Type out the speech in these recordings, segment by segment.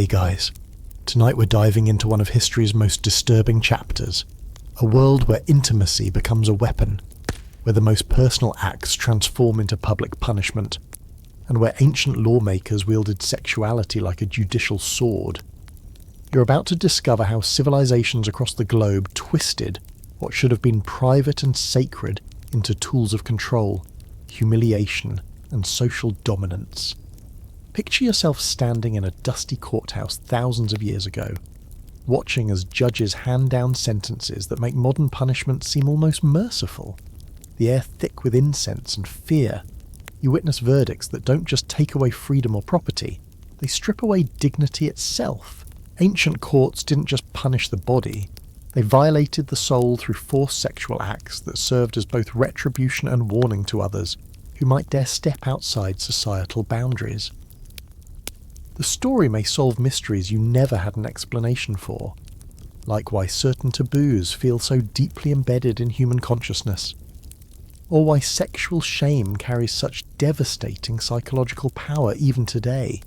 Hey guys, tonight we're diving into one of history's most disturbing chapters, a world where intimacy becomes a weapon, where the most personal acts transform into public punishment, and where ancient lawmakers wielded sexuality like a judicial sword. You're about to discover how civilizations across the globe twisted what should have been private and sacred into tools of control, humiliation, and social dominance. Picture yourself standing in a dusty courthouse thousands of years ago, watching as judges hand down sentences that make modern punishment seem almost merciful. The air thick with incense and fear. You witness verdicts that don't just take away freedom or property, they strip away dignity itself. Ancient courts didn't just punish the body, they violated the soul through forced sexual acts that served as both retribution and warning to others who might dare step outside societal boundaries. The story may solve mysteries you never had an explanation for, like why certain taboos feel so deeply embedded in human consciousness, or why sexual shame carries such devastating psychological power even today.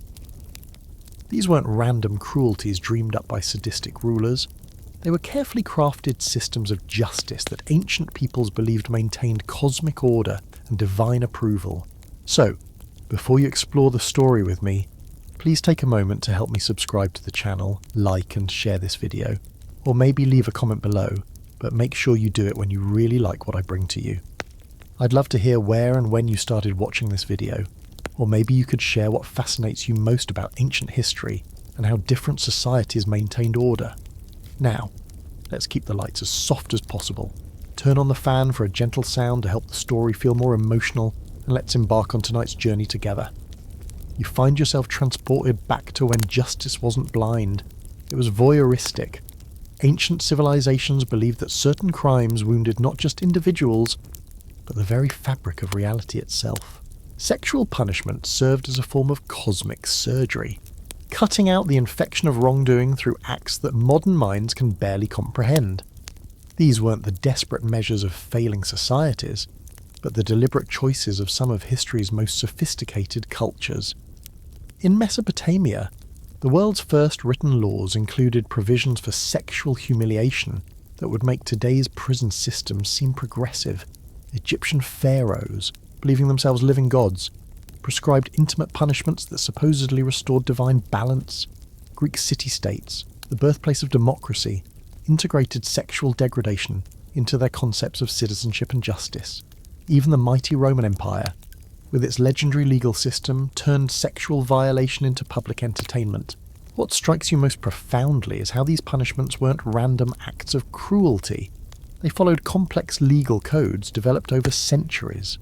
These weren't random cruelties dreamed up by sadistic rulers. They were carefully crafted systems of justice that ancient peoples believed maintained cosmic order and divine approval. So, before you explore the story with me, please take a moment to help me subscribe to the channel, like and share this video, or maybe leave a comment below, but make sure you do it when you really like what I bring to you. I'd love to hear where and when you started watching this video, or maybe you could share what fascinates you most about ancient history and how different societies maintained order. Now, let's keep the lights as soft as possible, turn on the fan for a gentle sound to help the story feel more emotional, and let's embark on tonight's journey together. You find yourself transported back to when justice wasn't blind, it was voyeuristic. Ancient civilizations believed that certain crimes wounded not just individuals, but the very fabric of reality itself. Sexual punishment served as a form of cosmic surgery, cutting out the infection of wrongdoing through acts that modern minds can barely comprehend. These weren't the desperate measures of failing societies, but the deliberate choices of some of history's most sophisticated cultures. In Mesopotamia, the world's first written laws included provisions for sexual humiliation that would make today's prison systems seem progressive. Egyptian pharaohs, believing themselves living gods, prescribed intimate punishments that supposedly restored divine balance. Greek city-states, the birthplace of democracy, integrated sexual degradation into their concepts of citizenship and justice. Even the mighty Roman Empire, with its legendary legal system, turned sexual violation into public entertainment. What strikes you most profoundly is how these punishments weren't random acts of cruelty. They followed complex legal codes developed over centuries.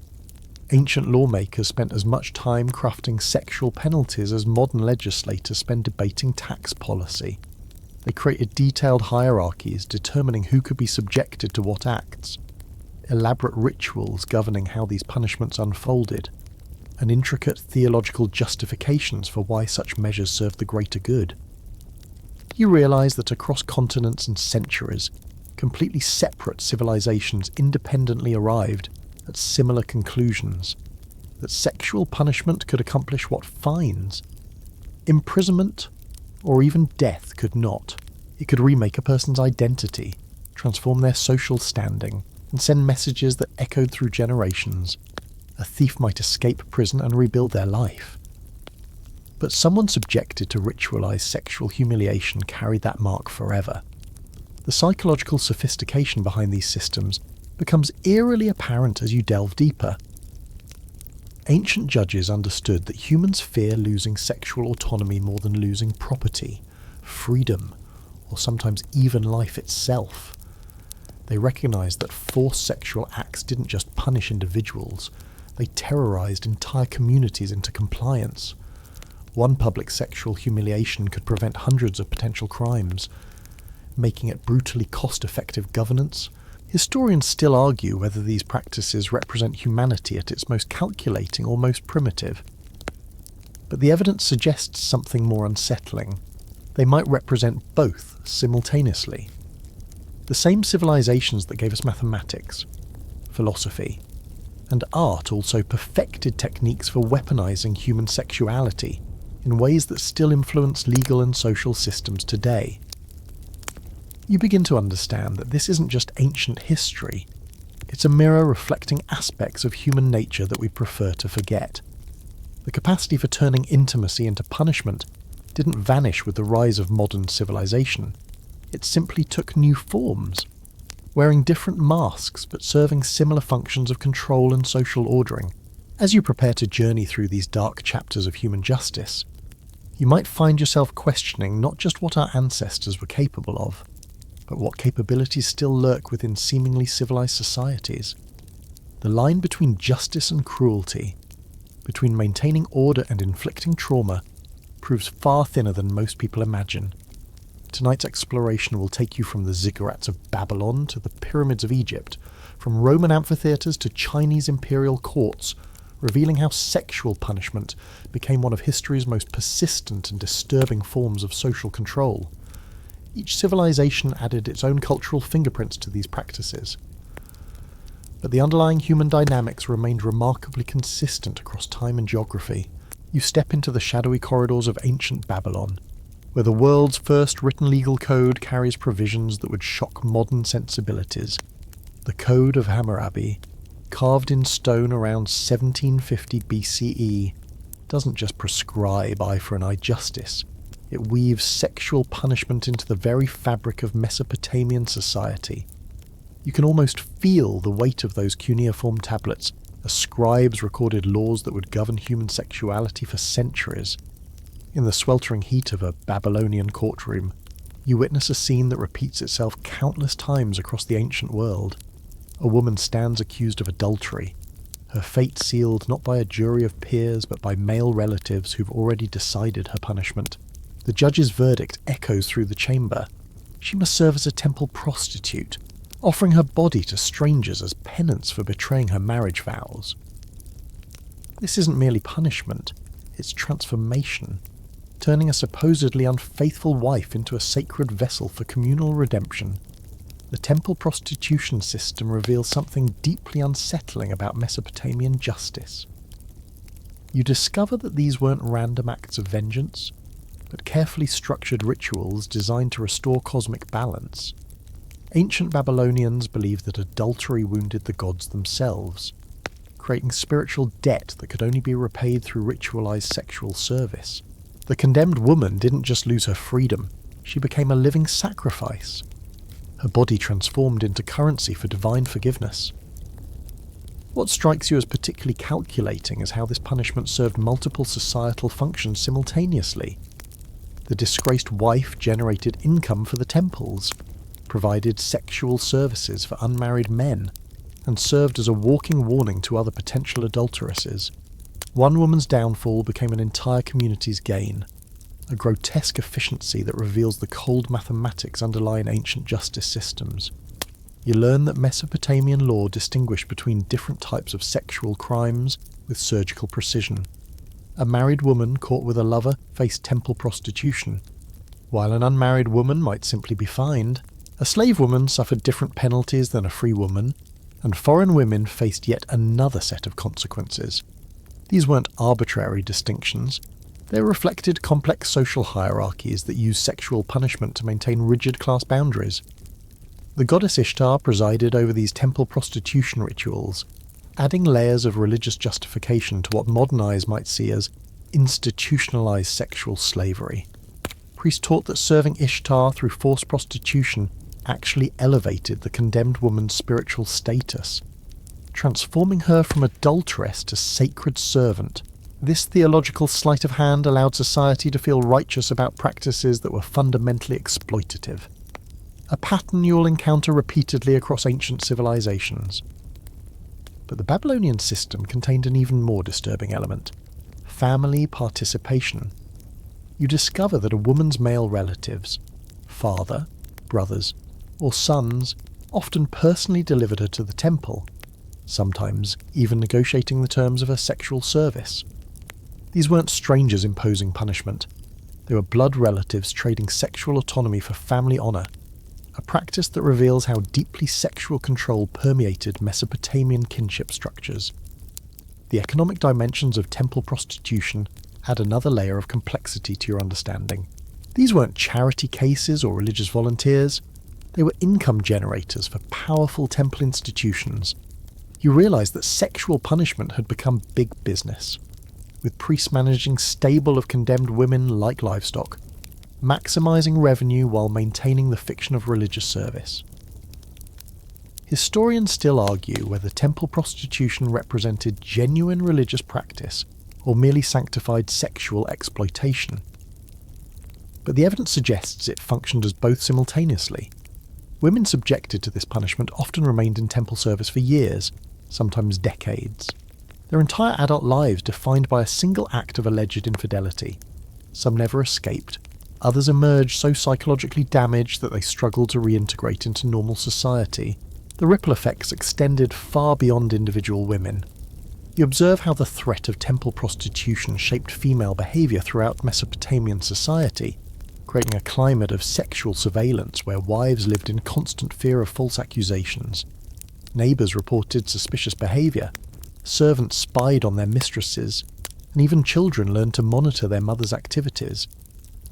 Ancient lawmakers spent as much time crafting sexual penalties as modern legislators spend debating tax policy. They created detailed hierarchies determining who could be subjected to what acts, elaborate rituals governing how these punishments unfolded, and intricate theological justifications for why such measures served the greater good. You realize that across continents and centuries, completely separate civilizations independently arrived at similar conclusions, that sexual punishment could accomplish what fines, imprisonment, or even death could not. It could remake a person's identity, transform their social standing, and send messages that echoed through generations. A thief might escape prison and rebuild their life. But someone subjected to ritualized sexual humiliation carried that mark forever. The psychological sophistication behind these systems becomes eerily apparent as you delve deeper. Ancient judges understood that humans fear losing sexual autonomy more than losing property, freedom, or sometimes even life itself. They recognized that forced sexual acts didn't just punish individuals, they terrorized entire communities into compliance. One public sexual humiliation could prevent hundreds of potential crimes, making it brutally cost-effective governance. Historians still argue whether these practices represent humanity at its most calculating or most primitive. But the evidence suggests something more unsettling. They might represent both simultaneously. The same civilizations that gave us mathematics, philosophy, and art also perfected techniques for weaponizing human sexuality, in ways that still influence legal and social systems today. You begin to understand that this isn't just ancient history, it's a mirror reflecting aspects of human nature that we prefer to forget. The capacity for turning intimacy into punishment didn't vanish with the rise of modern civilization. It simply took new forms, wearing different masks but serving similar functions of control and social ordering. As you prepare to journey through these dark chapters of human justice, you might find yourself questioning not just what our ancestors were capable of, but what capabilities still lurk within seemingly civilized societies. The line between justice and cruelty, between maintaining order and inflicting trauma, proves far thinner than most people imagine. Tonight's exploration will take you from the ziggurats of Babylon to the pyramids of Egypt, from Roman amphitheatres to Chinese imperial courts, revealing how sexual punishment became one of history's most persistent and disturbing forms of social control. Each civilization added its own cultural fingerprints to these practices, but the underlying human dynamics remained remarkably consistent across time and geography. You step into the shadowy corridors of ancient Babylon, where the world's first written legal code carries provisions that would shock modern sensibilities. The Code of Hammurabi, carved in stone around 1750 BCE, doesn't just prescribe eye for an eye justice. It weaves sexual punishment into the very fabric of Mesopotamian society. You can almost feel the weight of those cuneiform tablets as scribes recorded laws that would govern human sexuality for centuries. In the sweltering heat of a Babylonian courtroom, you witness a scene that repeats itself countless times across the ancient world. A woman stands accused of adultery, her fate sealed not by a jury of peers but by male relatives who've already decided her punishment. The judge's verdict echoes through the chamber. She must serve as a temple prostitute, offering her body to strangers as penance for betraying her marriage vows. This isn't merely punishment, it's transformation, turning a supposedly unfaithful wife into a sacred vessel for communal redemption. The temple prostitution system reveals something deeply unsettling about Mesopotamian justice. You discover that these weren't random acts of vengeance, but carefully structured rituals designed to restore cosmic balance. Ancient Babylonians believed that adultery wounded the gods themselves, creating spiritual debt that could only be repaid through ritualized sexual service. The condemned woman didn't just lose her freedom, she became a living sacrifice. Her body transformed into currency for divine forgiveness. What strikes you as particularly calculating is how this punishment served multiple societal functions simultaneously. The disgraced wife generated income for the temples, provided sexual services for unmarried men, and served as a walking warning to other potential adulteresses. One woman's downfall became an entire community's gain, a grotesque efficiency that reveals the cold mathematics underlying ancient justice systems. You learn that Mesopotamian law distinguished between different types of sexual crimes with surgical precision. A married woman caught with a lover faced temple prostitution, while an unmarried woman might simply be fined. A slave woman suffered different penalties than a free woman, and foreign women faced yet another set of consequences. These weren't arbitrary distinctions. They reflected complex social hierarchies that used sexual punishment to maintain rigid class boundaries. The goddess Ishtar presided over these temple prostitution rituals, adding layers of religious justification to what modern eyes might see as institutionalized sexual slavery. Priests taught that serving Ishtar through forced prostitution actually elevated the condemned woman's spiritual status, transforming her from adulteress to sacred servant. This theological sleight of hand allowed society to feel righteous about practices that were fundamentally exploitative, a pattern you'll encounter repeatedly across ancient civilizations. But the Babylonian system contained an even more disturbing element: family participation. You discover that a woman's male relatives, father, brothers, or sons, often personally delivered her to the temple, sometimes even negotiating the terms of her sexual service. These weren't strangers imposing punishment. They were blood relatives trading sexual autonomy for family honor, a practice that reveals how deeply sexual control permeated Mesopotamian kinship structures. The economic dimensions of temple prostitution add another layer of complexity to your understanding. These weren't charity cases or religious volunteers. They were income generators for powerful temple institutions. You realised that sexual punishment had become big business, with priests managing stable of condemned women like livestock, maximising revenue while maintaining the fiction of religious service. Historians still argue whether temple prostitution represented genuine religious practice or merely sanctified sexual exploitation. But the evidence suggests it functioned as both simultaneously. Women subjected to this punishment often remained in temple service for years, sometimes decades. Their entire adult lives defined by a single act of alleged infidelity. Some never escaped. Others emerged so psychologically damaged that they struggled to reintegrate into normal society. The ripple effects extended far beyond individual women. You observe how the threat of temple prostitution shaped female behaviour throughout Mesopotamian society, creating a climate of sexual surveillance where wives lived in constant fear of false accusations. Neighbours reported suspicious behaviour, servants spied on their mistresses, and even children learned to monitor their mother's activities.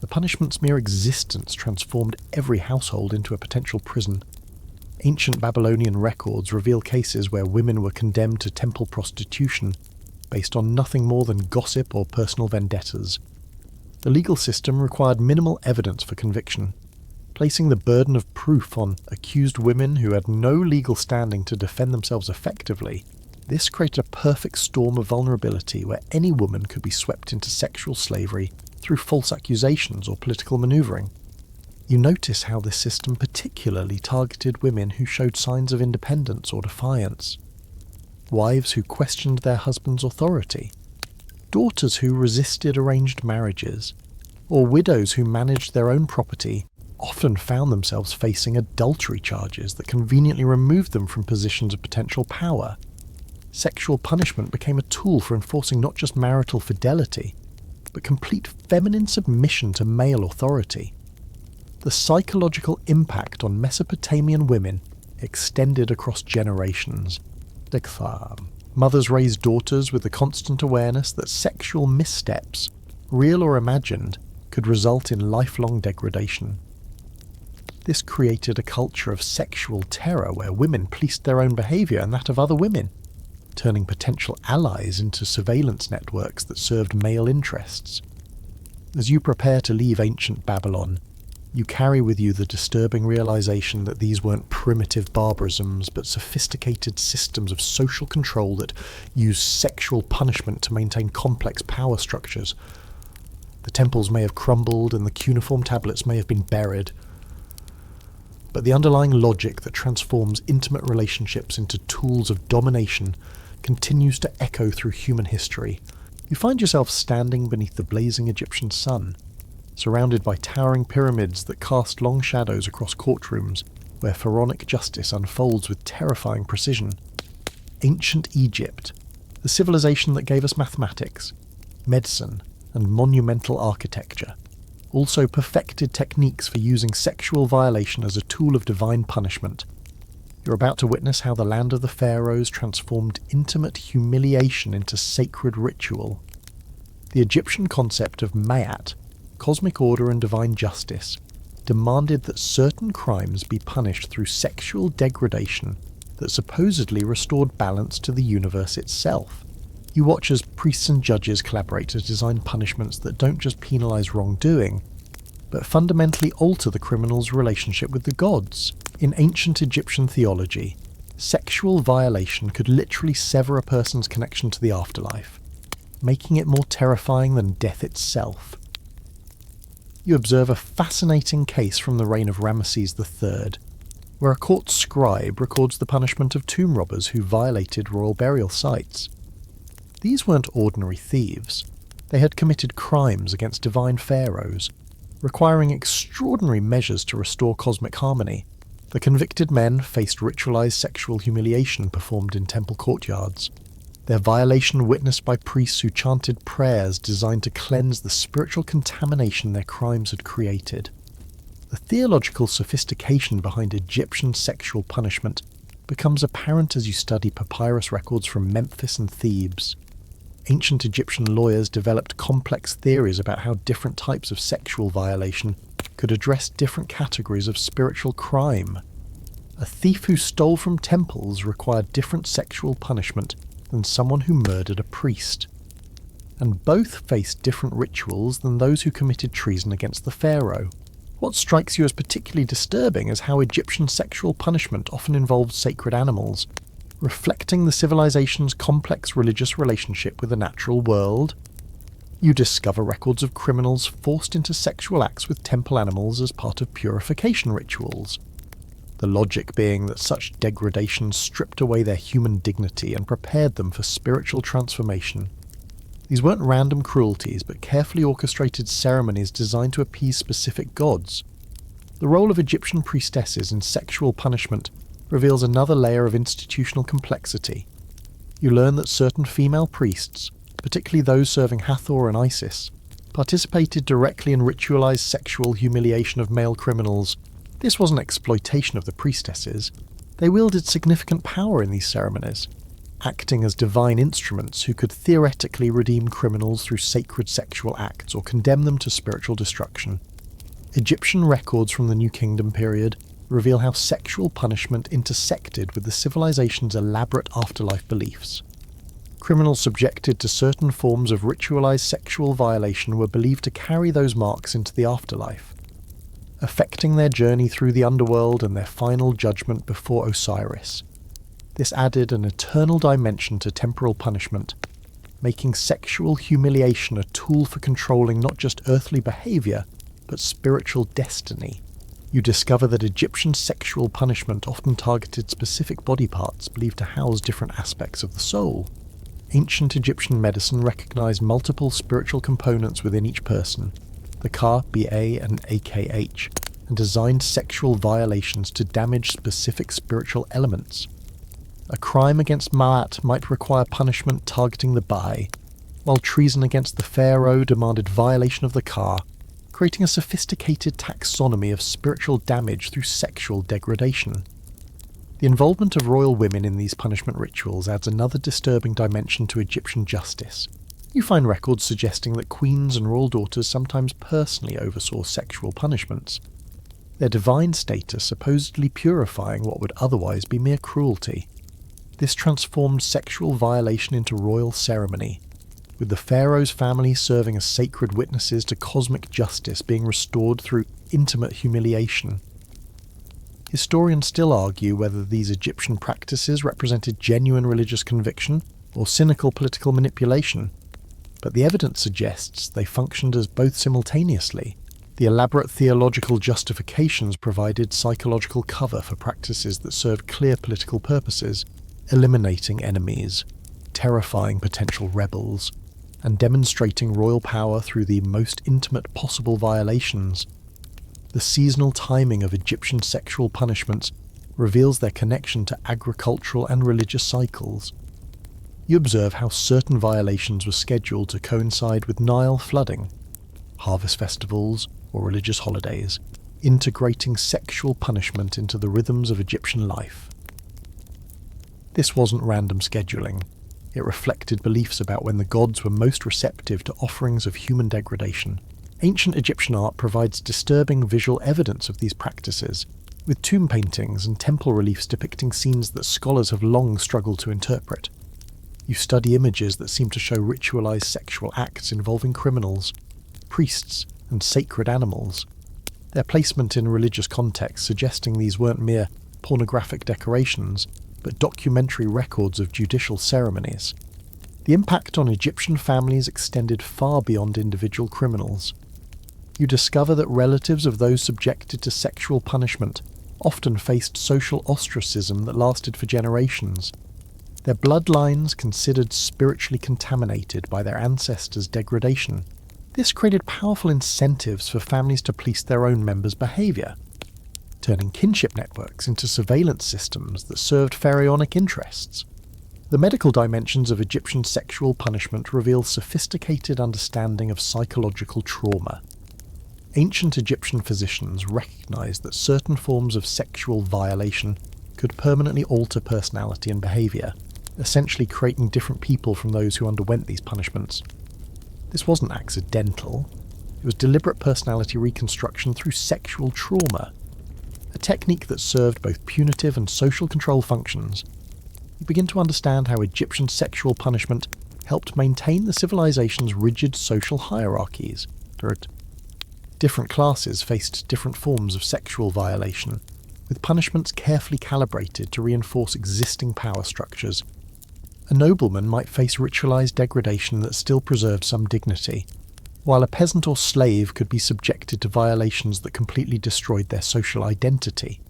The punishment's mere existence transformed every household into a potential prison. Ancient Babylonian records reveal cases where women were condemned to temple prostitution based on nothing more than gossip or personal vendettas. The legal system required minimal evidence for conviction, placing the burden of proof on accused women who had no legal standing to defend themselves effectively. This created a perfect storm of vulnerability where any woman could be swept into sexual slavery through false accusations or political manoeuvring. You notice how this system particularly targeted women who showed signs of independence or defiance. Wives who questioned their husband's authority, daughters who resisted arranged marriages, or widows who managed their own property often found themselves facing adultery charges that conveniently removed them from positions of potential power. Sexual punishment became a tool for enforcing not just marital fidelity, but complete feminine submission to male authority. The psychological impact on Mesopotamian women extended across generations. Mothers raised daughters with the constant awareness that sexual missteps, real or imagined, could result in lifelong degradation. This created a culture of sexual terror where women policed their own behaviour and that of other women, turning potential allies into surveillance networks that served male interests. As you prepare to leave ancient Babylon, you carry with you the disturbing realization that these weren't primitive barbarisms, but sophisticated systems of social control that use sexual punishment to maintain complex power structures. The temples may have crumbled and the cuneiform tablets may have been buried, but the underlying logic that transforms intimate relationships into tools of domination continues to echo through human history. You find yourself standing beneath the blazing Egyptian sun, surrounded by towering pyramids that cast long shadows across courtrooms where pharaonic justice unfolds with terrifying precision. Ancient Egypt, the civilization that gave us mathematics, medicine, and monumental architecture, also perfected techniques for using sexual violation as a tool of divine punishment. You're about to witness how the land of the pharaohs transformed intimate humiliation into sacred ritual. The Egyptian concept of Ma'at, cosmic order and divine justice, demanded that certain crimes be punished through sexual degradation that supposedly restored balance to the universe itself. You watch as priests and judges collaborate to design punishments that don't just penalise wrongdoing, but fundamentally alter the criminal's relationship with the gods. In ancient Egyptian theology, sexual violation could literally sever a person's connection to the afterlife, making it more terrifying than death itself. You observe a fascinating case from the reign of Ramesses III, where a court scribe records the punishment of tomb robbers who violated royal burial sites. These weren't ordinary thieves. They had committed crimes against divine pharaohs, requiring extraordinary measures to restore cosmic harmony. The convicted men faced ritualized sexual humiliation performed in temple courtyards, their violation witnessed by priests who chanted prayers designed to cleanse the spiritual contamination their crimes had created. The theological sophistication behind Egyptian sexual punishment becomes apparent as you study papyrus records from Memphis and Thebes. ancient Egyptian lawyers developed complex theories about how different types of sexual violation could address different categories of spiritual crime. A thief who stole from temples required different sexual punishment than someone who murdered a priest. And both faced different rituals than those who committed treason against the pharaoh. What strikes you as particularly disturbing is how Egyptian sexual punishment often involved sacred animals, reflecting the civilization's complex religious relationship with the natural world. You discover records of criminals forced into sexual acts with temple animals as part of purification rituals. The logic being that such degradation stripped away their human dignity and prepared them for spiritual transformation. These weren't random cruelties, but carefully orchestrated ceremonies designed to appease specific gods. The role of Egyptian priestesses in sexual punishment reveals another layer of institutional complexity. You learn that certain female priests, particularly those serving Hathor and Isis, participated directly in ritualized sexual humiliation of male criminals. This wasn't exploitation of the priestesses. They wielded significant power in these ceremonies, acting as divine instruments who could theoretically redeem criminals through sacred sexual acts or condemn them to spiritual destruction. Egyptian records from the New Kingdom period reveal how sexual punishment intersected with the civilization's elaborate afterlife beliefs. Criminals subjected to certain forms of ritualized sexual violation were believed to carry those marks into the afterlife, affecting their journey through the underworld and their final judgment before Osiris. This added an eternal dimension to temporal punishment, making sexual humiliation a tool for controlling not just earthly behavior, but spiritual destiny. You discover that Egyptian sexual punishment often targeted specific body parts believed to house different aspects of the soul. Ancient Egyptian medicine recognized multiple spiritual components within each person, the Ka, Ba, and Akh, and designed sexual violations to damage specific spiritual elements. A crime against Ma'at might require punishment targeting the Bai, while treason against the pharaoh demanded violation of the Ka, creating a sophisticated taxonomy of spiritual damage through sexual degradation. The involvement of royal women in these punishment rituals adds another disturbing dimension to Egyptian justice. You find records suggesting that queens and royal daughters sometimes personally oversaw sexual punishments, their divine status supposedly purifying what would otherwise be mere cruelty. This transformed sexual violation into royal ceremony, with the pharaoh's family serving as sacred witnesses to cosmic justice being restored through intimate humiliation. Historians still argue whether these Egyptian practices represented genuine religious conviction or cynical political manipulation, but the evidence suggests they functioned as both simultaneously. The elaborate theological justifications provided psychological cover for practices that served clear political purposes, eliminating enemies, terrifying potential rebels, and demonstrating royal power through the most intimate possible violations. The seasonal timing of Egyptian sexual punishments reveals their connection to agricultural and religious cycles. You observe how certain violations were scheduled to coincide with Nile flooding, harvest festivals, or religious holidays, integrating sexual punishment into the rhythms of Egyptian life. This wasn't random scheduling. It reflected beliefs about when the gods were most receptive to offerings of human degradation. Ancient Egyptian art provides disturbing visual evidence of these practices, with tomb paintings and temple reliefs depicting scenes that scholars have long struggled to interpret. You study images that seem to show ritualized sexual acts involving criminals, priests, and sacred animals. Their placement in religious context suggesting these weren't mere pornographic decorations, but documentary records of judicial ceremonies. The impact on Egyptian families extended far beyond individual criminals. You discover that relatives of those subjected to sexual punishment often faced social ostracism that lasted for generations, their bloodlines considered spiritually contaminated by their ancestors' degradation. This created powerful incentives for families to police their own members' behaviour, turning kinship networks into surveillance systems that served pharaonic interests. The medical dimensions of Egyptian sexual punishment reveal sophisticated understanding of psychological trauma. Ancient Egyptian physicians recognized that certain forms of sexual violation could permanently alter personality and behavior, essentially creating different people from those who underwent these punishments. This wasn't accidental. It was deliberate personality reconstruction through sexual trauma, a technique that served both punitive and social control functions. You begin to understand how Egyptian sexual punishment helped maintain the civilization's rigid social hierarchies. Different classes faced different forms of sexual violation, with punishments carefully calibrated to reinforce existing power structures. A nobleman might face ritualized degradation that still preserved some dignity, while a peasant or slave could be subjected to violations that completely destroyed their social identity.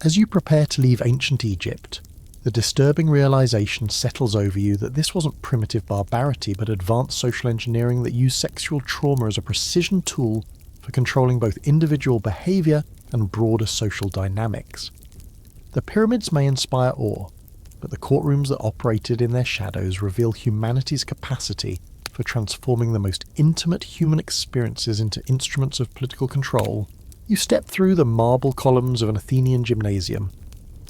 As you prepare to leave ancient Egypt, the disturbing realization settles over you that this wasn't primitive barbarity but advanced social engineering that used sexual trauma as a precision tool for controlling both individual behavior and broader social dynamics. The pyramids may inspire awe, but the courtrooms that operated in their shadows reveal humanity's capacity for transforming the most intimate human experiences into instruments of political control. You step through the marble columns of an Athenian gymnasium,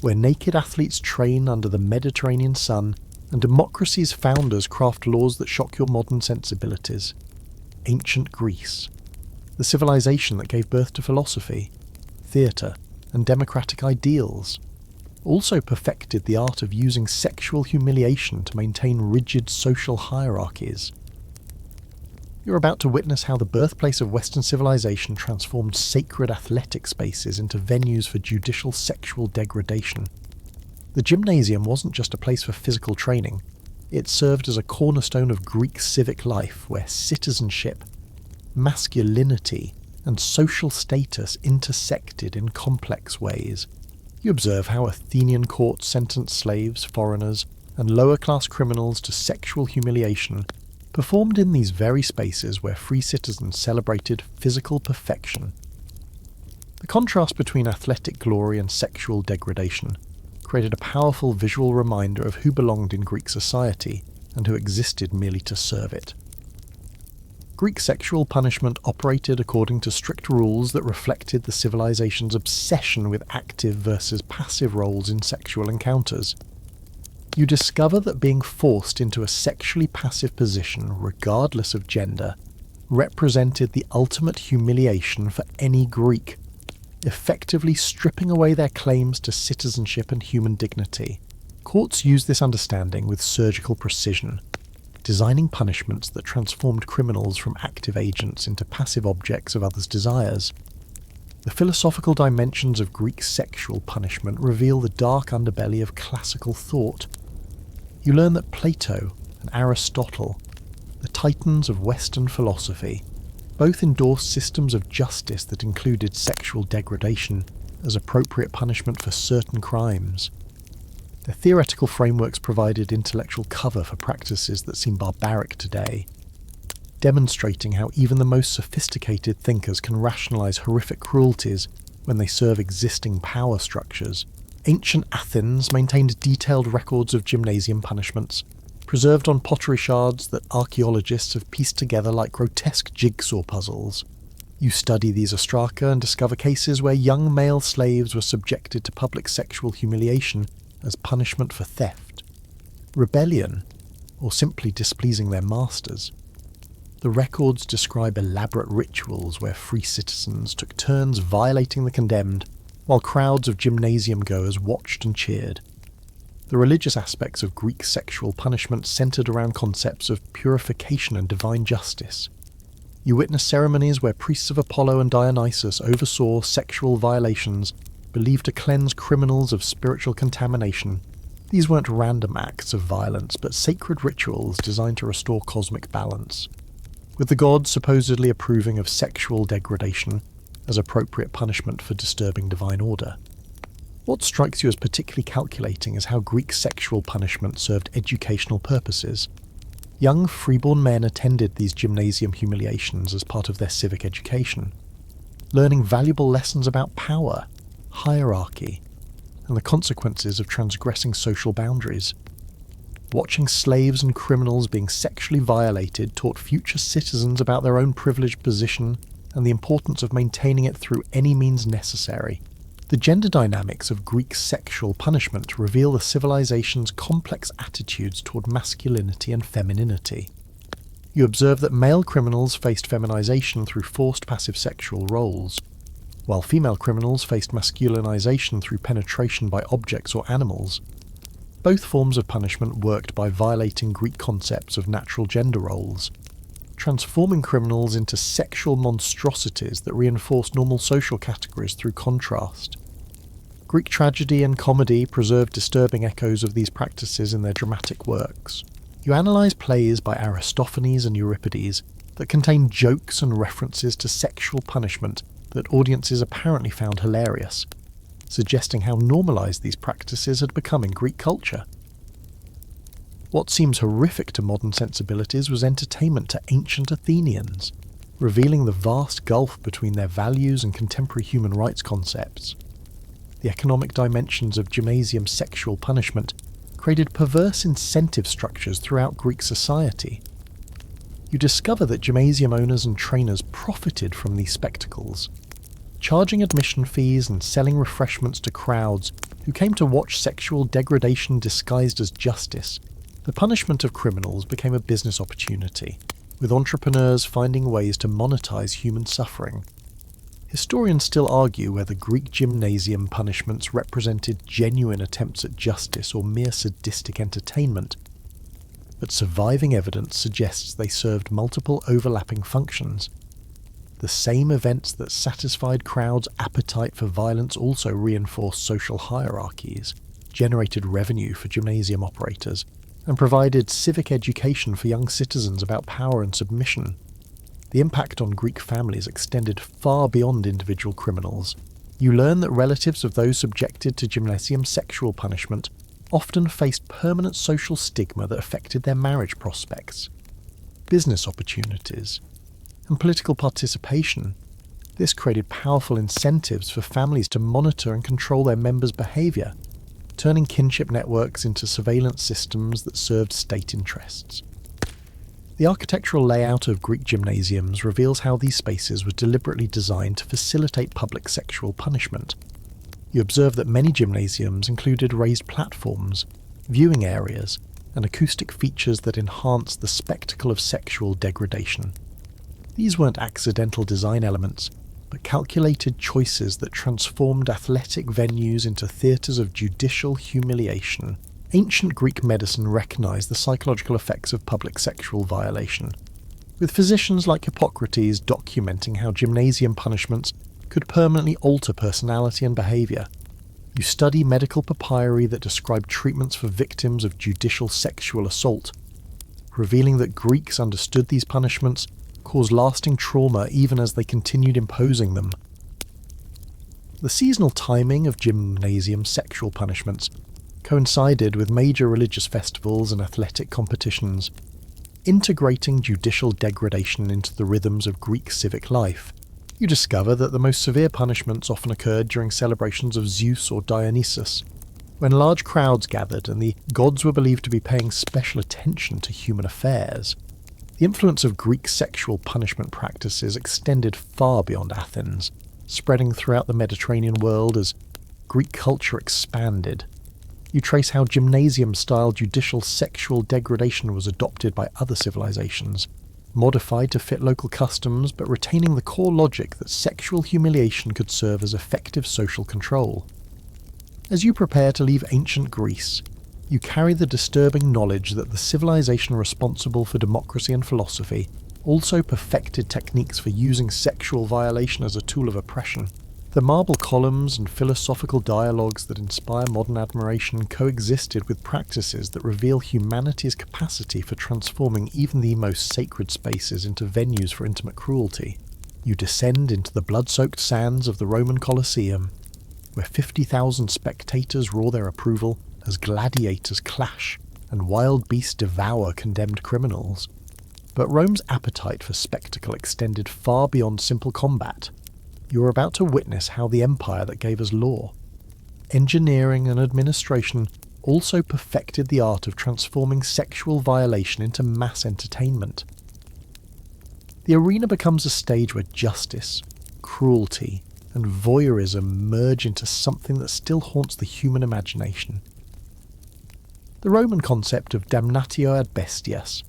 where naked athletes train under the Mediterranean sun and democracy's founders craft laws that shock your modern sensibilities. Ancient Greece, the civilization that gave birth to philosophy, theatre, and democratic ideals, also perfected the art of using sexual humiliation to maintain rigid social hierarchies. You're about to witness how the birthplace of Western civilization transformed sacred athletic spaces into venues for judicial sexual degradation. The gymnasium wasn't just a place for physical training, it served as a cornerstone of Greek civic life where citizenship, masculinity, and social status intersected in complex ways. You observe how Athenian courts sentenced slaves, foreigners, and lower-class criminals to sexual humiliation, performed in these very spaces where free citizens celebrated physical perfection. The contrast between athletic glory and sexual degradation created a powerful visual reminder of who belonged in Greek society and who existed merely to serve it. Greek sexual punishment operated according to strict rules that reflected the civilization's obsession with active versus passive roles in sexual encounters. You discover that being forced into a sexually passive position, regardless of gender, represented the ultimate humiliation for any Greek, effectively stripping away their claims to citizenship and human dignity. Courts used this understanding with surgical precision, designing punishments that transformed criminals from active agents into passive objects of others' desires. The philosophical dimensions of Greek sexual punishment reveal the dark underbelly of classical thought. You learn that Plato and Aristotle, the titans of Western philosophy, both endorsed systems of justice that included sexual degradation as appropriate punishment for certain crimes. Their theoretical frameworks provided intellectual cover for practices that seem barbaric today, demonstrating how even the most sophisticated thinkers can rationalize horrific cruelties when they serve existing power structures. Ancient Athens maintained detailed records of gymnasium punishments, preserved on pottery shards that archaeologists have pieced together like grotesque jigsaw puzzles. You study these ostraca and discover cases where young male slaves were subjected to public sexual humiliation as punishment for theft, rebellion, or simply displeasing their masters. The records describe elaborate rituals where free citizens took turns violating the condemned, while crowds of gymnasium goers watched and cheered. The religious aspects of Greek sexual punishment centered around concepts of purification and divine justice. You witness ceremonies where priests of Apollo and Dionysus oversaw sexual violations believed to cleanse criminals of spiritual contamination. These weren't random acts of violence, but sacred rituals designed to restore cosmic balance, with the gods supposedly approving of sexual degradation as appropriate punishment for disturbing divine order. What strikes you as particularly calculating is how Greek sexual punishment served educational purposes. Young freeborn men attended these gymnasium humiliations as part of their civic education, learning valuable lessons about power, hierarchy, and the consequences of transgressing social boundaries. Watching slaves and criminals being sexually violated taught future citizens about their own privileged position and the importance of maintaining it through any means necessary. The The gender dynamics of Greek sexual punishment reveal the civilization's complex attitudes toward masculinity and femininity. You observe that male criminals faced feminization through forced passive sexual roles, while female criminals faced masculinization through penetration by objects or animals. Both forms of punishment worked by violating Greek concepts of natural gender roles, transforming criminals into sexual monstrosities that reinforce normal social categories through contrast. Greek tragedy and comedy preserve disturbing echoes of these practices in their dramatic works. You analyse plays by Aristophanes and Euripides that contain jokes and references to sexual punishment that audiences apparently found hilarious, suggesting how normalised these practices had become in Greek culture. What seems horrific to modern sensibilities was entertainment to ancient Athenians, revealing the vast gulf between their values and contemporary human rights concepts. The economic dimensions of gymnasium sexual punishment created perverse incentive structures throughout Greek society. You discover that gymnasium owners and trainers profited from these spectacles, charging admission fees and selling refreshments to crowds who came to watch sexual degradation disguised as justice. The punishment of criminals became a business opportunity, with entrepreneurs finding ways to monetize human suffering. Historians still argue whether Greek gymnasium punishments represented genuine attempts at justice or mere sadistic entertainment, but surviving evidence suggests they served multiple overlapping functions. The same events that satisfied crowds' appetite for violence also reinforced social hierarchies, generated revenue for gymnasium operators, and provided civic education for young citizens about power and submission. The impact on Greek families extended far beyond individual criminals. You learn that relatives of those subjected to gymnasium sexual punishment often faced permanent social stigma that affected their marriage prospects, business opportunities, and political participation. This created powerful incentives for families to monitor and control their members' behaviour, turning kinship networks into surveillance systems that served state interests. The architectural layout of Greek gymnasiums reveals how these spaces were deliberately designed to facilitate public sexual punishment. You observe that many gymnasiums included raised platforms, viewing areas, and acoustic features that enhanced the spectacle of sexual degradation. These weren't accidental design elements, but calculated choices that transformed athletic venues into theatres of judicial humiliation. Ancient Greek medicine recognized the psychological effects of public sexual violation, with physicians like Hippocrates documenting how gymnasium punishments could permanently alter personality and behavior. You study medical papyri that describe treatments for victims of judicial sexual assault, revealing that Greeks understood these punishments caused lasting trauma even as they continued imposing them. The seasonal timing of gymnasium sexual punishments coincided with major religious festivals and athletic competitions, integrating judicial degradation into the rhythms of Greek civic life. You discover that the most severe punishments often occurred during celebrations of Zeus or Dionysus, when large crowds gathered and the gods were believed to be paying special attention to human affairs. The influence of Greek sexual punishment practices extended far beyond Athens, spreading throughout the Mediterranean world as Greek culture expanded. You trace how gymnasium-style judicial sexual degradation was adopted by other civilizations, modified to fit local customs but retaining the core logic that sexual humiliation could serve as effective social control. As you prepare to leave ancient Greece, you carry the disturbing knowledge that the civilization responsible for democracy and philosophy also perfected techniques for using sexual violation as a tool of oppression. The marble columns and philosophical dialogues that inspire modern admiration coexisted with practices that reveal humanity's capacity for transforming even the most sacred spaces into venues for intimate cruelty. You descend into the blood-soaked sands of the Roman Colosseum, where 50,000 spectators roar their approval as gladiators clash and wild beasts devour condemned criminals. But Rome's appetite for spectacle extended far beyond simple combat. You are about to witness how the empire that gave us law, engineering and administration also perfected the art of transforming sexual violation into mass entertainment. The arena becomes a stage where justice, cruelty, and voyeurism merge into something that still haunts the human imagination. The Roman concept of damnatio ad bestias,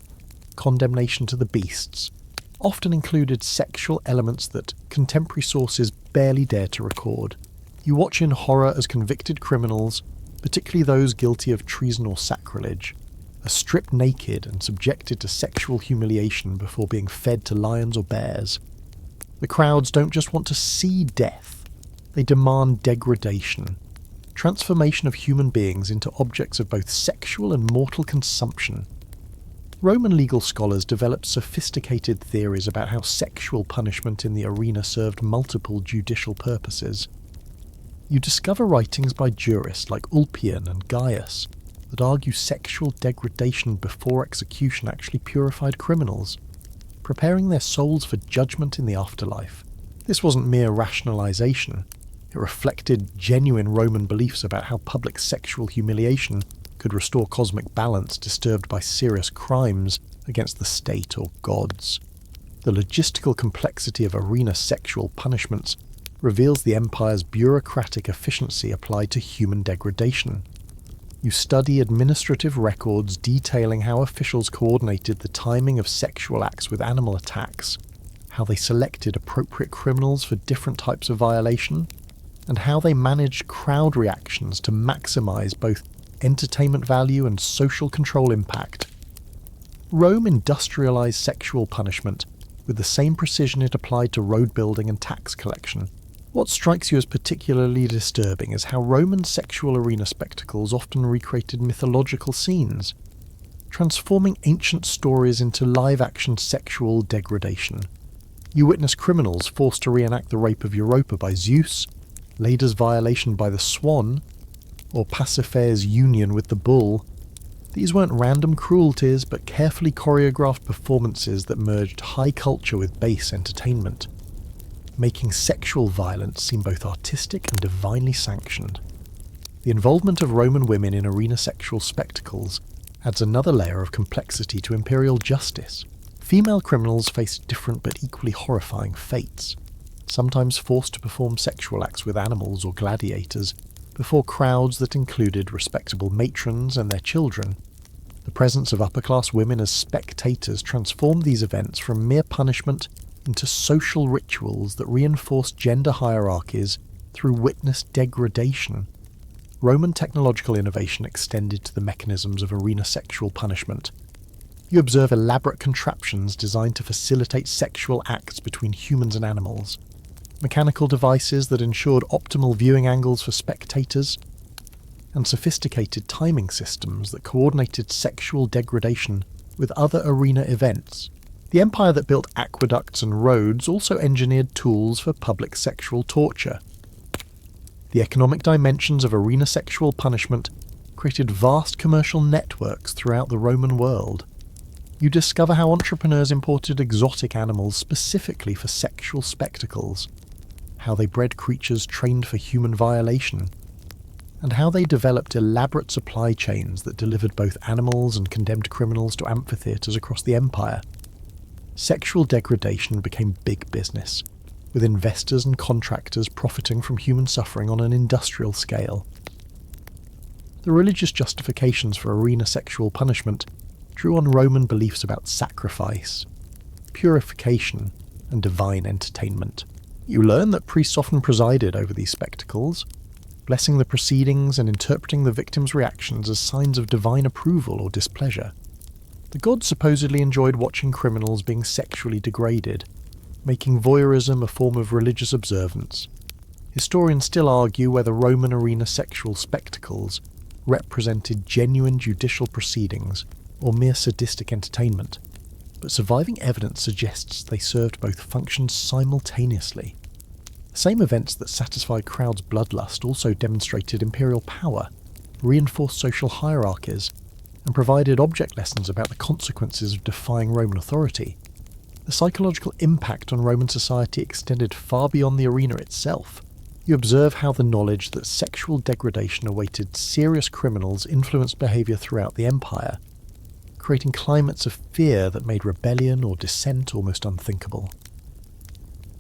condemnation to the beasts, often included sexual elements that contemporary sources barely dare to record. You watch in horror as convicted criminals, particularly those guilty of treason or sacrilege, are stripped naked and subjected to sexual humiliation before being fed to lions or bears. The crowds don't just want to see death, they demand degradation, transformation of human beings into objects of both sexual and mortal consumption. Roman legal scholars developed sophisticated theories about how sexual punishment in the arena served multiple judicial purposes. You discover writings by jurists like Ulpian and Gaius that argue sexual degradation before execution actually purified criminals, preparing their souls for judgment in the afterlife. This wasn't mere rationalization. It reflected genuine Roman beliefs about how public sexual humiliation could restore cosmic balance disturbed by serious crimes against the state or gods. The logistical complexity of arena sexual punishments reveals the empire's bureaucratic efficiency applied to human degradation. You study administrative records detailing how officials coordinated the timing of sexual acts with animal attacks, how they selected appropriate criminals for different types of violation, and how they managed crowd reactions to maximize both entertainment value and social control impact. Rome industrialized sexual punishment with the same precision it applied to road building and tax collection. What strikes you as particularly disturbing is how Roman sexual arena spectacles often recreated mythological scenes, transforming ancient stories into live-action sexual degradation. You witness criminals forced to reenact the rape of Europa by Zeus, Leda's violation by the swan, or Pasiphae's union with the bull. These weren't random cruelties, but carefully choreographed performances that merged high culture with base entertainment, making sexual violence seem both artistic and divinely sanctioned. The involvement of Roman women in arena sexual spectacles adds another layer of complexity to imperial justice. Female criminals faced different but equally horrifying fates, sometimes forced to perform sexual acts with animals or gladiators before crowds that included respectable matrons and their children. The presence of upper-class women as spectators transformed these events from mere punishment into social rituals that reinforced gender hierarchies through witness degradation. Roman technological innovation extended to the mechanisms of arena sexual punishment. You observe elaborate contraptions designed to facilitate sexual acts between humans and animals, mechanical devices that ensured optimal viewing angles for spectators, and sophisticated timing systems that coordinated sexual degradation with other arena events. The empire that built aqueducts and roads also engineered tools for public sexual torture. The economic dimensions of arena sexual punishment created vast commercial networks throughout the Roman world. You discover how entrepreneurs imported exotic animals specifically for sexual spectacles, how they bred creatures trained for human violation, and how they developed elaborate supply chains that delivered both animals and condemned criminals to amphitheatres across the empire. Sexual degradation became big business, with investors and contractors profiting from human suffering on an industrial scale. The religious justifications for arena sexual punishment drew on Roman beliefs about sacrifice, purification, and divine entertainment. You learn that priests often presided over these spectacles, blessing the proceedings and interpreting the victims' reactions as signs of divine approval or displeasure. The gods supposedly enjoyed watching criminals being sexually degraded, making voyeurism a form of religious observance. Historians still argue whether Roman arena sexual spectacles represented genuine judicial proceedings or mere sadistic entertainment, but surviving evidence suggests they served both functions simultaneously. The same events that satisfied crowds' bloodlust also demonstrated imperial power, reinforced social hierarchies, and provided object lessons about the consequences of defying Roman authority. The psychological impact on Roman society extended far beyond the arena itself. You observe how the knowledge that sexual degradation awaited serious criminals influenced behaviour throughout the empire, creating climates of fear that made rebellion or dissent almost unthinkable.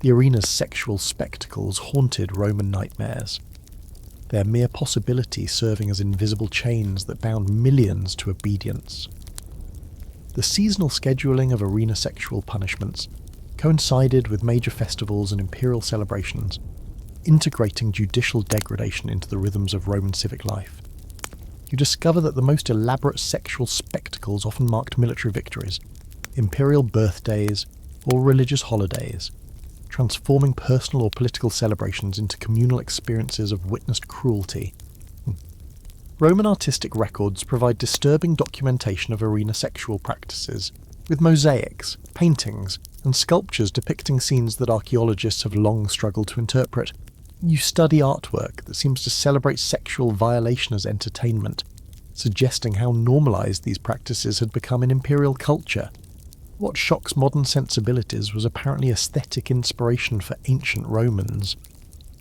The arena's sexual spectacles haunted Roman nightmares, their mere possibility serving as invisible chains that bound millions to obedience. The seasonal scheduling of arena sexual punishments coincided with major festivals and imperial celebrations, integrating judicial degradation into the rhythms of Roman civic life. You discover that the most elaborate sexual spectacles often marked military victories, imperial birthdays, or religious holidays, transforming personal or political celebrations into communal experiences of witnessed cruelty. Roman artistic records provide disturbing documentation of arena sexual practices, with mosaics, paintings, and sculptures depicting scenes that archaeologists have long struggled to interpret. You study artwork that seems to celebrate sexual violation as entertainment, suggesting how normalized these practices had become in imperial culture. What shocks modern sensibilities was apparently aesthetic inspiration for ancient Romans.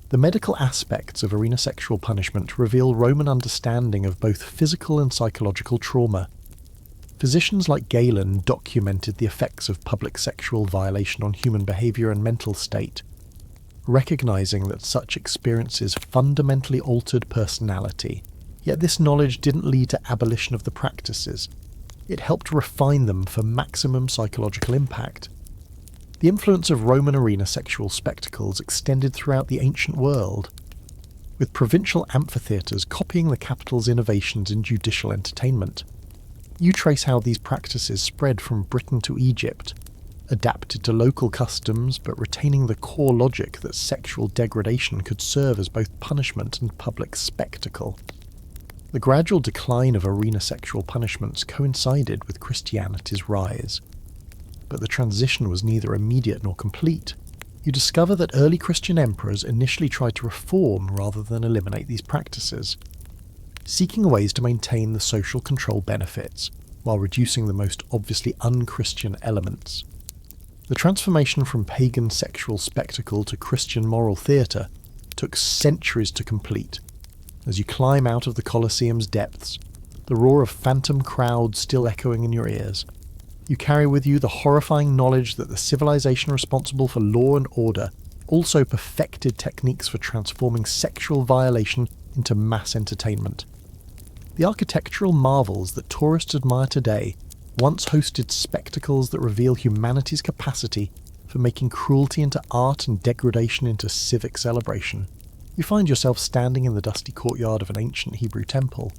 The medical aspects of arena sexual punishment reveal Roman understanding of both physical and psychological trauma. Physicians like Galen documented the effects of public sexual violation on human behavior and mental state, recognizing that such experiences fundamentally altered personality. Yet this knowledge didn't lead to abolition of the practices. It helped refine them for maximum psychological impact. The influence of Roman arena sexual spectacles extended throughout the ancient world, with provincial amphitheatres copying the capital's innovations in judicial entertainment. You trace how these practices spread from Britain to Egypt, adapted to local customs but retaining the core logic that sexual degradation could serve as both punishment and public spectacle. The gradual decline of arena sexual punishments coincided with Christianity's rise, but the transition was neither immediate nor complete. You discover that early Christian emperors initially tried to reform rather than eliminate these practices, seeking ways to maintain the social control benefits while reducing the most obviously un-Christian elements. The transformation from pagan sexual spectacle to Christian moral theatre took centuries to complete. As you climb out of the Colosseum's depths, the roar of phantom crowds still echoing in your ears, you carry with you the horrifying knowledge that the civilization responsible for law and order also perfected techniques for transforming sexual violation into mass entertainment. The architectural marvels that tourists admire today once hosted spectacles that reveal humanity's capacity for making cruelty into art and degradation into civic celebration. You find yourself standing in the dusty courtyard of an ancient Hebrew temple,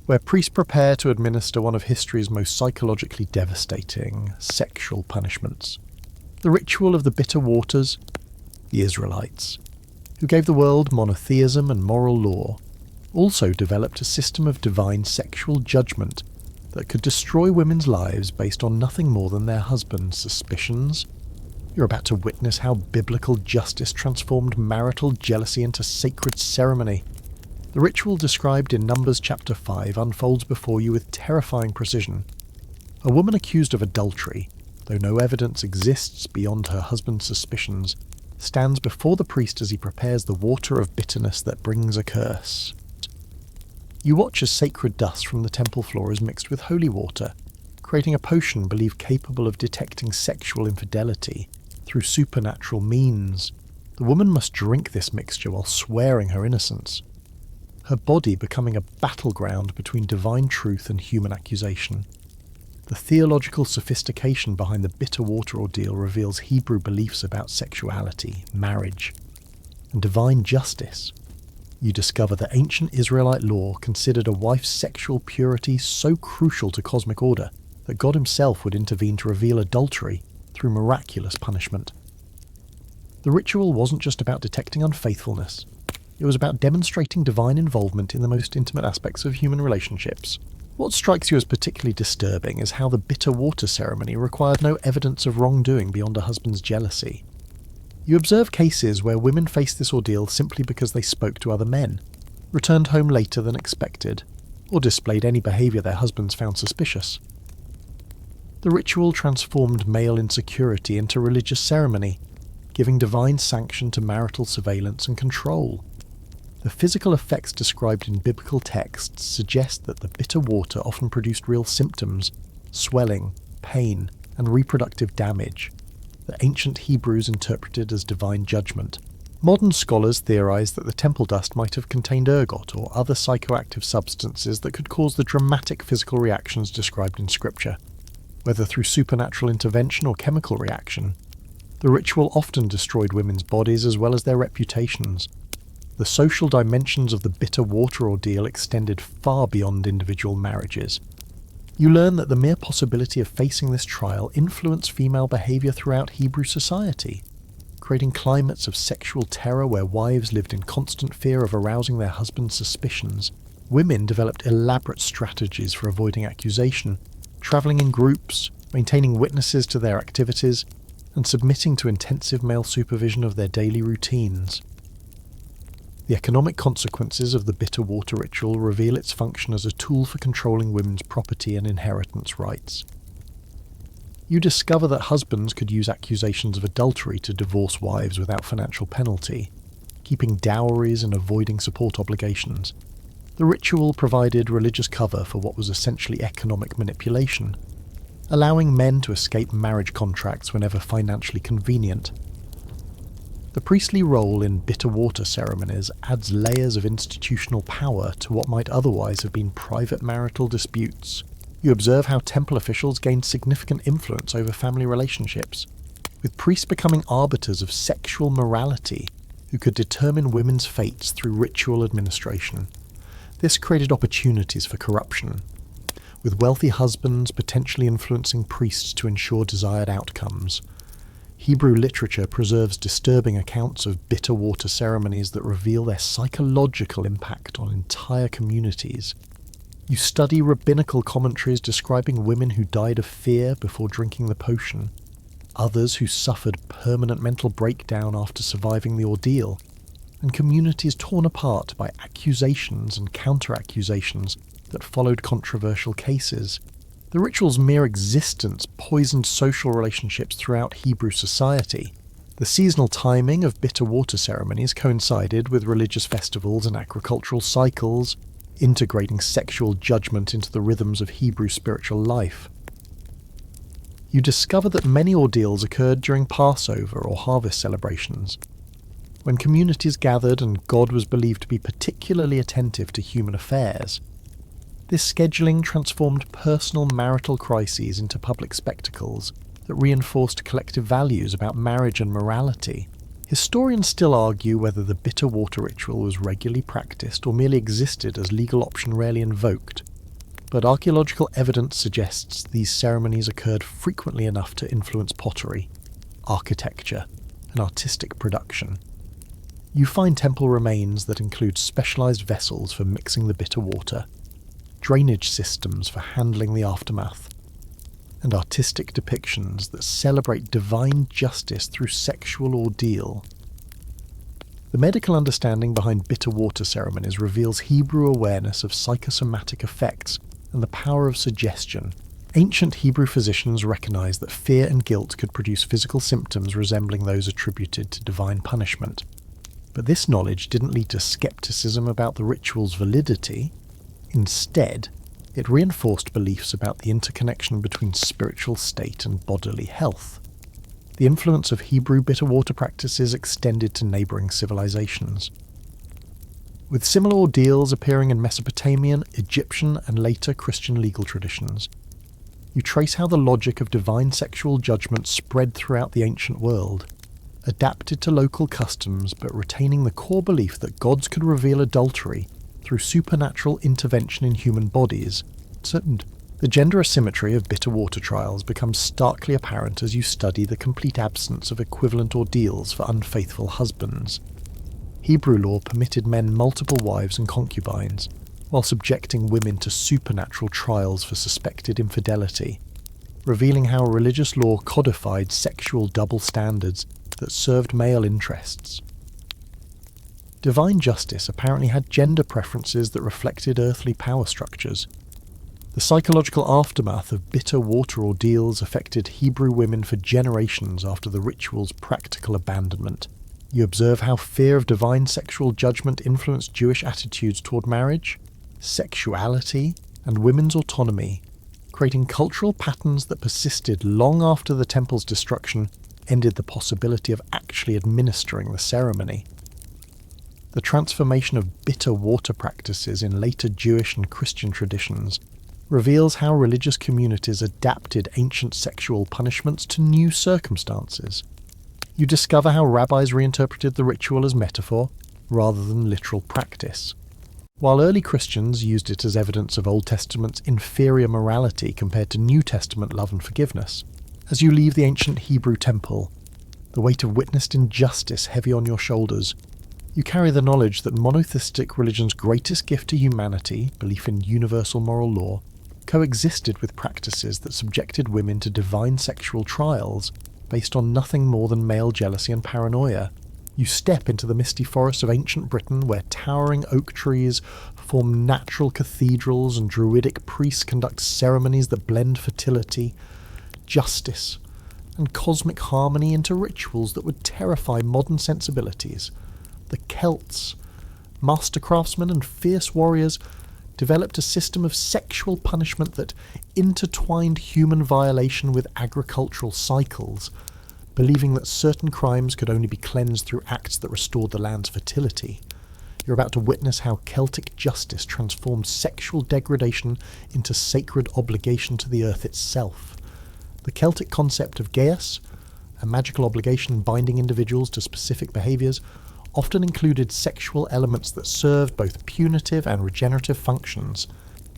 where priests prepare to administer one of history's most psychologically devastating sexual punishments. The ritual of the bitter waters, the Israelites, who gave the world monotheism and moral law, also developed a system of divine sexual judgment that could destroy women's lives based on nothing more than their husband's suspicions. You're about to witness how biblical justice transformed marital jealousy into sacred ceremony. The ritual described in Numbers chapter 5 unfolds before you with terrifying precision. A woman accused of adultery, though no evidence exists beyond her husband's suspicions, stands before the priest as he prepares the water of bitterness that brings a curse. You watch as sacred dust from the temple floor is mixed with holy water, creating a potion believed capable of detecting sexual infidelity through supernatural means. The woman must drink this mixture while swearing her innocence, her body becoming a battleground between divine truth and human accusation. The theological sophistication behind the bitter water ordeal reveals Hebrew beliefs about sexuality, marriage, and divine justice. You discover that ancient Israelite law considered a wife's sexual purity so crucial to cosmic order that God himself would intervene to reveal adultery through miraculous punishment. The ritual wasn't just about detecting unfaithfulness. It was about demonstrating divine involvement in the most intimate aspects of human relationships. What strikes you as particularly disturbing is how the bitter water ceremony required no evidence of wrongdoing beyond a husband's jealousy. You observe cases where women faced this ordeal simply because they spoke to other men, returned home later than expected, or displayed any behaviour their husbands found suspicious. The ritual transformed male insecurity into religious ceremony, giving divine sanction to marital surveillance and control. The physical effects described in biblical texts suggest that the bitter water often produced real symptoms, swelling, pain, and reproductive damage. that ancient Hebrews interpreted as divine judgment. Modern scholars theorize that the temple dust might have contained ergot or other psychoactive substances that could cause the dramatic physical reactions described in Scripture. Whether through supernatural intervention or chemical reaction, the ritual often destroyed women's bodies as well as their reputations. The social dimensions of the bitter water ordeal extended far beyond individual marriages. You learn that the mere possibility of facing this trial influenced female behaviour throughout Hebrew society, creating climates of sexual terror where wives lived in constant fear of arousing their husband's suspicions. Women developed elaborate strategies for avoiding accusation, travelling in groups, maintaining witnesses to their activities, and submitting to intensive male supervision of their daily routines. The economic consequences of the bitter water ritual reveal its function as a tool for controlling women's property and inheritance rights. You discover that husbands could use accusations of adultery to divorce wives without financial penalty, keeping dowries and avoiding support obligations. The ritual provided religious cover for what was essentially economic manipulation, allowing men to escape marriage contracts whenever financially convenient. The priestly role in bitter water ceremonies adds layers of institutional power to what might otherwise have been private marital disputes. You observe how temple officials gained significant influence over family relationships, with priests becoming arbiters of sexual morality who could determine women's fates through ritual administration. This created opportunities for corruption, with wealthy husbands potentially influencing priests to ensure desired outcomes. Hebrew literature preserves disturbing accounts of bitter water ceremonies that reveal their psychological impact on entire communities. You study rabbinical commentaries describing women who died of fear before drinking the potion, others who suffered permanent mental breakdown after surviving the ordeal, and communities torn apart by accusations and counter-accusations that followed controversial cases. The ritual's mere existence poisoned social relationships throughout Hebrew society. The seasonal timing of bitter water ceremonies coincided with religious festivals and agricultural cycles, integrating sexual judgment into the rhythms of Hebrew spiritual life. You discover that many ordeals occurred during Passover or harvest celebrations, when communities gathered and God was believed to be particularly attentive to human affairs. This scheduling transformed personal marital crises into public spectacles that reinforced collective values about marriage and morality. Historians still argue whether the bitter water ritual was regularly practiced or merely existed as legal option rarely invoked, but archaeological evidence suggests these ceremonies occurred frequently enough to influence pottery, architecture, and artistic production. You find temple remains that include specialized vessels for mixing the bitter water, drainage systems for handling the aftermath, and artistic depictions that celebrate divine justice through sexual ordeal. The medical understanding behind bitter water ceremonies reveals Hebrew awareness of psychosomatic effects and the power of suggestion. Ancient Hebrew physicians recognized that fear and guilt could produce physical symptoms resembling those attributed to divine punishment. But this knowledge didn't lead to skepticism about the ritual's validity. Instead, it reinforced beliefs about the interconnection between spiritual state and bodily health. The influence of Hebrew bitter water practices extended to neighbouring civilizations, with similar ordeals appearing in Mesopotamian, Egyptian, and later Christian legal traditions. You trace how the logic of divine sexual judgment spread throughout the ancient world, adapted to local customs but retaining the core belief that gods could reveal adultery through supernatural intervention in human bodies. And the gender asymmetry of bitter water trials becomes starkly apparent as you study the complete absence of equivalent ordeals for unfaithful husbands. Hebrew law permitted men multiple wives and concubines, while subjecting women to supernatural trials for suspected infidelity, revealing how religious law codified sexual double standards that served male interests. Divine justice apparently had gender preferences that reflected earthly power structures. The psychological aftermath of bitter water ordeals affected Hebrew women for generations after the ritual's practical abandonment. You observe how fear of divine sexual judgment influenced Jewish attitudes toward marriage, sexuality, and women's autonomy, creating cultural patterns that persisted long after the temple's destruction, ended the possibility of actually administering the ceremony. The transformation of bitter water practices in later Jewish and Christian traditions reveals how religious communities adapted ancient sexual punishments to new circumstances. You discover how rabbis reinterpreted the ritual as metaphor rather than literal practice. While early Christians used it as evidence of Old Testament's inferior morality compared to New Testament love and forgiveness, as you leave the ancient Hebrew temple, the weight of witnessed injustice heavy on your shoulders, you carry the knowledge that monotheistic religion's greatest gift to humanity, belief in universal moral law, coexisted with practices that subjected women to divine sexual trials based on nothing more than male jealousy and paranoia. You step into the misty forests of ancient Britain where towering oak trees form natural cathedrals and druidic priests conduct ceremonies that blend fertility, justice, and cosmic harmony into rituals that would terrify modern sensibilities. The Celts, master craftsmen and fierce warriors, developed a system of sexual punishment that intertwined human violation with agricultural cycles, believing that certain crimes could only be cleansed through acts that restored the land's fertility. You're about to witness how Celtic justice transformed sexual degradation into sacred obligation to the earth itself. The Celtic concept of geas, a magical obligation binding individuals to specific behaviours, often included sexual elements that served both punitive and regenerative functions.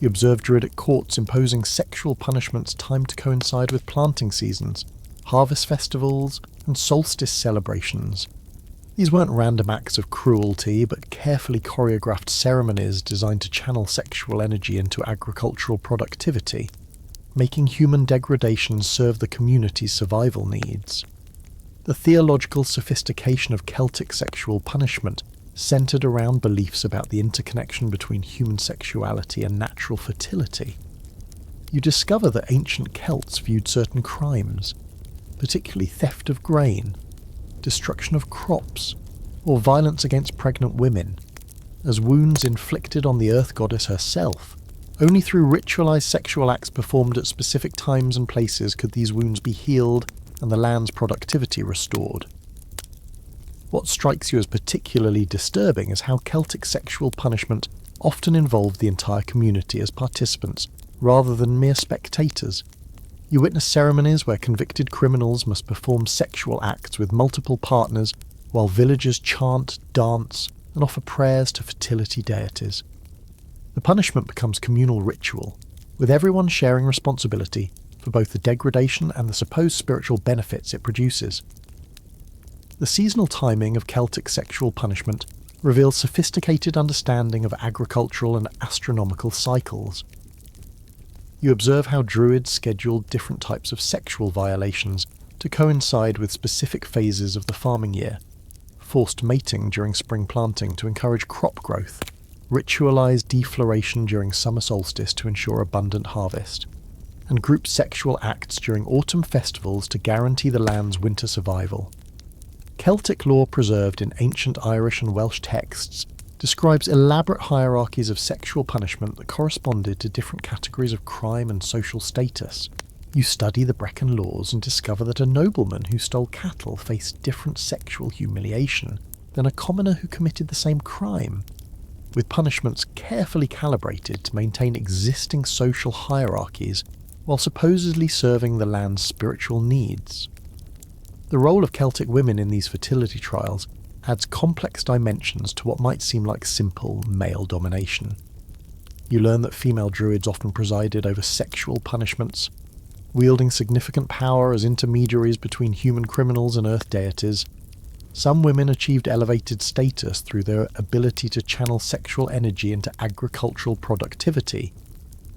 You observe druidic courts imposing sexual punishments timed to coincide with planting seasons, harvest festivals, and solstice celebrations. These weren't random acts of cruelty, but carefully choreographed ceremonies designed to channel sexual energy into agricultural productivity, making human degradation serve the community's survival needs. The theological sophistication of Celtic sexual punishment centred around beliefs about the interconnection between human sexuality and natural fertility. You discover that ancient Celts viewed certain crimes, particularly theft of grain, destruction of crops, or violence against pregnant women, as wounds inflicted on the earth goddess herself. Only through ritualized sexual acts performed at specific times and places could these wounds be healed and the land's productivity restored. What strikes you as particularly disturbing is how Celtic sexual punishment often involved the entire community as participants, rather than mere spectators. You witness ceremonies where convicted criminals must perform sexual acts with multiple partners, while villagers chant, dance, and offer prayers to fertility deities. The punishment becomes communal ritual, with everyone sharing responsibility for both the degradation and the supposed spiritual benefits it produces. The seasonal timing of Celtic sexual punishment reveals sophisticated understanding of agricultural and astronomical cycles. You observe how druids scheduled different types of sexual violations to coincide with specific phases of the farming year, forced mating during spring planting to encourage crop growth, ritualized defloration during summer solstice to ensure abundant harvest, and group sexual acts during autumn festivals to guarantee the land's winter survival. Celtic law preserved in ancient Irish and Welsh texts describes elaborate hierarchies of sexual punishment that corresponded to different categories of crime and social status. You study the Brecon laws and discover that a nobleman who stole cattle faced different sexual humiliation than a commoner who committed the same crime, with punishments carefully calibrated to maintain existing social hierarchies while supposedly serving the land's spiritual needs. The role of Celtic women in these fertility trials adds complex dimensions to what might seem like simple male domination. You learn that female druids often presided over sexual punishments, wielding significant power as intermediaries between human criminals and earth deities. Some women achieved elevated status through their ability to channel sexual energy into agricultural productivity,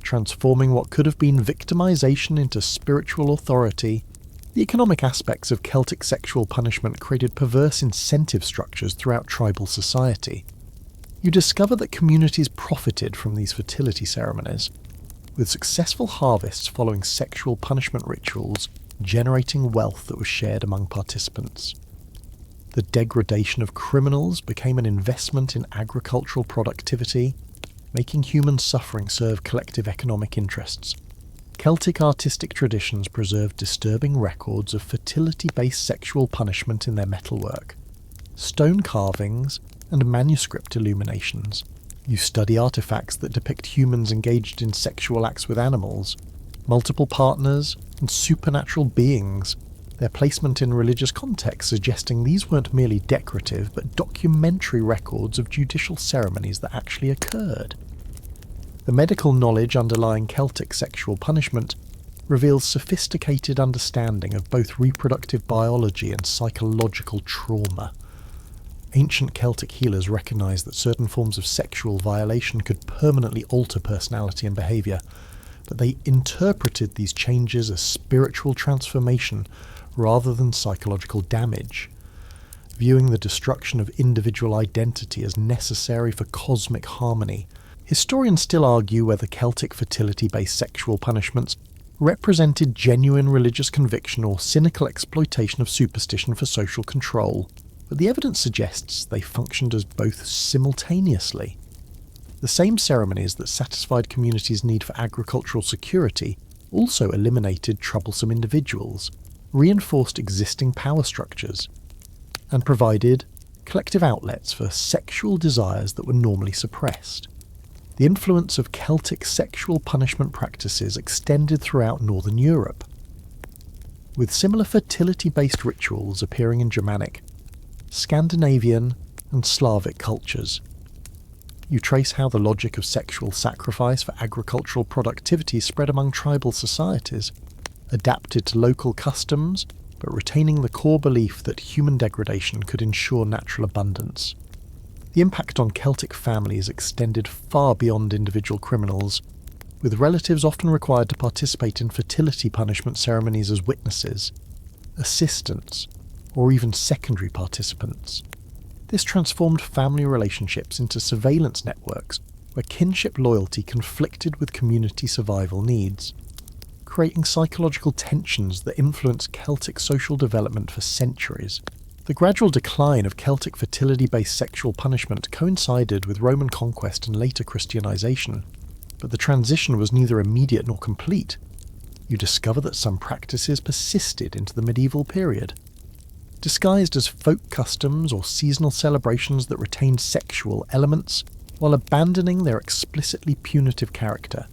transforming what could have been victimization into spiritual authority. The economic aspects of Celtic sexual punishment created perverse incentive structures throughout tribal society. You discover that communities profited from these fertility ceremonies, with successful harvests following sexual punishment rituals generating wealth that was shared among participants. The degradation of criminals became an investment in agricultural productivity, making human suffering serve collective economic interests. Celtic artistic traditions preserve disturbing records of fertility-based sexual punishment in their metalwork, stone carvings, and manuscript illuminations. You study artifacts that depict humans engaged in sexual acts with animals, multiple partners, and supernatural beings, their placement in religious context suggesting these weren't merely decorative but documentary records of judicial ceremonies that actually occurred. The medical knowledge underlying Celtic sexual punishment reveals sophisticated understanding of both reproductive biology and psychological trauma. Ancient Celtic healers recognized that certain forms of sexual violation could permanently alter personality and behavior, but they interpreted these changes as spiritual transformation rather than psychological damage, viewing the destruction of individual identity as necessary for cosmic harmony. Historians still argue whether Celtic fertility-based sexual punishments represented genuine religious conviction or cynical exploitation of superstition for social control, but the evidence suggests they functioned as both simultaneously. The same ceremonies that satisfied communities' need for agricultural security also eliminated troublesome individuals, reinforced existing power structures, and provided collective outlets for sexual desires that were normally suppressed. The influence of Celtic sexual punishment practices extended throughout Northern Europe, with similar fertility-based rituals appearing in Germanic, Scandinavian, and Slavic cultures. You trace how the logic of sexual sacrifice for agricultural productivity spread among tribal societies, adapted to local customs, but retaining the core belief that human degradation could ensure natural abundance. The impact on Celtic families extended far beyond individual criminals, with relatives often required to participate in fertility punishment ceremonies as witnesses, assistants, or even secondary participants. This transformed family relationships into surveillance networks where kinship loyalty conflicted with community survival needs, creating psychological tensions that influenced Celtic social development for centuries. The gradual decline of Celtic fertility-based sexual punishment coincided with Roman conquest and later Christianization, but the transition was neither immediate nor complete. You discover that some practices persisted into the medieval period, disguised as folk customs or seasonal celebrations that retained sexual elements while abandoning their explicitly punitive character.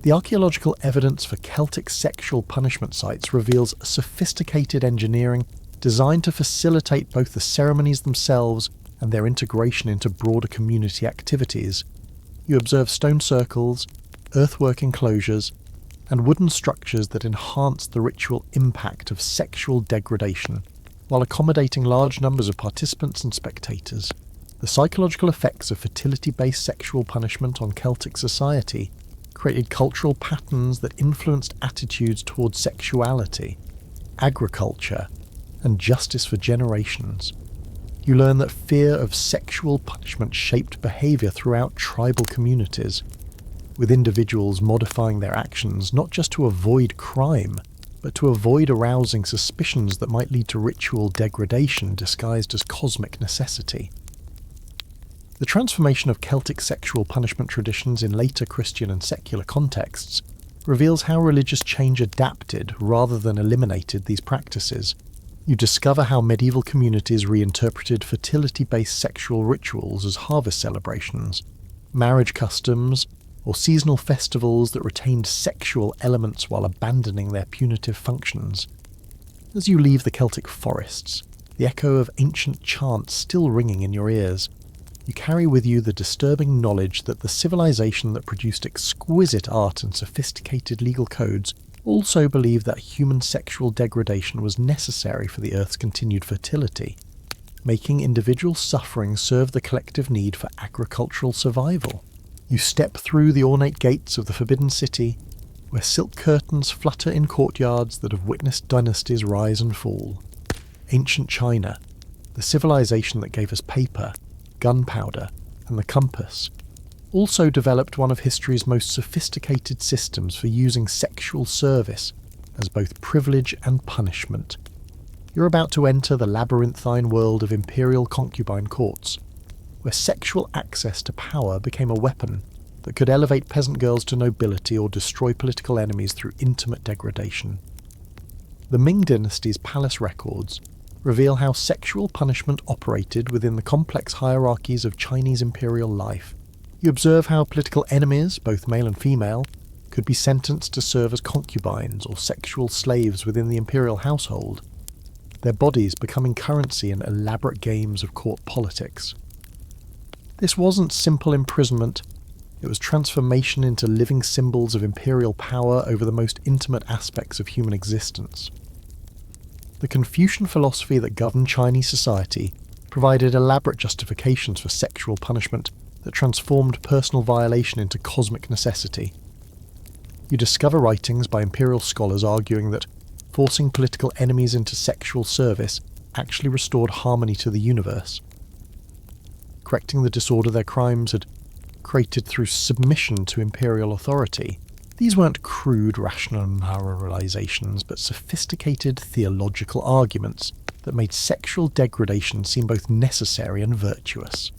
The archaeological evidence for Celtic sexual punishment sites reveals sophisticated engineering designed to facilitate both the ceremonies themselves and their integration into broader community activities. You observe stone circles, earthwork enclosures, and wooden structures that enhance the ritual impact of sexual degradation, while accommodating large numbers of participants and spectators. The psychological effects of fertility-based sexual punishment on Celtic society created cultural patterns that influenced attitudes towards sexuality, agriculture, and justice for generations. You learn that fear of sexual punishment shaped behavior throughout tribal communities, with individuals modifying their actions not just to avoid crime, but to avoid arousing suspicions that might lead to ritual degradation disguised as cosmic necessity. The transformation of Celtic sexual punishment traditions in later Christian and secular contexts reveals how religious change adapted rather than eliminated these practices. You discover how medieval communities reinterpreted fertility-based sexual rituals as harvest celebrations, marriage customs, or seasonal festivals that retained sexual elements while abandoning their punitive functions. As you leave the Celtic forests, the echo of ancient chants still ringing in your ears, you carry with you the disturbing knowledge that the civilization that produced exquisite art and sophisticated legal codes also believed that human sexual degradation was necessary for the Earth's continued fertility, making individual suffering serve the collective need for agricultural survival. You step through the ornate gates of the Forbidden City, where silk curtains flutter in courtyards that have witnessed dynasties rise and fall. Ancient China, the civilization that gave us paper, gunpowder, and the compass, also developed one of history's most sophisticated systems for using sexual service as both privilege and punishment. You're about to enter the labyrinthine world of imperial concubine courts, where sexual access to power became a weapon, that could elevate peasant girls to nobility or destroy political enemies through intimate degradation. The Ming dynasty's palace records reveal how sexual punishment operated within the complex hierarchies of Chinese imperial life. You observe how political enemies, both male and female, could be sentenced to serve as concubines or sexual slaves within the imperial household, their bodies becoming currency in elaborate games of court politics. This wasn't simple imprisonment, it was transformation into living symbols of imperial power over the most intimate aspects of human existence. The Confucian philosophy that governed Chinese society provided elaborate justifications for sexual punishment that transformed personal violation into cosmic necessity. You discover writings by imperial scholars arguing that forcing political enemies into sexual service actually restored harmony to the universe, correcting the disorder their crimes had created through submission to imperial authority. These weren't crude rationalizations, but sophisticated theological arguments that made sexual degradation seem both necessary and virtuous.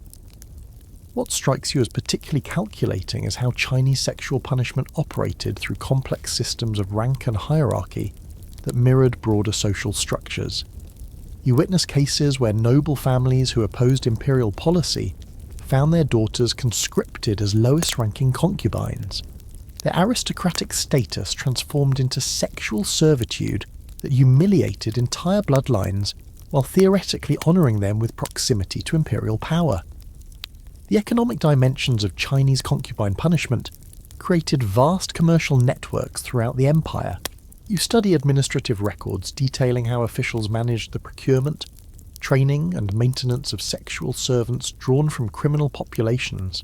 What strikes you as particularly calculating is how Chinese sexual punishment operated through complex systems of rank and hierarchy that mirrored broader social structures. You witness cases where noble families who opposed imperial policy found their daughters conscripted as lowest-ranking concubines. Their aristocratic status transformed into sexual servitude that humiliated entire bloodlines while theoretically honouring them with proximity to imperial power. The economic dimensions of Chinese concubine punishment created vast commercial networks throughout the empire. You study administrative records detailing how officials managed the procurement, training and maintenance of sexual servants drawn from criminal populations,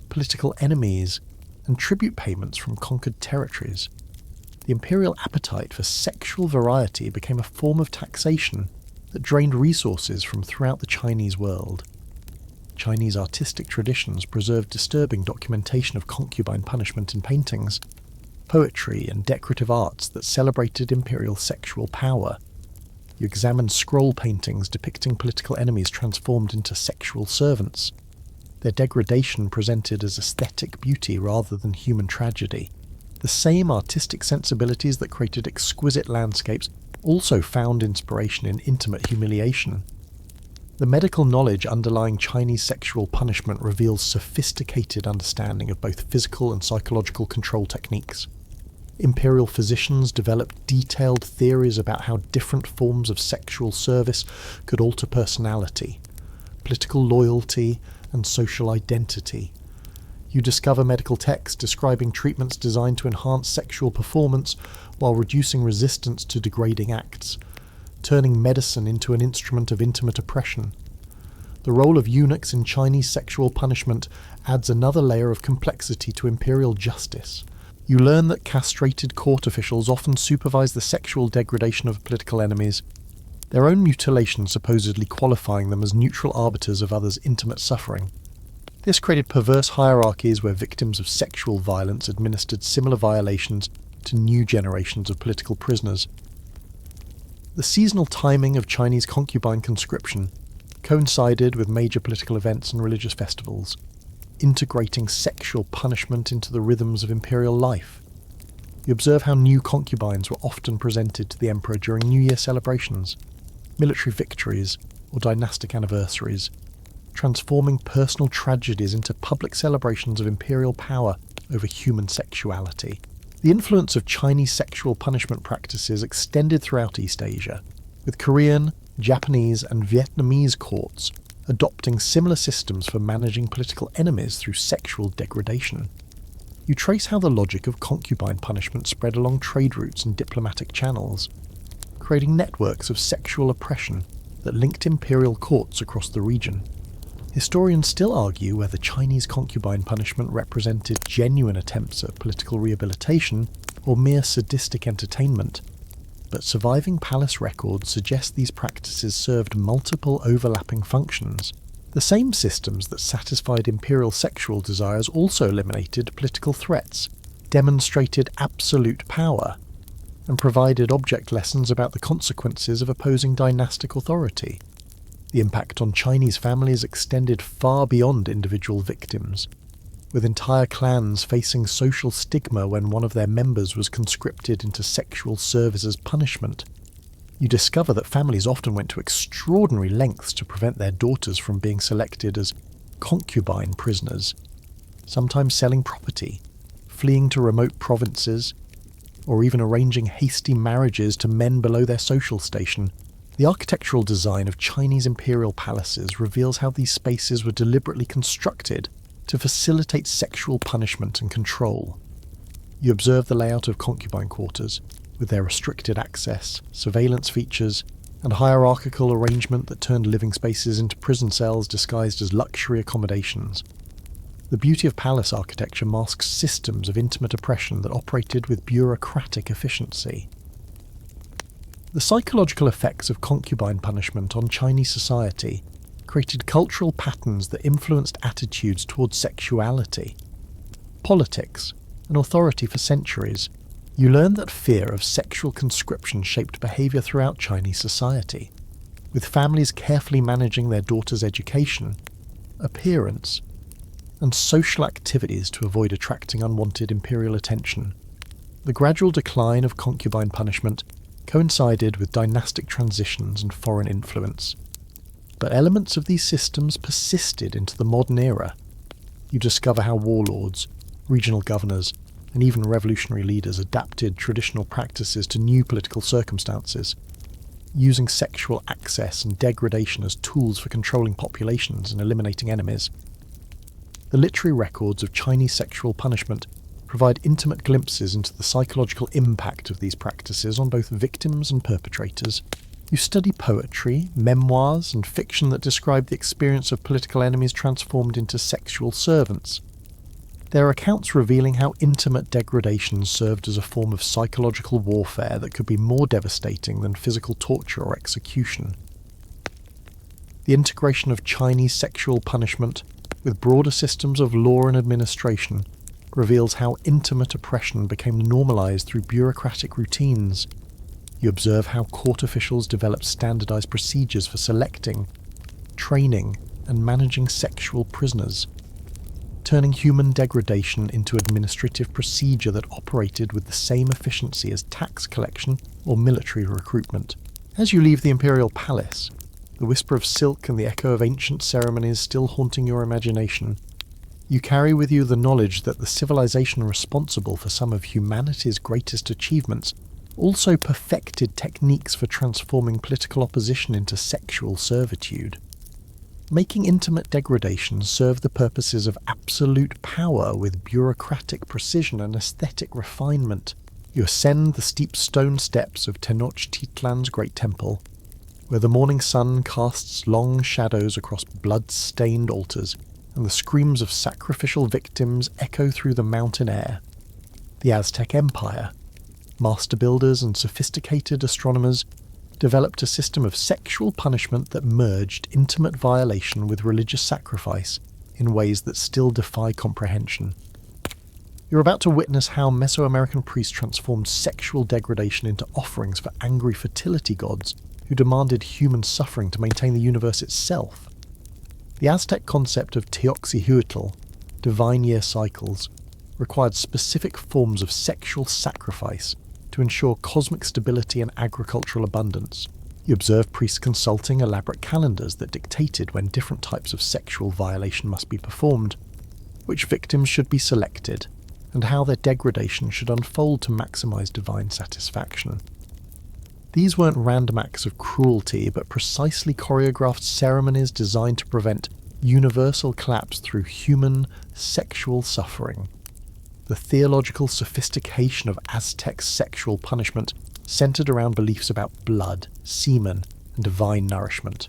political enemies, and tribute payments from conquered territories. The imperial appetite for sexual variety became a form of taxation that drained resources from throughout the Chinese world. Chinese artistic traditions preserved disturbing documentation of concubine punishment in paintings, poetry, and decorative arts that celebrated imperial sexual power. You examined scroll paintings depicting political enemies transformed into sexual servants, their degradation presented as aesthetic beauty rather than human tragedy. The same artistic sensibilities that created exquisite landscapes also found inspiration in intimate humiliation. The medical knowledge underlying Chinese sexual punishment reveals sophisticated understanding of both physical and psychological control techniques. Imperial physicians developed detailed theories about how different forms of sexual service could alter personality, political loyalty, and social identity. You discover medical texts describing treatments designed to enhance sexual performance while reducing resistance to degrading acts, turning medicine into an instrument of intimate oppression. The role of eunuchs in Chinese sexual punishment adds another layer of complexity to imperial justice. You learn that castrated court officials often supervise the sexual degradation of political enemies, their own mutilation supposedly qualifying them as neutral arbiters of others' intimate suffering. This created perverse hierarchies where victims of sexual violence administered similar violations to new generations of political prisoners. The seasonal timing of Chinese concubine conscription coincided with major political events and religious festivals, integrating sexual punishment into the rhythms of imperial life. You observe how new concubines were often presented to the emperor during New Year celebrations, military victories, or dynastic anniversaries, transforming personal tragedies into public celebrations of imperial power over human sexuality. The influence of Chinese sexual punishment practices extended throughout East Asia, with Korean, Japanese, and Vietnamese courts adopting similar systems for managing political enemies through sexual degradation. You trace how the logic of concubine punishment spread along trade routes and diplomatic channels, creating networks of sexual oppression that linked imperial courts across the region. Historians still argue whether Chinese concubine punishment represented genuine attempts at political rehabilitation or mere sadistic entertainment, but surviving palace records suggest these practices served multiple overlapping functions. The same systems that satisfied imperial sexual desires also eliminated political threats, demonstrated absolute power, and provided object lessons about the consequences of opposing dynastic authority. The impact on Chinese families extended far beyond individual victims. with entire clans facing social stigma when one of their members was conscripted into sexual service as punishment. You discover that families often went to extraordinary lengths to prevent their daughters from being selected as concubine prisoners, sometimes selling property, fleeing to remote provinces, or even arranging hasty marriages to men below their social station. The architectural design of Chinese imperial palaces reveals how these spaces were deliberately constructed to facilitate sexual punishment and control. You observe the layout of concubine quarters, with their restricted access, surveillance features, and hierarchical arrangement that turned living spaces into prison cells disguised as luxury accommodations. The beauty of palace architecture masks systems of intimate oppression that operated with bureaucratic efficiency. The psychological effects of concubine punishment on Chinese society created cultural patterns that influenced attitudes towards sexuality, politics, and authority for centuries. You learn that fear of sexual conscription shaped behaviour throughout Chinese society, with families carefully managing their daughters' education, appearance, and social activities to avoid attracting unwanted imperial attention. The gradual decline of concubine punishment coincided with dynastic transitions and foreign influence, but elements of these systems persisted into the modern era. You discover how warlords, regional governors, and even revolutionary leaders adapted traditional practices to new political circumstances, using sexual access and degradation as tools for controlling populations and eliminating enemies. The literary records of Chinese sexual punishment provide intimate glimpses into the psychological impact of these practices on both victims and perpetrators. You study poetry, memoirs, and fiction that describe the experience of political enemies transformed into sexual servants. There are accounts revealing how intimate degradation served as a form of psychological warfare that could be more devastating than physical torture or execution. The integration of Chinese sexual punishment with broader systems of law and administration reveals how intimate oppression became normalized through bureaucratic routines. You observe how court officials developed standardized procedures for selecting, training, and managing sexual prisoners, turning human degradation into administrative procedure that operated with the same efficiency as tax collection or military recruitment. As you leave the imperial palace, the whisper of silk and the echo of ancient ceremonies still haunting your imagination, you carry with you the knowledge that the civilization responsible for some of humanity's greatest achievements also perfected techniques for transforming political opposition into sexual servitude. Making intimate degradation serve the purposes of absolute power with bureaucratic precision and aesthetic refinement. You ascend the steep stone steps of Tenochtitlan's great temple, where the morning sun casts long shadows across blood-stained altars, and the screams of sacrificial victims echo through the mountain air. The Aztec Empire, master builders and sophisticated astronomers, developed a system of sexual punishment that merged intimate violation with religious sacrifice in ways that still defy comprehension. You're about to witness how Mesoamerican priests transformed sexual degradation into offerings for angry fertility gods who demanded human suffering to maintain the universe itself. The Aztec concept of Teoxahuitl, divine year cycles, required specific forms of sexual sacrifice to ensure cosmic stability and agricultural abundance. You observe priests consulting elaborate calendars that dictated when different types of sexual violation must be performed, which victims should be selected, and how their degradation should unfold to maximize divine satisfaction. These weren't random acts of cruelty, but precisely choreographed ceremonies designed to prevent universal collapse through human sexual suffering. The theological sophistication of Aztec sexual punishment centered around beliefs about blood, semen, and divine nourishment.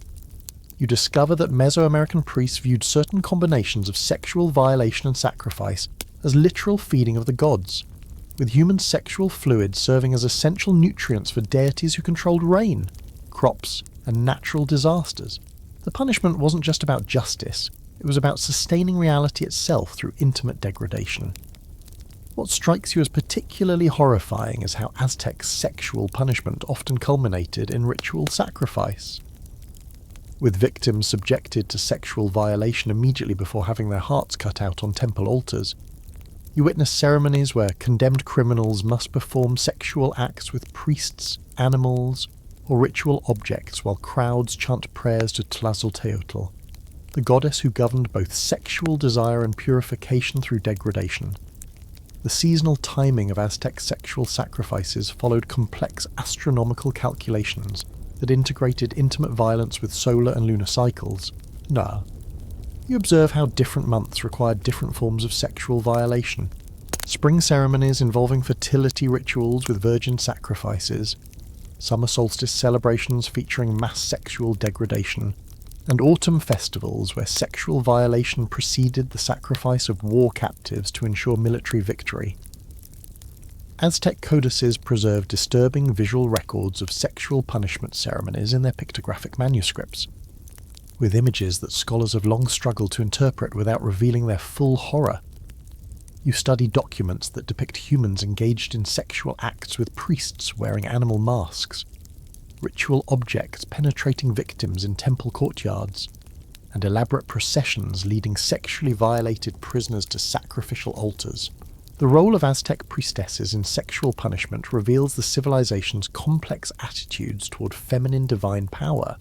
You discover that Mesoamerican priests viewed certain combinations of sexual violation and sacrifice as literal feeding of the gods, with human sexual fluids serving as essential nutrients for deities who controlled rain, crops, and natural disasters. The punishment wasn't just about justice, it was about sustaining reality itself through intimate degradation. What strikes you as particularly horrifying is how Aztec sexual punishment often culminated in ritual sacrifice. with victims subjected to sexual violation immediately before having their hearts cut out on temple altars. You witness ceremonies where condemned criminals must perform sexual acts with priests, animals, or ritual objects while crowds chant prayers to Tlazolteotl, the goddess who governed both sexual desire and purification through degradation. The seasonal timing of Aztec sexual sacrifices followed complex astronomical calculations that integrated intimate violence with solar and lunar cycles. You observe how different months required different forms of sexual violation. Spring ceremonies involving fertility rituals with virgin sacrifices, summer solstice celebrations featuring mass sexual degradation, and autumn festivals where sexual violation preceded the sacrifice of war captives to ensure military victory. Aztec codices preserve disturbing visual records of sexual punishment ceremonies in their pictographic manuscripts, with images that scholars have long struggled to interpret without revealing their full horror. You study documents that depict humans engaged in sexual acts with priests wearing animal masks, ritual objects penetrating victims in temple courtyards, and elaborate processions leading sexually violated prisoners to sacrificial altars. The role of Aztec priestesses in sexual punishment reveals the civilization's complex attitudes toward feminine divine power.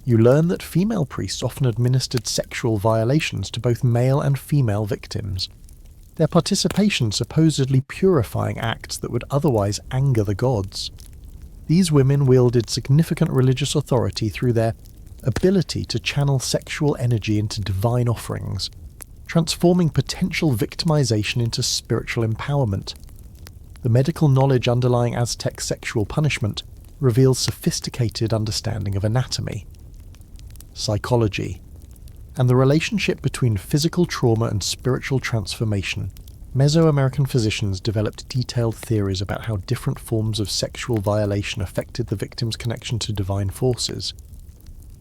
You learn that female priests often administered sexual violations to both male and female victims, their participation supposedly purifying acts that would otherwise anger the gods. These women wielded significant religious authority through their ability to channel sexual energy into divine offerings, transforming potential victimization into spiritual empowerment. The medical knowledge underlying Aztec sexual punishment reveals sophisticated understanding of anatomy, psychology, and the relationship between physical trauma and spiritual transformation. Mesoamerican physicians developed detailed theories about how different forms of sexual violation affected the victim's connection to divine forces,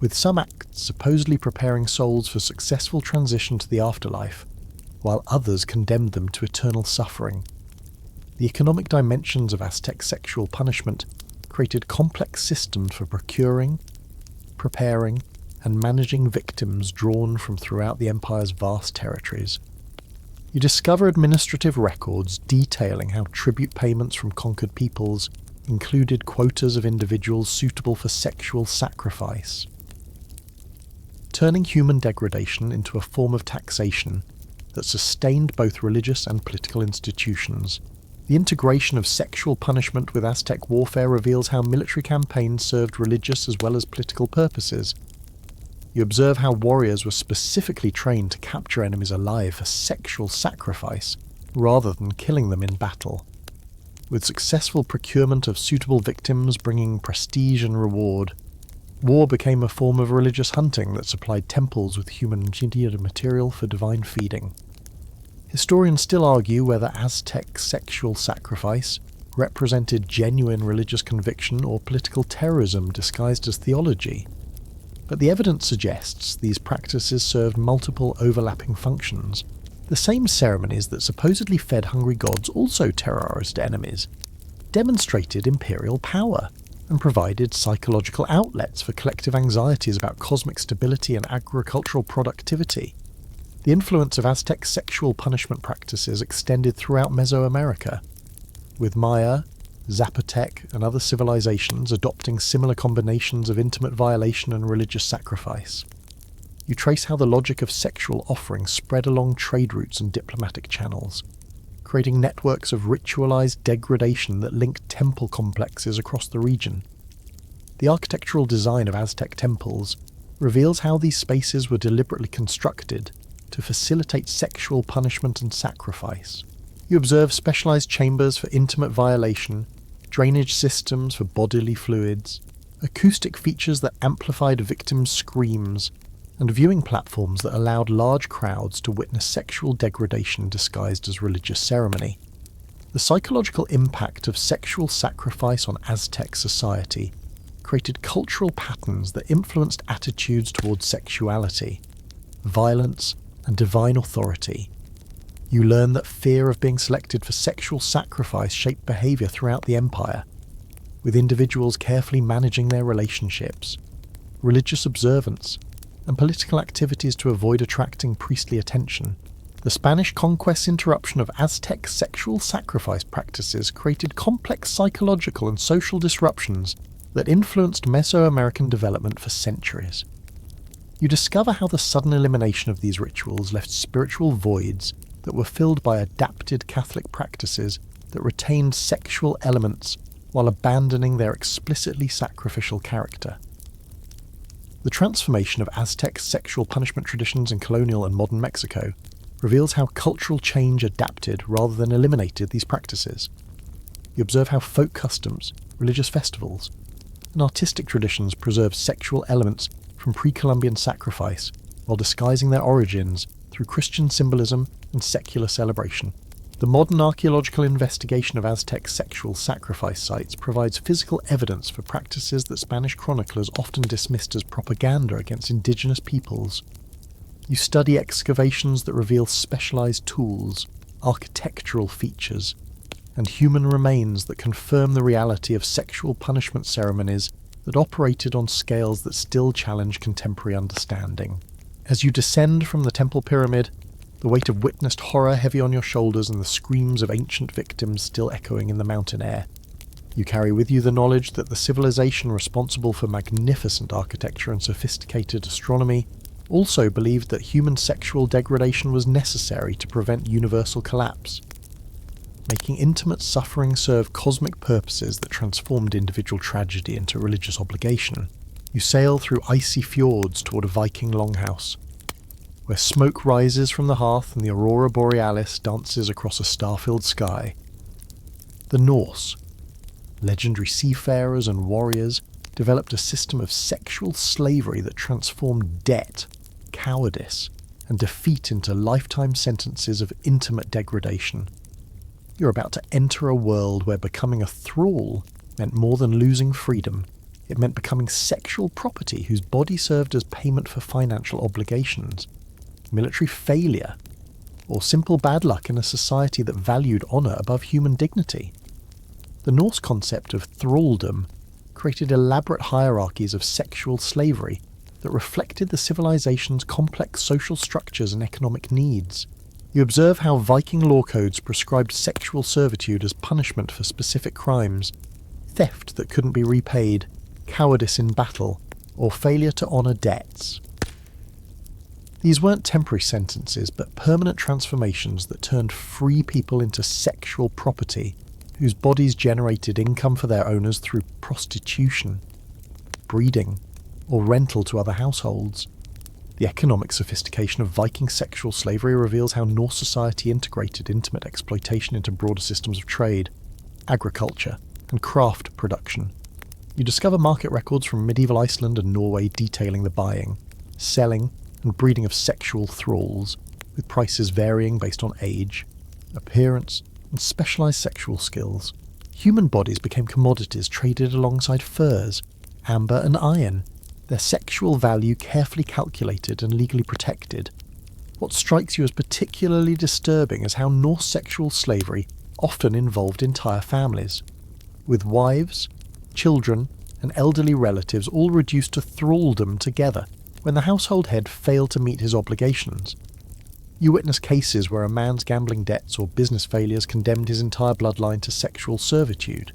with some acts supposedly preparing souls for successful transition to the afterlife, while others condemned them to eternal suffering. The economic dimensions of Aztec sexual punishment created complex systems for procuring, preparing, and managing victims drawn from throughout the empire's vast territories. You discover administrative records detailing how tribute payments from conquered peoples included quotas of individuals suitable for sexual sacrifice. Turning human degradation into a form of taxation that sustained both religious and political institutions. The integration of sexual punishment with Aztec warfare reveals how military campaigns served religious as well as political purposes. You observe how warriors were specifically trained to capture enemies alive for sexual sacrifice, rather than killing them in battle, with successful procurement of suitable victims bringing prestige and reward. War became a form of religious hunting that supplied temples with human-engineered material for divine feeding. Historians still argue whether Aztec sexual sacrifice represented genuine religious conviction or political terrorism disguised as theology. But the evidence suggests these practices served multiple overlapping functions. The same ceremonies that supposedly fed hungry gods also terrorized enemies, demonstrated imperial power, and provided psychological outlets for collective anxieties about cosmic stability and agricultural productivity. The influence of Aztec sexual punishment practices extended throughout Mesoamerica, with Maya, Zapotec, and other civilizations adopting similar combinations of intimate violation and religious sacrifice. You trace how the logic of sexual offering spread along trade routes and diplomatic channels, creating networks of ritualized degradation that linked temple complexes across the region. The architectural design of Aztec temples reveals how these spaces were deliberately constructed to facilitate sexual punishment and sacrifice. You observe specialized chambers for intimate violation, drainage systems for bodily fluids, acoustic features that amplified victims' screams, and viewing platforms that allowed large crowds to witness sexual degradation disguised as religious ceremony. The psychological impact of sexual sacrifice on Aztec society created cultural patterns that influenced attitudes towards sexuality, violence, and divine authority. You learn that fear of being selected for sexual sacrifice shaped behavior throughout the empire, with individuals carefully managing their relationships, religious observance, and political activities to avoid attracting priestly attention. The Spanish conquest's interruption of Aztec sexual sacrifice practices created complex psychological and social disruptions that influenced Mesoamerican development for centuries. You discover how the sudden elimination of these rituals left spiritual voids that were filled by adapted Catholic practices that retained sexual elements while abandoning their explicitly sacrificial character. The transformation of Aztec sexual punishment traditions in colonial and modern Mexico reveals how cultural change adapted rather than eliminated these practices. You observe how folk customs, religious festivals, and artistic traditions preserve sexual elements from pre-Columbian sacrifice while disguising their origins through Christian symbolism and secular celebration. The modern archaeological investigation of Aztec sexual sacrifice sites provides physical evidence for practices that Spanish chroniclers often dismissed as propaganda against indigenous peoples. You study excavations that reveal specialized tools, architectural features, and human remains that confirm the reality of sexual punishment ceremonies that operated on scales that still challenge contemporary understanding. As you descend from the temple pyramid, the weight of witnessed horror heavy on your shoulders and the screams of ancient victims still echoing in the mountain air, you carry with you the knowledge that the civilization responsible for magnificent architecture and sophisticated astronomy also believed that human sexual degradation was necessary to prevent universal collapse, making intimate suffering serve cosmic purposes that transformed individual tragedy into religious obligation. You sail through icy fjords toward a Viking longhouse, where smoke rises from the hearth and the aurora borealis dances across a star-filled sky. The Norse, legendary seafarers and warriors, developed a system of sexual slavery that transformed debt, cowardice, and defeat into lifetime sentences of intimate degradation. You're about to enter a world where becoming a thrall meant more than losing freedom. It meant becoming sexual property whose body served as payment for financial obligations, military failure, or simple bad luck in a society that valued honour above human dignity. The Norse concept of thraldom created elaborate hierarchies of sexual slavery that reflected the civilization's complex social structures and economic needs. You observe how Viking law codes prescribed sexual servitude as punishment for specific crimes, theft that couldn't be repaid, cowardice in battle, or failure to honour debts. These weren't temporary sentences, but permanent transformations that turned free people into sexual property, whose bodies generated income for their owners through prostitution, breeding, or rental to other households. The economic sophistication of Viking sexual slavery reveals how Norse society integrated intimate exploitation into broader systems of trade, agriculture, and craft production. You discover market records from medieval Iceland and Norway detailing the buying, selling, and breeding of sexual thralls, with prices varying based on age, appearance, and specialized sexual skills. Human bodies became commodities traded alongside furs, amber, and iron, their sexual value carefully calculated and legally protected. What strikes you as particularly disturbing is how Norse sexual slavery often involved entire families, with wives, children, and elderly relatives all reduced to thraldom together when the household head failed to meet his obligations. You witness cases where a man's gambling debts or business failures condemned his entire bloodline to sexual servitude,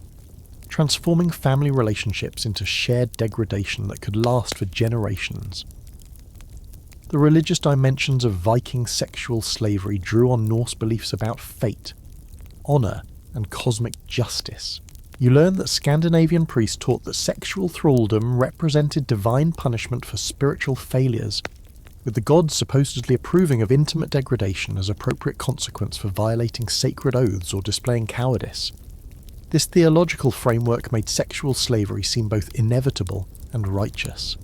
transforming family relationships into shared degradation that could last for generations. The religious dimensions of Viking sexual slavery drew on Norse beliefs about fate, honour, and cosmic justice. You learn that Scandinavian priests taught that sexual thraldom represented divine punishment for spiritual failures, with the gods supposedly approving of intimate degradation as appropriate consequence for violating sacred oaths or displaying cowardice. This theological framework made sexual slavery seem both inevitable and righteous.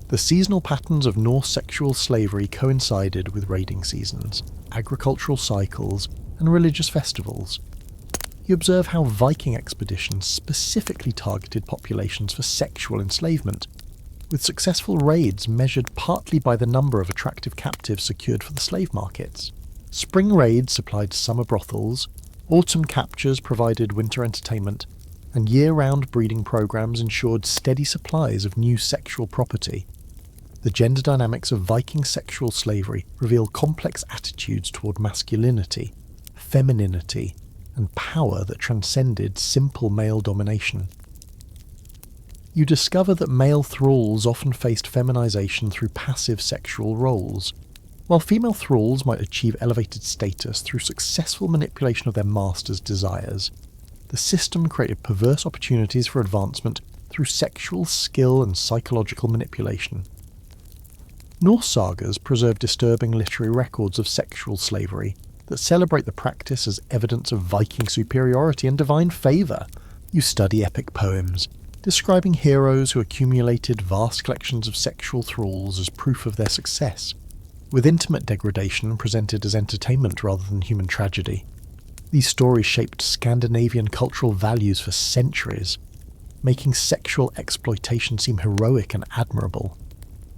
The seasonal patterns of Norse sexual slavery coincided with raiding seasons, agricultural cycles, and religious festivals. You observe how Viking expeditions specifically targeted populations for sexual enslavement, with successful raids measured partly by the number of attractive captives secured for the slave markets. Spring raids supplied summer brothels, autumn captures provided winter entertainment, and year-round breeding programs ensured steady supplies of new sexual property. The gender dynamics of Viking sexual slavery reveal complex attitudes toward masculinity, femininity, and power that transcended simple male domination. You discover that male thralls often faced feminization through passive sexual roles, while female thralls might achieve elevated status through successful manipulation of their master's desires. The system created perverse opportunities for advancement through sexual skill and psychological manipulation. Norse sagas preserve disturbing literary records of sexual slavery that celebrate the practice as evidence of Viking superiority and divine favour. You study epic poems, describing heroes who accumulated vast collections of sexual thralls as proof of their success, with intimate degradation presented as entertainment rather than human tragedy. These stories shaped Scandinavian cultural values for centuries, making sexual exploitation seem heroic and admirable.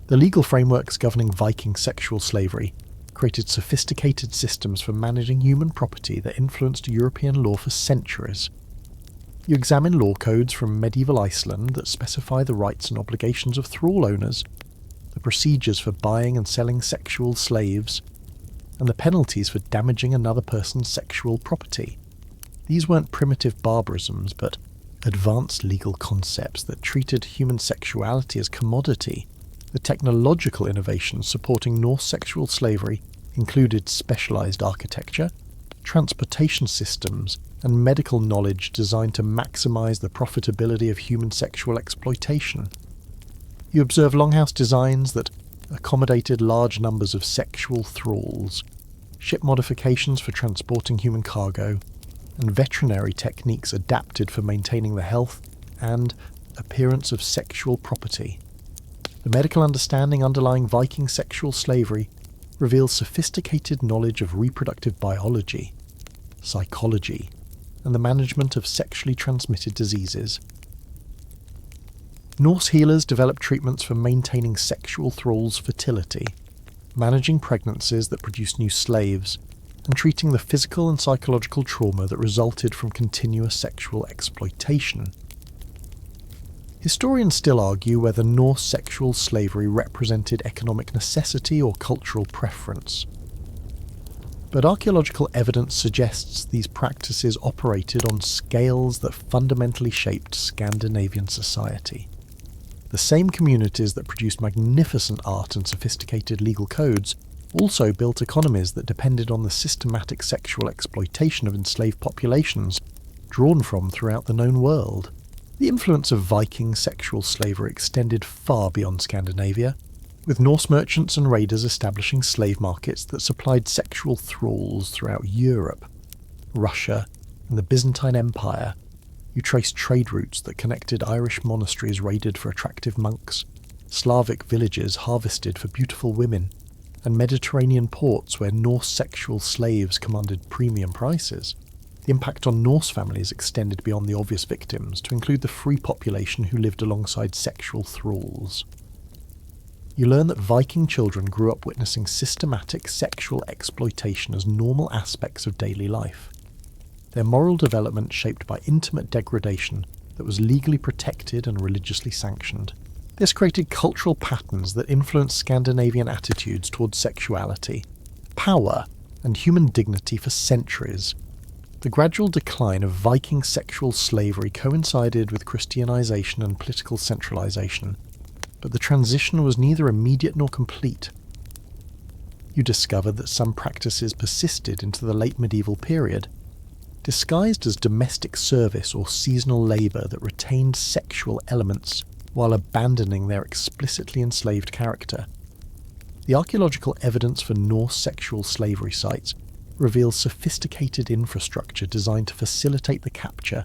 The legal frameworks governing Viking sexual slavery created sophisticated systems for managing human property that influenced European law for centuries. You examine law codes from medieval Iceland that specify the rights and obligations of thrall owners, the procedures for buying and selling sexual slaves, and the penalties for damaging another person's sexual property. These weren't primitive barbarisms, but advanced legal concepts that treated human sexuality as commodity. The technological innovations supporting Norse sexual slavery included specialized architecture, transportation systems, and medical knowledge designed to maximize the profitability of human sexual exploitation. You observe longhouse designs that accommodated large numbers of sexual thralls, ship modifications for transporting human cargo, and veterinary techniques adapted for maintaining the health and appearance of sexual property. The medical understanding underlying Viking sexual slavery reveals sophisticated knowledge of reproductive biology, psychology, and the management of sexually transmitted diseases. Norse healers developed treatments for maintaining sexual thralls' fertility, managing pregnancies that produced new slaves, and treating the physical and psychological trauma that resulted from continuous sexual exploitation. Historians still argue whether Norse sexual slavery represented economic necessity or cultural preference. But archaeological evidence suggests these practices operated on scales that fundamentally shaped Scandinavian society. The same communities that produced magnificent art and sophisticated legal codes also built economies that depended on the systematic sexual exploitation of enslaved populations drawn from throughout the known world. The influence of Viking sexual slavery extended far beyond Scandinavia, with Norse merchants and raiders establishing slave markets that supplied sexual thralls throughout Europe, Russia, and the Byzantine Empire. You trace trade routes that connected Irish monasteries raided for attractive monks, Slavic villages harvested for beautiful women, and Mediterranean ports where Norse sexual slaves commanded premium prices. The impact on Norse families extended beyond the obvious victims to include the free population who lived alongside sexual thralls. You learn that Viking children grew up witnessing systematic sexual exploitation as normal aspects of daily life. Their moral development shaped by intimate degradation that was legally protected and religiously sanctioned. This created cultural patterns that influenced Scandinavian attitudes towards sexuality, power, and human dignity for centuries. The gradual decline of Viking sexual slavery coincided with Christianization and political centralization, but the transition was neither immediate nor complete. You discover that some practices persisted into the late medieval period, disguised as domestic service or seasonal labour that retained sexual elements while abandoning their explicitly enslaved character. The archaeological evidence for Norse sexual slavery sites reveals sophisticated infrastructure designed to facilitate the capture,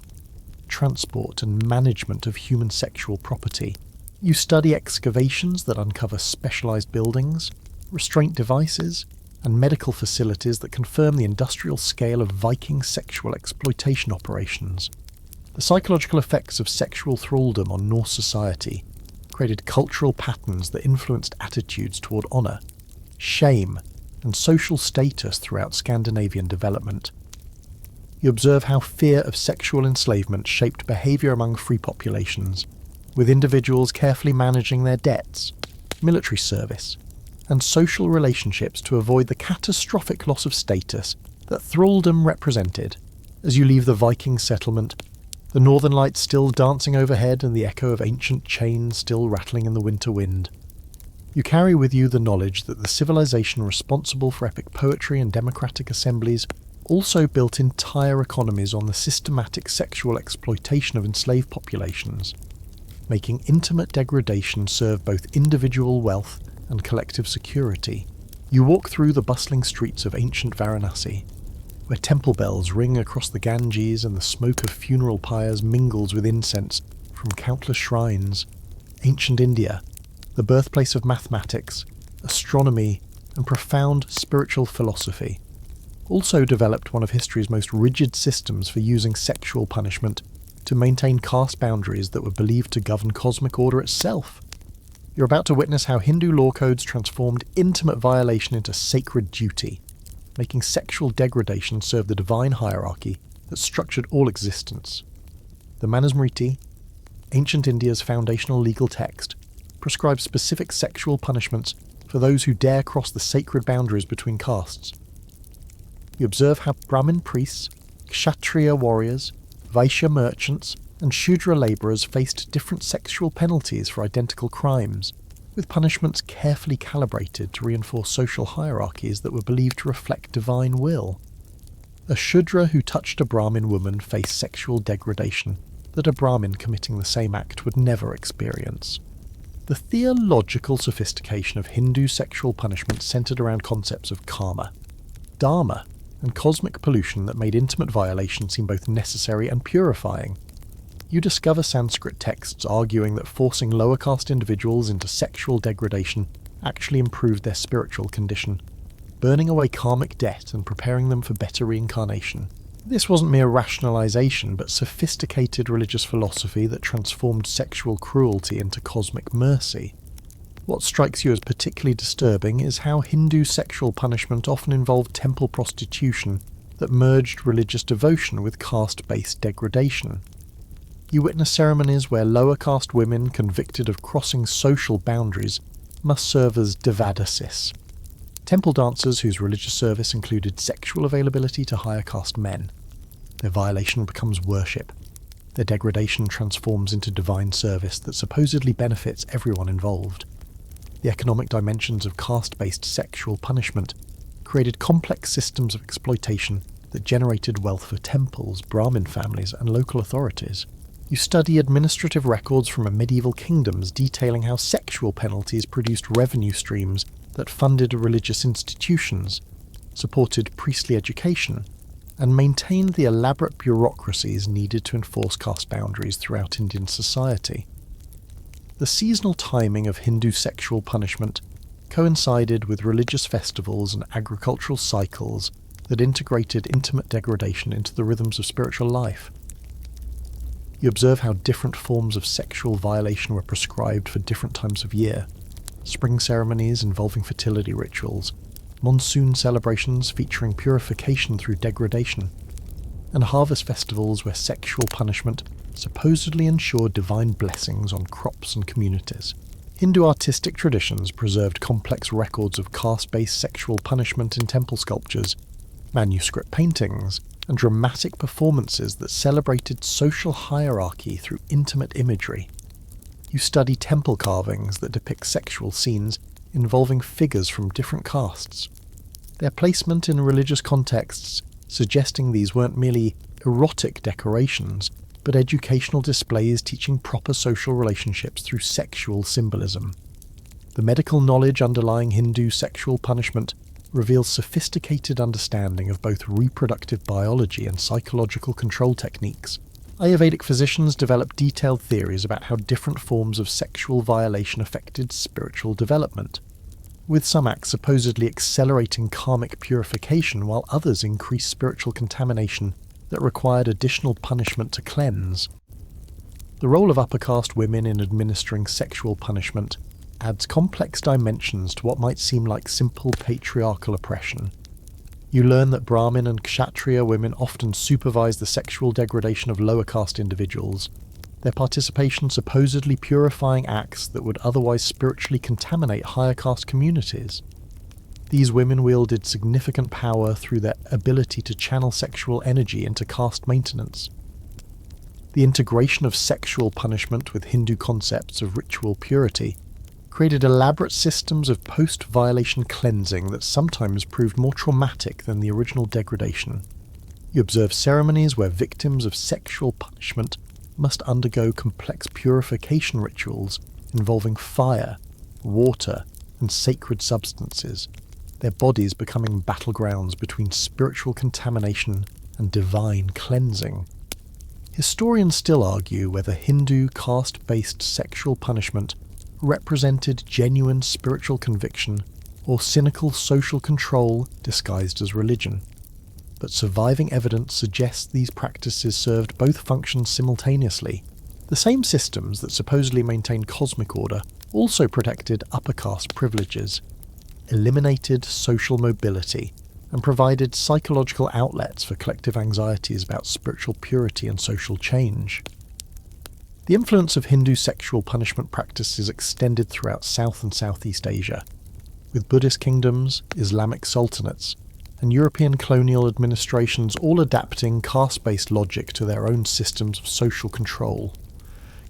transport, and management of human sexual property. You study excavations that uncover specialized buildings, restraint devices, and medical facilities that confirm the industrial scale of Viking sexual exploitation operations. The psychological effects of sexual thraldom on Norse society created cultural patterns that influenced attitudes toward honour, shame, and social status throughout Scandinavian development. You observe how fear of sexual enslavement shaped behaviour among free populations, with individuals carefully managing their debts, military service, and social relationships to avoid the catastrophic loss of status that thraldom represented. As you leave the Viking settlement, the northern lights still dancing overhead and the echo of ancient chains still rattling in the winter wind, you carry with you the knowledge that the civilization responsible for epic poetry and democratic assemblies also built entire economies on the systematic sexual exploitation of enslaved populations, making intimate degradation serve both individual wealth and collective security. You walk through the bustling streets of ancient Varanasi, where temple bells ring across the Ganges and the smoke of funeral pyres mingles with incense from countless shrines. Ancient India, the birthplace of mathematics, astronomy, and profound spiritual philosophy, also developed one of history's most rigid systems for using sexual punishment to maintain caste boundaries that were believed to govern cosmic order itself. You're about to witness how Hindu law codes transformed intimate violation into sacred duty, making sexual degradation serve the divine hierarchy that structured all existence. The Manusmriti, ancient India's foundational legal text, prescribes specific sexual punishments for those who dare cross the sacred boundaries between castes. You observe how Brahmin priests, Kshatriya warriors, Vaishya merchants, and Shudra labourers faced different sexual penalties for identical crimes, with punishments carefully calibrated to reinforce social hierarchies that were believed to reflect divine will. A Shudra who touched a Brahmin woman faced sexual degradation that a Brahmin committing the same act would never experience. The theological sophistication of Hindu sexual punishment centred around concepts of karma, dharma, and cosmic pollution that made intimate violation seem both necessary and purifying. You discover Sanskrit texts arguing that forcing lower caste individuals into sexual degradation actually improved their spiritual condition, burning away karmic debt and preparing them for better reincarnation. This wasn't mere rationalization, but sophisticated religious philosophy that transformed sexual cruelty into cosmic mercy. What strikes you as particularly disturbing is how Hindu sexual punishment often involved temple prostitution that merged religious devotion with caste-based degradation. You witness ceremonies where lower caste women convicted of crossing social boundaries must serve as devadasis, temple dancers whose religious service included sexual availability to higher caste men. Their violation becomes worship. Their degradation transforms into divine service that supposedly benefits everyone involved. The economic dimensions of caste-based sexual punishment created complex systems of exploitation that generated wealth for temples, Brahmin families, and local authorities. You study administrative records from medieval kingdoms detailing how sexual penalties produced revenue streams that funded religious institutions, supported priestly education, and maintained the elaborate bureaucracies needed to enforce caste boundaries throughout Indian society. The seasonal timing of Hindu sexual punishment coincided with religious festivals and agricultural cycles that integrated intimate degradation into the rhythms of spiritual life. You observe how different forms of sexual violation were prescribed for different times of year. Spring ceremonies involving fertility rituals, monsoon celebrations featuring purification through degradation, and harvest festivals where sexual punishment supposedly ensured divine blessings on crops and communities. Hindu artistic traditions preserved complex records of caste-based sexual punishment in temple sculptures, manuscript paintings, and dramatic performances that celebrated social hierarchy through intimate imagery. You study temple carvings that depict sexual scenes involving figures from different castes. Their placement in religious contexts suggesting these weren't merely erotic decorations, but educational displays teaching proper social relationships through sexual symbolism. The medical knowledge underlying Hindu sexual punishment reveals sophisticated understanding of both reproductive biology and psychological control techniques. Ayurvedic physicians developed detailed theories about how different forms of sexual violation affected spiritual development, with some acts supposedly accelerating karmic purification while others increased spiritual contamination that required additional punishment to cleanse. The role of upper caste women in administering sexual punishment adds complex dimensions to what might seem like simple patriarchal oppression. You learn that Brahmin and Kshatriya women often supervise the sexual degradation of lower caste individuals, their participation supposedly purifying acts that would otherwise spiritually contaminate higher caste communities. These women wielded significant power through their ability to channel sexual energy into caste maintenance. The integration of sexual punishment with Hindu concepts of ritual purity created elaborate systems of post-violation cleansing that sometimes proved more traumatic than the original degradation. You observe ceremonies where victims of sexual punishment must undergo complex purification rituals involving fire, water, and sacred substances, their bodies becoming battlegrounds between spiritual contamination and divine cleansing. Historians still argue whether Hindu caste-based sexual punishment represented genuine spiritual conviction or cynical social control disguised as religion. But surviving evidence suggests these practices served both functions simultaneously. The same systems that supposedly maintained cosmic order also protected upper caste privileges, eliminated social mobility, and provided psychological outlets for collective anxieties about spiritual purity and social change. The influence of Hindu sexual punishment practices extended throughout South and Southeast Asia, with Buddhist kingdoms, Islamic sultanates, and European colonial administrations all adapting caste-based logic to their own systems of social control.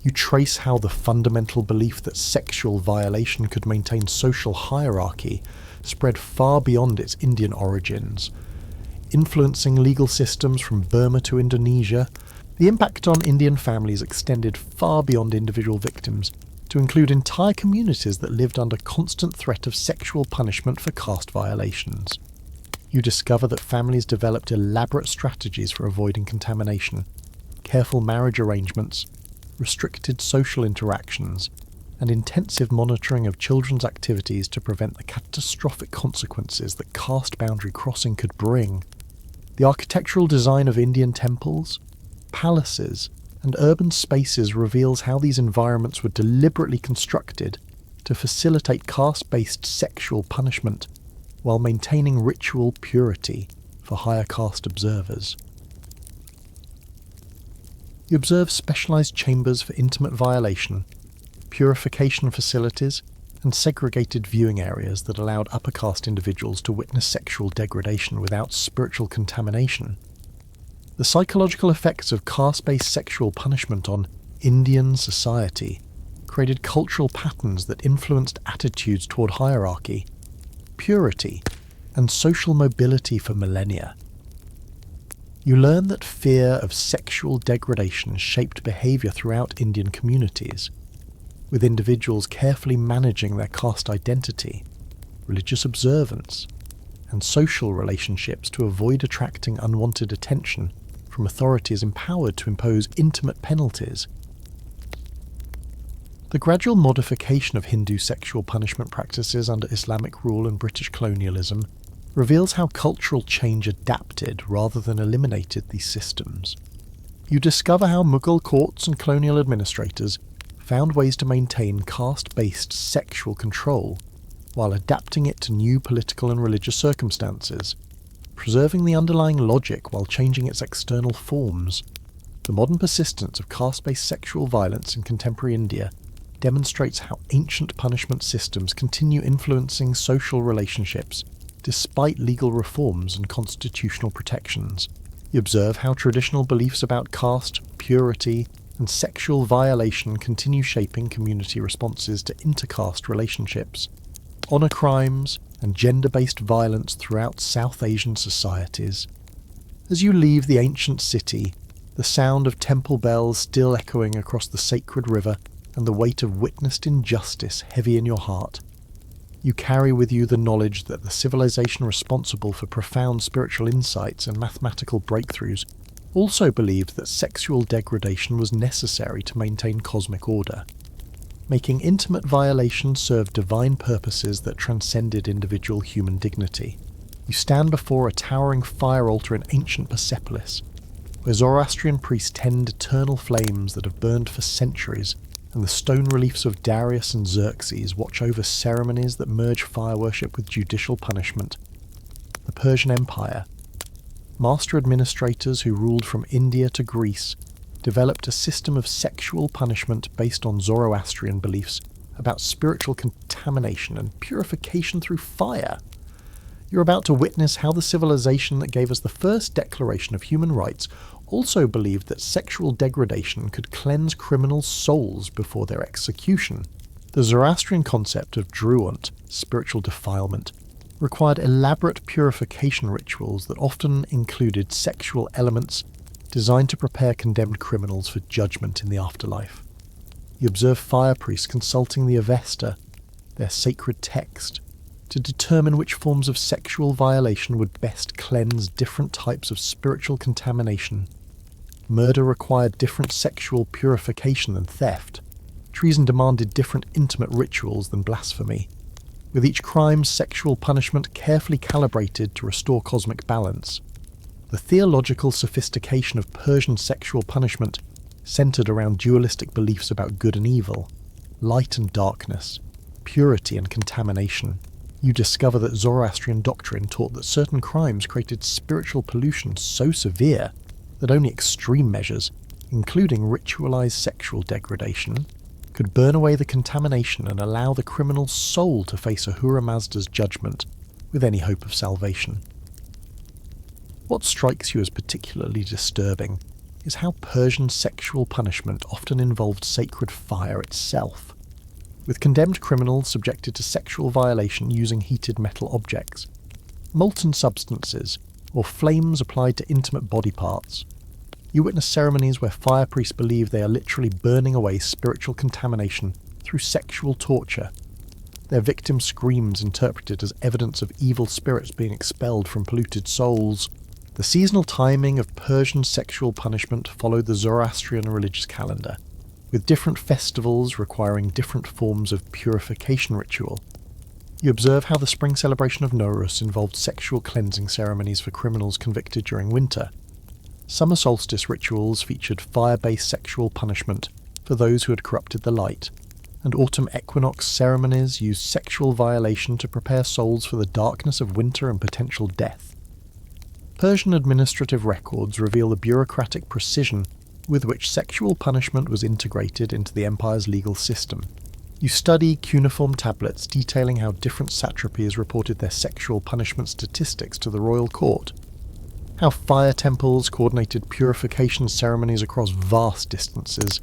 You trace how the fundamental belief that sexual violation could maintain social hierarchy spread far beyond its Indian origins, influencing legal systems from Burma to Indonesia. The impact on Indian families extended far beyond individual victims to include entire communities that lived under constant threat of sexual punishment for caste violations. You discover that families developed elaborate strategies for avoiding contamination, careful marriage arrangements, restricted social interactions, and intensive monitoring of children's activities to prevent the catastrophic consequences that caste boundary crossing could bring. The architectural design of Indian temples, palaces, and urban spaces reveals how these environments were deliberately constructed to facilitate caste-based sexual punishment while maintaining ritual purity for higher caste observers. You observe specialized chambers for intimate violation, purification facilities, and segregated viewing areas that allowed upper caste individuals to witness sexual degradation without spiritual contamination. The psychological effects of caste-based sexual punishment on Indian society created cultural patterns that influenced attitudes toward hierarchy, purity, and social mobility for millennia. You learn that fear of sexual degradation shaped behavior throughout Indian communities, with individuals carefully managing their caste identity, religious observance, and social relationships to avoid attracting unwanted attention from authorities empowered to impose intimate penalties. The gradual modification of Hindu sexual punishment practices under Islamic rule and British colonialism reveals how cultural change adapted rather than eliminated these systems. You discover how Mughal courts and colonial administrators found ways to maintain caste-based sexual control while adapting it to new political and religious circumstances, preserving the underlying logic while changing its external forms. The modern persistence of caste-based sexual violence in contemporary India demonstrates how ancient punishment systems continue influencing social relationships despite legal reforms and constitutional protections. You observe how traditional beliefs about caste, purity, and sexual violation continue shaping community responses to intercaste relationships, honor crimes, and gender-based violence throughout South Asian societies. As you leave the ancient city, the sound of temple bells still echoing across the sacred river and the weight of witnessed injustice heavy in your heart, you carry with you the knowledge that the civilization responsible for profound spiritual insights and mathematical breakthroughs also believed that sexual degradation was necessary to maintain cosmic order, making intimate violation serve divine purposes that transcended individual human dignity. You stand before a towering fire altar in ancient Persepolis, where Zoroastrian priests tend eternal flames that have burned for centuries, and the stone reliefs of Darius and Xerxes watch over ceremonies that merge fire worship with judicial punishment. the Persian Empire. Master administrators who ruled from India to Greece developed a system of sexual punishment based on Zoroastrian beliefs about spiritual contamination and purification through fire. You're about to witness how the civilization that gave us the first declaration of human rights also believed that sexual degradation could cleanse criminals' souls before their execution. The Zoroastrian concept of druant, spiritual defilement, required elaborate purification rituals that often included sexual elements designed to prepare condemned criminals for judgment in the afterlife. You observe fire priests consulting the Avesta, their sacred text, to determine which forms of sexual violation would best cleanse different types of spiritual contamination. Murder required different sexual purification than theft. Treason demanded different intimate rituals than blasphemy, with each crime's sexual punishment carefully calibrated to restore cosmic balance. The theological sophistication of Persian sexual punishment centered around dualistic beliefs about good and evil, light and darkness, purity and contamination. You discover that Zoroastrian doctrine taught that certain crimes created spiritual pollution so severe that only extreme measures, including ritualized sexual degradation, could burn away the contamination and allow the criminal's soul to face Ahura Mazda's judgment with any hope of salvation. What strikes you as particularly disturbing is how Persian sexual punishment often involved sacred fire itself, with condemned criminals subjected to sexual violation using heated metal objects, molten substances, or flames applied to intimate body parts. You witness ceremonies where fire priests believe they are literally burning away spiritual contamination through sexual torture, their victim screams interpreted as evidence of evil spirits being expelled from polluted souls. The seasonal timing of Persian sexual punishment followed the Zoroastrian religious calendar, with different festivals requiring different forms of purification ritual. You observe how the spring celebration of Nowruz involved sexual cleansing ceremonies for criminals convicted during winter. Summer solstice rituals featured fire-based sexual punishment for those who had corrupted the light, and autumn equinox ceremonies used sexual violation to prepare souls for the darkness of winter and potential death. Persian administrative records reveal the bureaucratic precision with which sexual punishment was integrated into the empire's legal system. You study cuneiform tablets detailing how different satrapies reported their sexual punishment statistics to the royal court, how fire temples coordinated purification ceremonies across vast distances,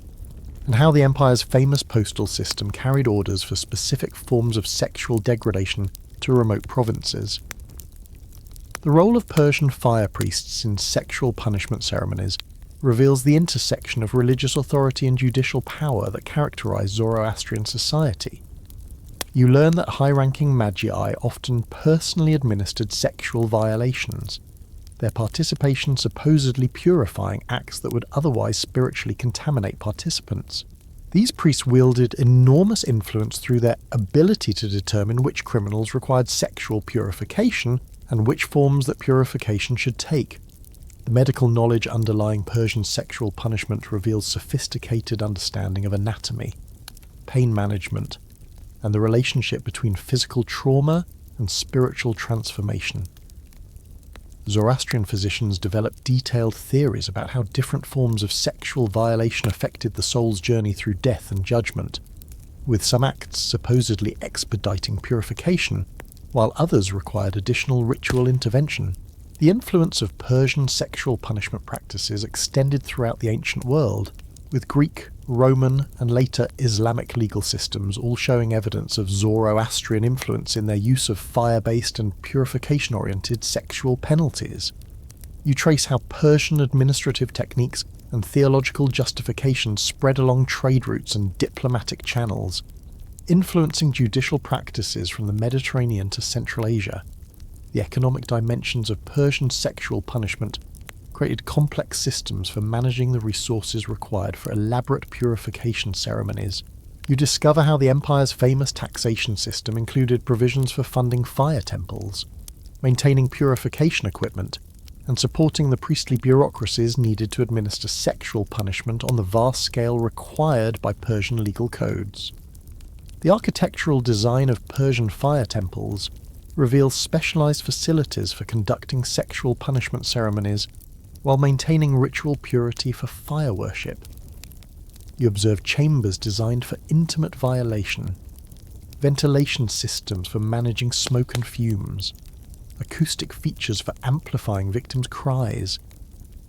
and how the empire's famous postal system carried orders for specific forms of sexual degradation to remote provinces. The role of Persian fire priests in sexual punishment ceremonies reveals the intersection of religious authority and judicial power that characterized Zoroastrian society. You learn that high-ranking magi often personally administered sexual violations, their participation supposedly purifying acts that would otherwise spiritually contaminate participants. These priests wielded enormous influence through their ability to determine which criminals required sexual purification and which forms that purification should take. The medical knowledge underlying Persian sexual punishment reveals sophisticated understanding of anatomy, pain management, and the relationship between physical trauma and spiritual transformation. Zoroastrian physicians developed detailed theories about how different forms of sexual violation affected the soul's journey through death and judgment, with some acts supposedly expediting purification, while others required additional ritual intervention. The influence of Persian sexual punishment practices extended throughout the ancient world, with Greek, Roman, and later Islamic legal systems all showing evidence of Zoroastrian influence in their use of fire-based and purification-oriented sexual penalties. You trace how Persian administrative techniques and theological justifications spread along trade routes and diplomatic channels, influencing judicial practices from the Mediterranean to Central Asia. The economic dimensions of Persian sexual punishment created complex systems for managing the resources required for elaborate purification ceremonies. You discover how the empire's famous taxation system included provisions for funding fire temples, maintaining purification equipment, and supporting the priestly bureaucracies needed to administer sexual punishment on the vast scale required by Persian legal codes. The architectural design of Persian fire temples reveals specialized facilities for conducting sexual punishment ceremonies while maintaining ritual purity for fire worship. You observe chambers designed for intimate violation, ventilation systems for managing smoke and fumes, acoustic features for amplifying victims' cries,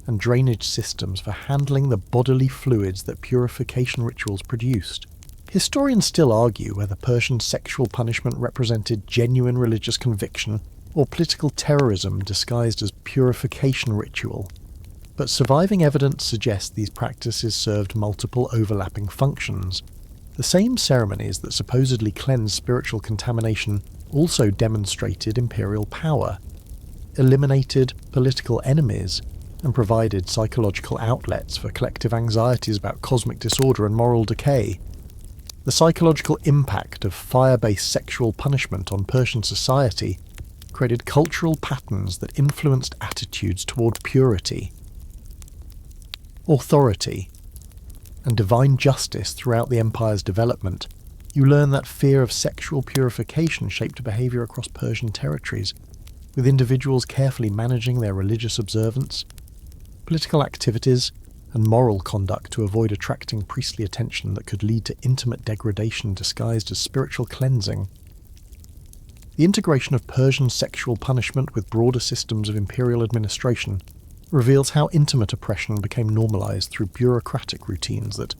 and drainage systems for handling the bodily fluids that purification rituals produced. Historians still argue whether Persian sexual punishment represented genuine religious conviction or political terrorism disguised as purification ritual, but surviving evidence suggests these practices served multiple overlapping functions. The same ceremonies that supposedly cleansed spiritual contamination also demonstrated imperial power, eliminated political enemies, and provided psychological outlets for collective anxieties about cosmic disorder and moral decay. The psychological impact of fire-based sexual punishment on Persian society created cultural patterns that influenced attitudes toward purity, authority, and divine justice throughout the empire's development. You learn that fear of sexual purification shaped behavior across Persian territories, with individuals carefully managing their religious observance, political activities, and moral conduct to avoid attracting priestly attention that could lead to intimate degradation disguised as spiritual cleansing. The integration of Persian sexual punishment with broader systems of imperial administration reveals how intimate oppression became normalized through bureaucratic routines that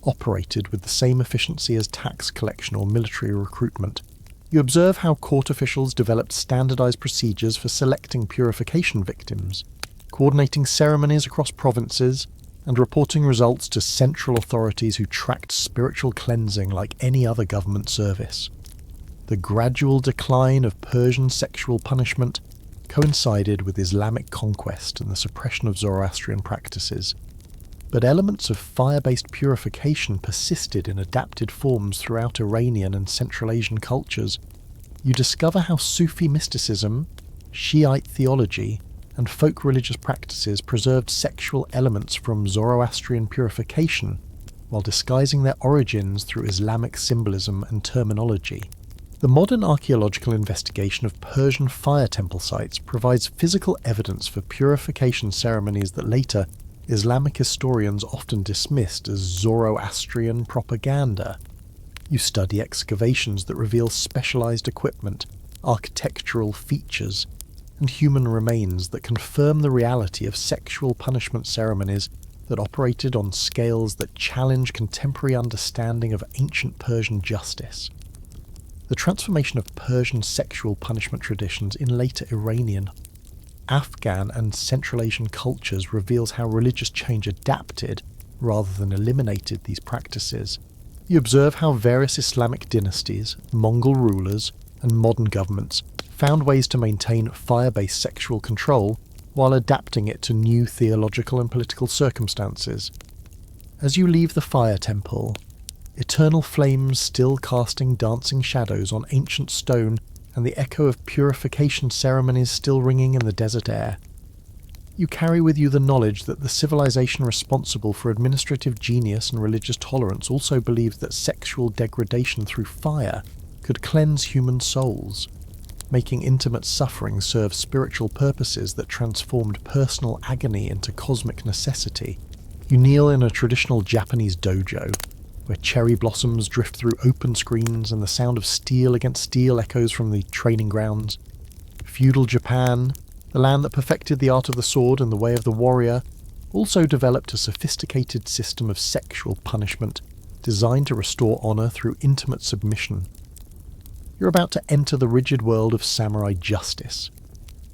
operated with the same efficiency as tax collection or military recruitment. You observe how court officials developed standardized procedures for selecting purification victims, coordinating ceremonies across provinces, and reporting results to central authorities who tracked spiritual cleansing like any other government service. The gradual decline of Persian sexual punishment coincided with Islamic conquest and the suppression of Zoroastrian practices, but elements of fire-based purification persisted in adapted forms throughout Iranian and Central Asian cultures. You discover how Sufi mysticism, Shiite theology, and folk religious practices preserved sexual elements from Zoroastrian purification while disguising their origins through Islamic symbolism and terminology. The modern archaeological investigation of Persian fire temple sites provides physical evidence for purification ceremonies that later Islamic historians often dismissed as Zoroastrian propaganda. You study excavations that reveal specialized equipment, architectural features, and human remains that confirm the reality of sexual punishment ceremonies that operated on scales that challenge contemporary understanding of ancient Persian justice. The transformation of Persian sexual punishment traditions in later Iranian, Afghan, and Central Asian cultures reveals how religious change adapted rather than eliminated these practices. You observe how various Islamic dynasties, Mongol rulers, and modern governments found ways to maintain fire-based sexual control while adapting it to new theological and political circumstances. As you leave the fire temple, eternal flames still casting dancing shadows on ancient stone and the echo of purification ceremonies still ringing in the desert air, you carry with you the knowledge that the civilization responsible for administrative genius and religious tolerance also believed that sexual degradation through fire could cleanse human souls, making intimate suffering serve spiritual purposes that transformed personal agony into cosmic necessity. You kneel in a traditional Japanese dojo, where cherry blossoms drift through open screens and the sound of steel against steel echoes from the training grounds. Feudal Japan, the land that perfected the art of the sword and the way of the warrior, also developed a sophisticated system of sexual punishment designed to restore honor through intimate submission. You're about to enter the rigid world of samurai justice,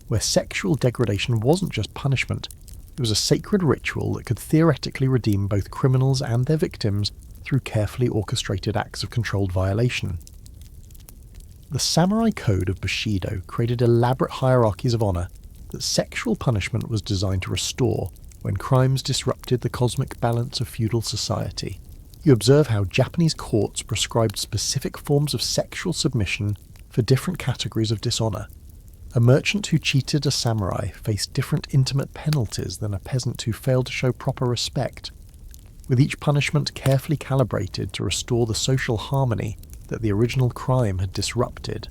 where sexual degradation wasn't just punishment, it was a sacred ritual that could theoretically redeem both criminals and their victims through carefully orchestrated acts of controlled violation. The samurai code of Bushido created elaborate hierarchies of honor that sexual punishment was designed to restore when crimes disrupted the cosmic balance of feudal society. You observe how Japanese courts prescribed specific forms of sexual submission for different categories of dishonor. A merchant who cheated a samurai faced different intimate penalties than a peasant who failed to show proper respect, with each punishment carefully calibrated to restore the social harmony that the original crime had disrupted.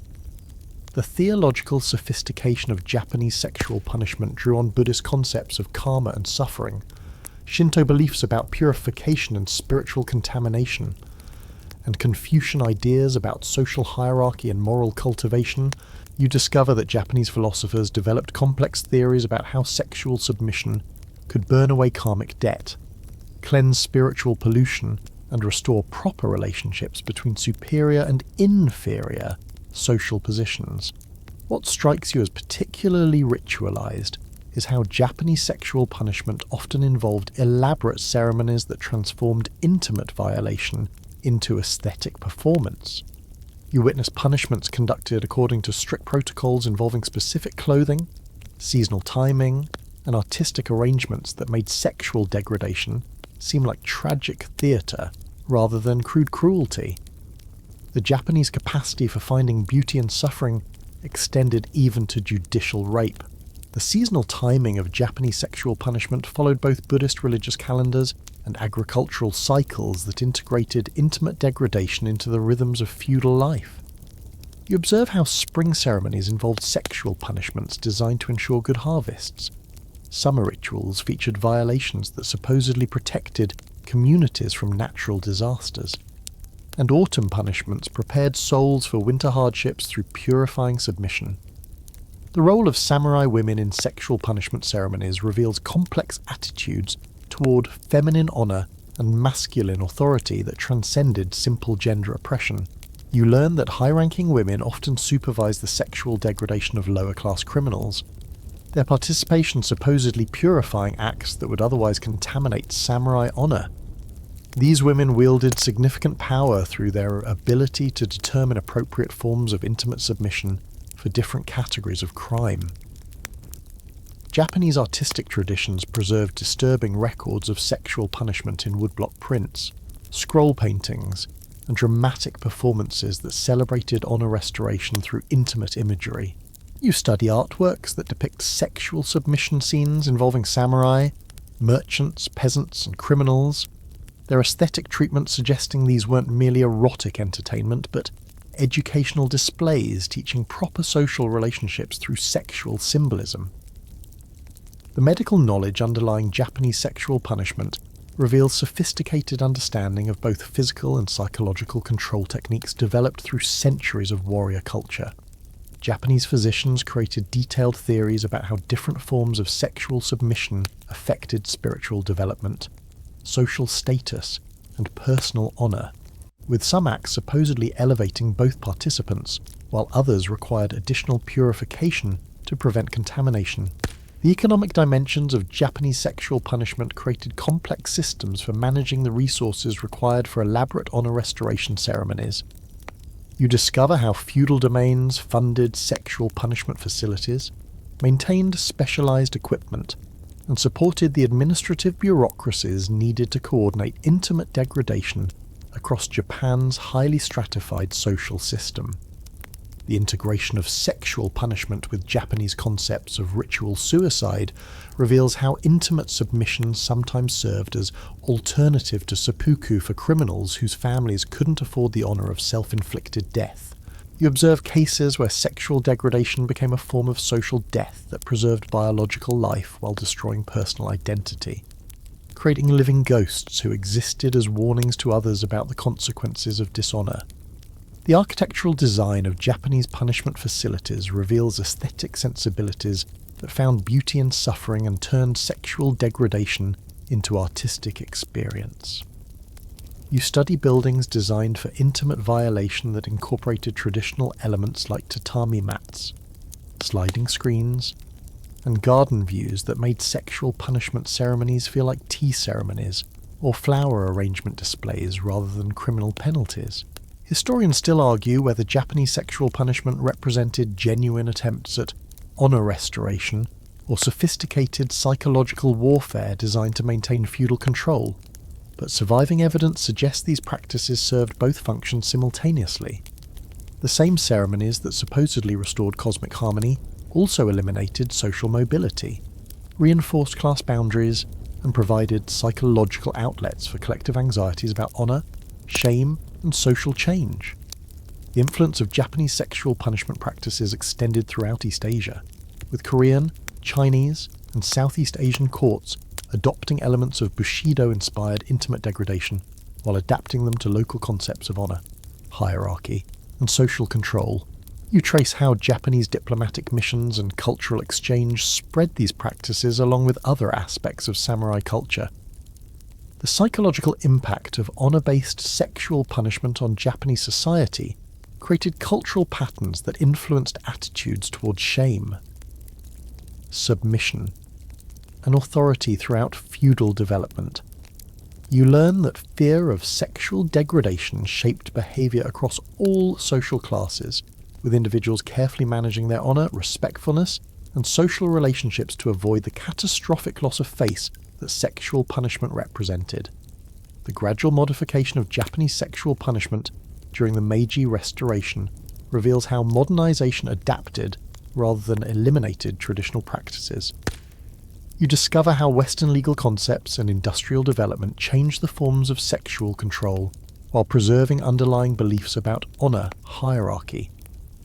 The theological sophistication of Japanese sexual punishment drew on Buddhist concepts of karma and suffering, Shinto beliefs about purification and spiritual contamination, and Confucian ideas about social hierarchy and moral cultivation. You discover that Japanese philosophers developed complex theories about how sexual submission could burn away karmic debt, cleanse spiritual pollution, and restore proper relationships between superior and inferior social positions. What strikes you as particularly ritualized is how Japanese sexual punishment often involved elaborate ceremonies that transformed intimate violation into aesthetic performance. You witness punishments conducted according to strict protocols involving specific clothing, seasonal timing, and artistic arrangements that made sexual degradation seem like tragic theatre rather than crude cruelty. The Japanese capacity for finding beauty in suffering extended even to judicial rape. The seasonal timing of Japanese sexual punishment followed both Buddhist religious calendars and agricultural cycles that integrated intimate degradation into the rhythms of feudal life. You observe how spring ceremonies involved sexual punishments designed to ensure good harvests. Summer rituals featured violations that supposedly protected communities from natural disasters. And autumn punishments prepared souls for winter hardships through purifying submission. The role of samurai women in sexual punishment ceremonies reveals complex attitudes toward feminine honor and masculine authority that transcended simple gender oppression. You learn that high-ranking women often supervise the sexual degradation of lower-class criminals, their participation supposedly purifying acts that would otherwise contaminate samurai honor. These women wielded significant power through their ability to determine appropriate forms of intimate submission for different categories of crime. Japanese artistic traditions preserved disturbing records of sexual punishment in woodblock prints, scroll paintings, and dramatic performances that celebrated honor restoration through intimate imagery. You study artworks that depict sexual submission scenes involving samurai, merchants, peasants, and criminals, their aesthetic treatment suggesting these weren't merely erotic entertainment, but educational displays teaching proper social relationships through sexual symbolism. The medical knowledge underlying Japanese sexual punishment reveals sophisticated understanding of both physical and psychological control techniques developed through centuries of warrior culture. Japanese physicians created detailed theories about how different forms of sexual submission affected spiritual development, social status, and personal honor, with some acts supposedly elevating both participants, while others required additional purification to prevent contamination. The economic dimensions of Japanese sexual punishment created complex systems for managing the resources required for elaborate honor restoration ceremonies. You discover how feudal domains funded sexual punishment facilities, maintained specialized equipment, and supported the administrative bureaucracies needed to coordinate intimate degradation across Japan's highly stratified social system. The integration of sexual punishment with Japanese concepts of ritual suicide reveals how intimate submission sometimes served as alternative to seppuku for criminals whose families couldn't afford the honor of self-inflicted death. You observe cases where sexual degradation became a form of social death that preserved biological life while destroying personal identity, creating living ghosts who existed as warnings to others about the consequences of dishonor. The architectural design of Japanese punishment facilities reveals aesthetic sensibilities that found beauty in suffering and turned sexual degradation into artistic experience. You study buildings designed for intimate violation that incorporated traditional elements like tatami mats, sliding screens, and garden views that made sexual punishment ceremonies feel like tea ceremonies or flower arrangement displays rather than criminal penalties. Historians still argue whether Japanese sexual punishment represented genuine attempts at honor restoration or sophisticated psychological warfare designed to maintain feudal control, but surviving evidence suggests these practices served both functions simultaneously. The same ceremonies that supposedly restored cosmic harmony also eliminated social mobility, reinforced class boundaries, and provided psychological outlets for collective anxieties about honor, shame, and social change. The influence of Japanese sexual punishment practices extended throughout East Asia, with Korean, Chinese, and Southeast Asian courts adopting elements of Bushido-inspired intimate degradation while adapting them to local concepts of honor, hierarchy, and social control. You trace how Japanese diplomatic missions and cultural exchange spread these practices along with other aspects of samurai culture. The psychological impact of honor-based sexual punishment on Japanese society created cultural patterns that influenced attitudes towards shame, submission, and authority throughout feudal development. You learn that fear of sexual degradation shaped behavior across all social classes, with individuals carefully managing their honor, respectfulness, and social relationships to avoid the catastrophic loss of face that sexual punishment represented. The gradual modification of Japanese sexual punishment during the Meiji Restoration reveals how modernization adapted rather than eliminated traditional practices. You discover how Western legal concepts and industrial development changed the forms of sexual control while preserving underlying beliefs about honor, hierarchy,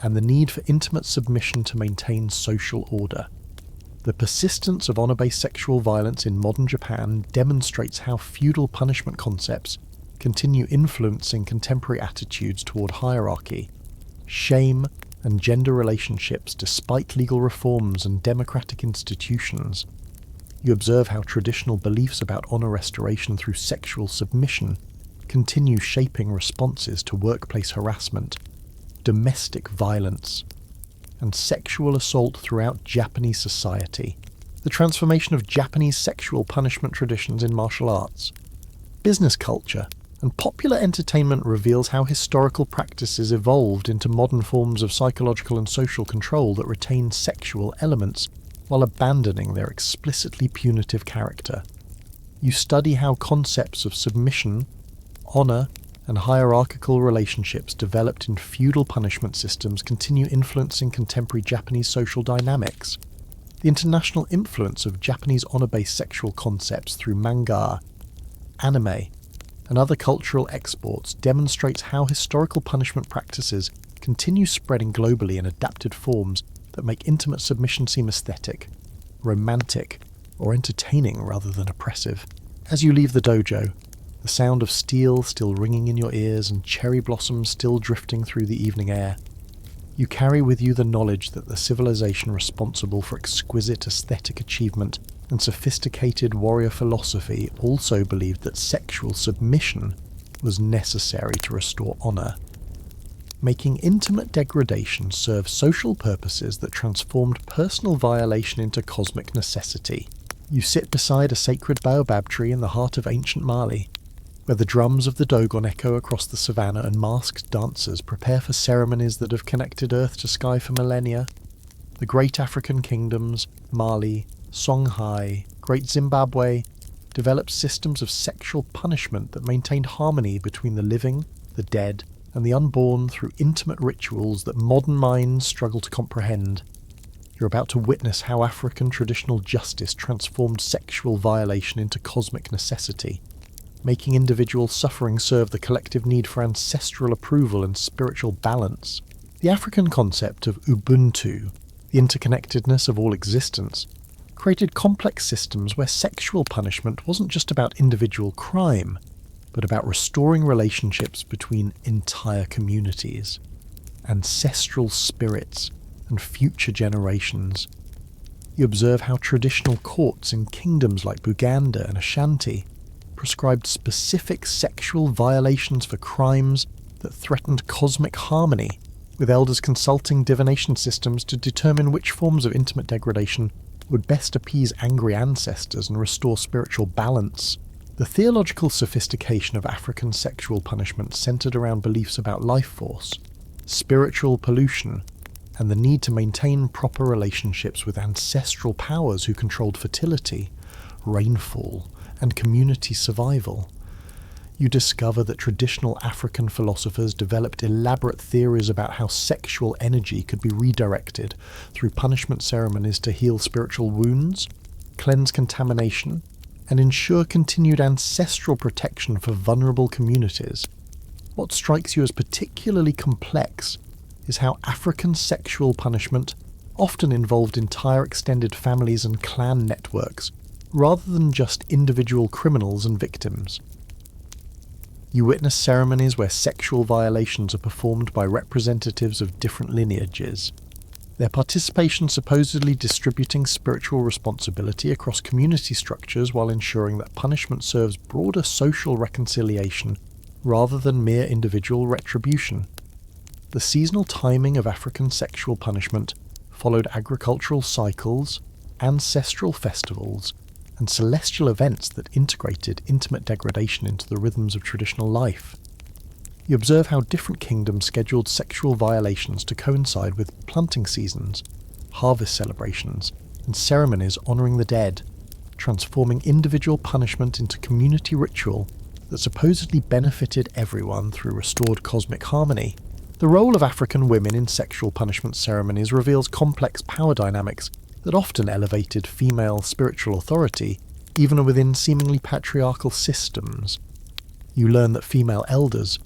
and the need for intimate submission to maintain social order. The persistence of honor-based sexual violence in modern Japan demonstrates how feudal punishment concepts continue influencing contemporary attitudes toward hierarchy, shame, and gender relationships despite legal reforms and democratic institutions. You observe how traditional beliefs about honor restoration through sexual submission continue shaping responses to workplace harassment, domestic violence, and sexual assault throughout Japanese society. The transformation of Japanese sexual punishment traditions in martial arts, business culture, and popular entertainment reveals how historical practices evolved into modern forms of psychological and social control that retain sexual elements while abandoning their explicitly punitive character. You study how concepts of submission, honor, and hierarchical relationships developed in feudal punishment systems continue influencing contemporary Japanese social dynamics. The international influence of Japanese honor-based sexual concepts through manga, anime, and other cultural exports demonstrates how historical punishment practices continue spreading globally in adapted forms that make intimate submission seem aesthetic, romantic, or entertaining rather than oppressive. As you leave the dojo, the sound of steel still ringing in your ears and cherry blossoms still drifting through the evening air, you carry with you the knowledge that the civilization responsible for exquisite aesthetic achievement and sophisticated warrior philosophy also believed that sexual submission was necessary to restore honor. Making intimate degradation serve social purposes that transformed personal violation into cosmic necessity. You sit beside a sacred baobab tree in the heart of ancient Mali, where the drums of the Dogon echo across the savannah and masked dancers prepare for ceremonies that have connected earth to sky for millennia. The great African kingdoms, Mali, Songhai, Great Zimbabwe, developed systems of sexual punishment that maintained harmony between the living, the dead, and the unborn through intimate rituals that modern minds struggle to comprehend. You're about to witness how African traditional justice transformed sexual violation into cosmic necessity, making individual suffering serve the collective need for ancestral approval and spiritual balance. The African concept of Ubuntu, the interconnectedness of all existence, created complex systems where sexual punishment wasn't just about individual crime, but about restoring relationships between entire communities, ancestral spirits, and future generations. You observe how traditional courts in kingdoms like Buganda and Ashanti prescribed specific sexual violations for crimes that threatened cosmic harmony, with elders consulting divination systems to determine which forms of intimate degradation would best appease angry ancestors and restore spiritual balance. The theological sophistication of African sexual punishment centered around beliefs about life force, spiritual pollution, and the need to maintain proper relationships with ancestral powers who controlled fertility, rainfall, and community survival. You discover that traditional African philosophers developed elaborate theories about how sexual energy could be redirected through punishment ceremonies to heal spiritual wounds, cleanse contamination, and ensure continued ancestral protection for vulnerable communities. What strikes you as particularly complex is how African sexual punishment often involved entire extended families and clan networks, rather than just individual criminals and victims. You witness ceremonies where sexual violations are performed by representatives of different lineages, their participation supposedly distributing spiritual responsibility across community structures while ensuring that punishment serves broader social reconciliation rather than mere individual retribution. The seasonal timing of African sexual punishment followed agricultural cycles, ancestral festivals, and celestial events that integrated intimate degradation into the rhythms of traditional life. You observe how different kingdoms scheduled sexual violations to coincide with planting seasons, harvest celebrations, and ceremonies honouring the dead, transforming individual punishment into community ritual that supposedly benefited everyone through restored cosmic harmony. The role of African women in sexual punishment ceremonies reveals complex power dynamics that often elevated female spiritual authority, even within seemingly patriarchal systems. You learn that female elders,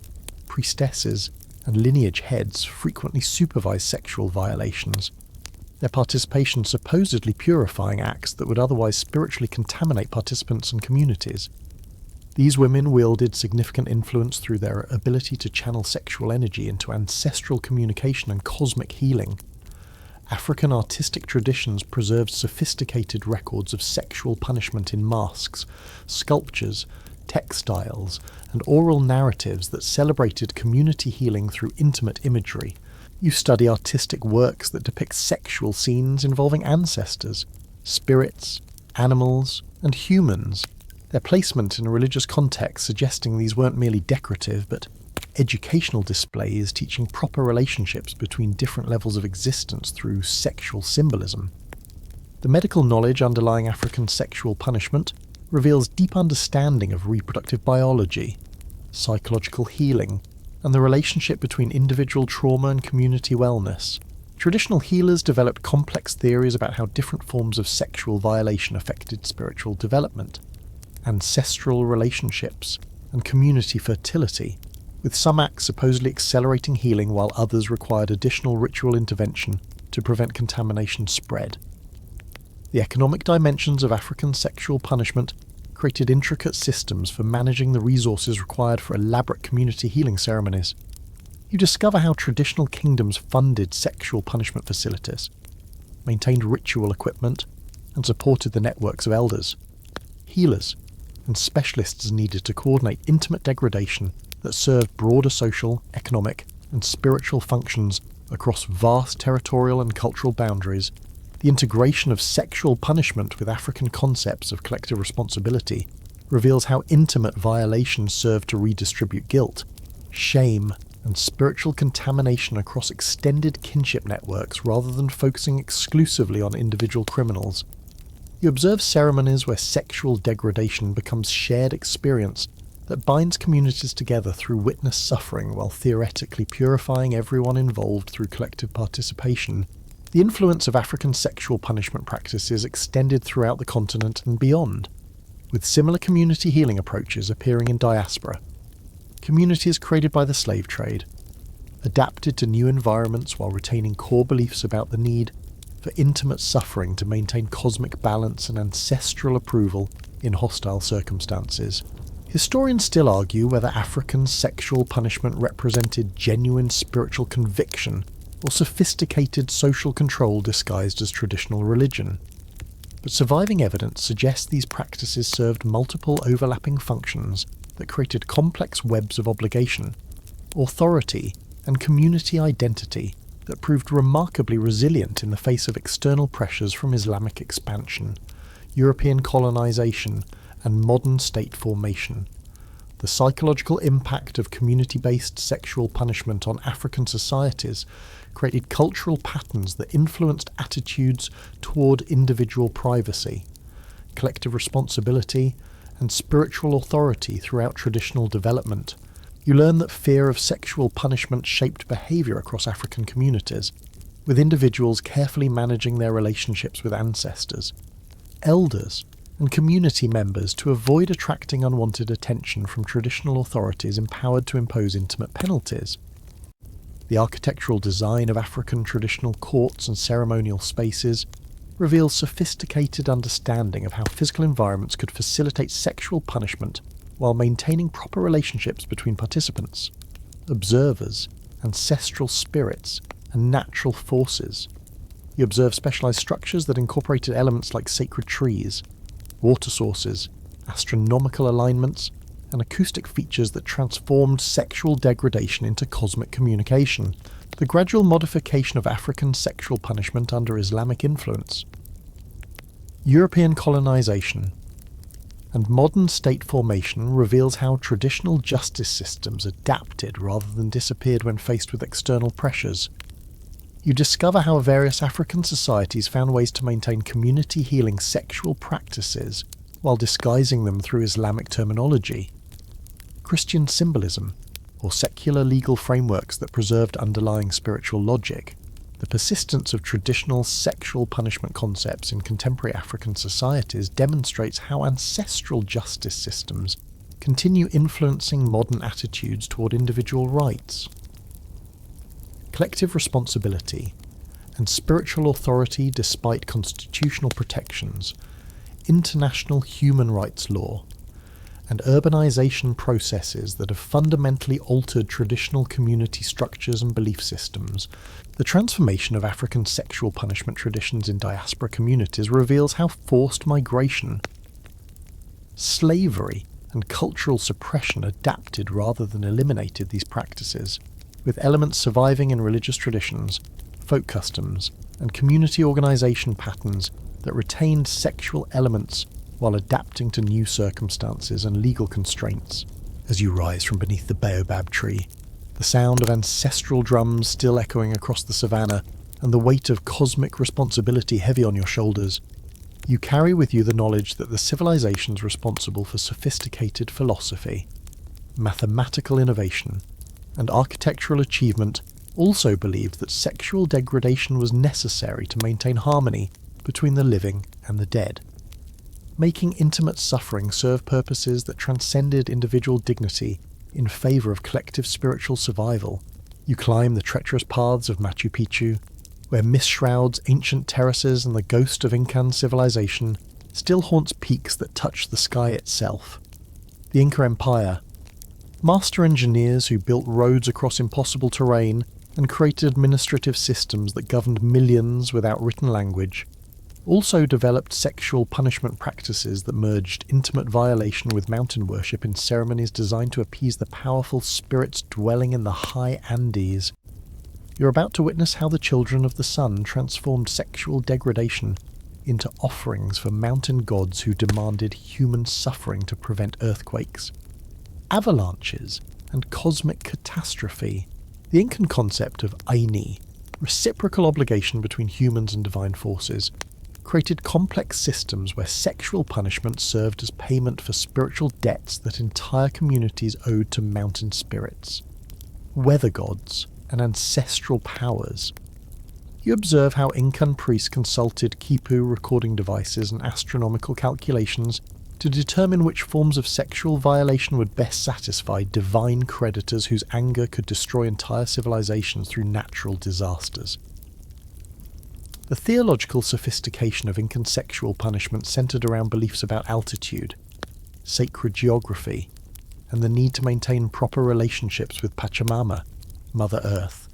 priestesses, and lineage heads frequently supervise sexual violations, their participation supposedly purifying acts that would otherwise spiritually contaminate participants and communities. These women wielded significant influence through their ability to channel sexual energy into ancestral communication and cosmic healing. African artistic traditions preserved sophisticated records of sexual punishment in masks, sculptures, textiles, and oral narratives that celebrated community healing through intimate imagery. You study artistic works that depict sexual scenes involving ancestors, spirits, animals, and humans, their placement in a religious context suggesting these weren't merely decorative but educational displays teaching proper relationships between different levels of existence through sexual symbolism. The medical knowledge underlying African sexual punishment reveals deep understanding of reproductive biology, psychological healing, and the relationship between individual trauma and community wellness. Traditional healers developed complex theories about how different forms of sexual violation affected spiritual development, ancestral relationships, and community fertility, with some acts supposedly accelerating healing while others required additional ritual intervention to prevent contamination spread. The economic dimensions of African sexual punishment created intricate systems for managing the resources required for elaborate community healing ceremonies. You discover how traditional kingdoms funded sexual punishment facilities, maintained ritual equipment, and supported the networks of elders, healers, and specialists needed to coordinate intimate degradation that served broader social, economic, and spiritual functions across vast territorial and cultural boundaries. The integration of sexual punishment with African concepts of collective responsibility reveals how intimate violations serve to redistribute guilt, shame, and spiritual contamination across extended kinship networks rather than focusing exclusively on individual criminals. You observe ceremonies where sexual degradation becomes shared experience that binds communities together through witness suffering while theoretically purifying everyone involved through collective participation. The influence of African sexual punishment practices extended throughout the continent and beyond, with similar community healing approaches appearing in diaspora. Communities created by the slave trade, adapted to new environments while retaining core beliefs about the need for intimate suffering to maintain cosmic balance and ancestral approval in hostile circumstances. Historians still argue whether African sexual punishment represented genuine spiritual conviction or sophisticated social control disguised as traditional religion. But surviving evidence suggests these practices served multiple overlapping functions that created complex webs of obligation, authority, and community identity that proved remarkably resilient in the face of external pressures from Islamic expansion, European colonization, and modern state formation. The psychological impact of community-based sexual punishment on African societies created cultural patterns that influenced attitudes toward individual privacy, collective responsibility, and spiritual authority throughout traditional development. You learn that fear of sexual punishment shaped behavior across African communities, with individuals carefully managing their relationships with ancestors, elders, and community members to avoid attracting unwanted attention from traditional authorities empowered to impose intimate penalties. The architectural design of African traditional courts and ceremonial spaces reveals sophisticated understanding of how physical environments could facilitate sexual punishment while maintaining proper relationships between participants, observers, ancestral spirits, and natural forces. You observe specialized structures that incorporated elements like sacred trees, water sources, astronomical alignments, and acoustic features that transformed sexual degradation into cosmic communication, the gradual modification of African sexual punishment under Islamic influence. European colonization and modern state formation reveals how traditional justice systems adapted rather than disappeared when faced with external pressures. You discover how various African societies found ways to maintain community-healing sexual practices while disguising them through Islamic terminology. Christian symbolism, or secular legal frameworks that preserved underlying spiritual logic, the persistence of traditional sexual punishment concepts in contemporary African societies demonstrates how ancestral justice systems continue influencing modern attitudes toward individual rights. Collective responsibility and spiritual authority despite constitutional protections, international human rights law, and urbanization processes that have fundamentally altered traditional community structures and belief systems, the transformation of African sexual punishment traditions in diaspora communities reveals how forced migration, slavery, and cultural suppression adapted rather than eliminated these practices, with elements surviving in religious traditions, folk customs, and community organization patterns that retained sexual elements while adapting to new circumstances and legal constraints. As you rise from beneath the baobab tree, the sound of ancestral drums still echoing across the savannah, and the weight of cosmic responsibility heavy on your shoulders, you carry with you the knowledge that the civilizations responsible for sophisticated philosophy, mathematical innovation, and architectural achievement also believed that sexual degradation was necessary to maintain harmony between the living and the dead. Making intimate suffering serve purposes that transcended individual dignity in favour of collective spiritual survival. You climb the treacherous paths of Machu Picchu, where mist shrouds ancient terraces and the ghost of Incan civilization still haunts peaks that touch the sky itself. The Inca Empire, master engineers who built roads across impossible terrain and created administrative systems that governed millions without written language, also developed sexual punishment practices that merged intimate violation with mountain worship in ceremonies designed to appease the powerful spirits dwelling in the high Andes. You're about to witness how the children of the sun transformed sexual degradation into offerings for mountain gods who demanded human suffering to prevent earthquakes, avalanches, and cosmic catastrophe. The Incan concept of Aini, reciprocal obligation between humans and divine forces, created complex systems where sexual punishment served as payment for spiritual debts that entire communities owed to mountain spirits, weather gods, and ancestral powers. You observe how Incan priests consulted quipu recording devices and astronomical calculations to determine which forms of sexual violation would best satisfy divine creditors whose anger could destroy entire civilizations through natural disasters. The theological sophistication of Incan sexual punishment centered around beliefs about altitude, sacred geography, and the need to maintain proper relationships with Pachamama, Mother Earth,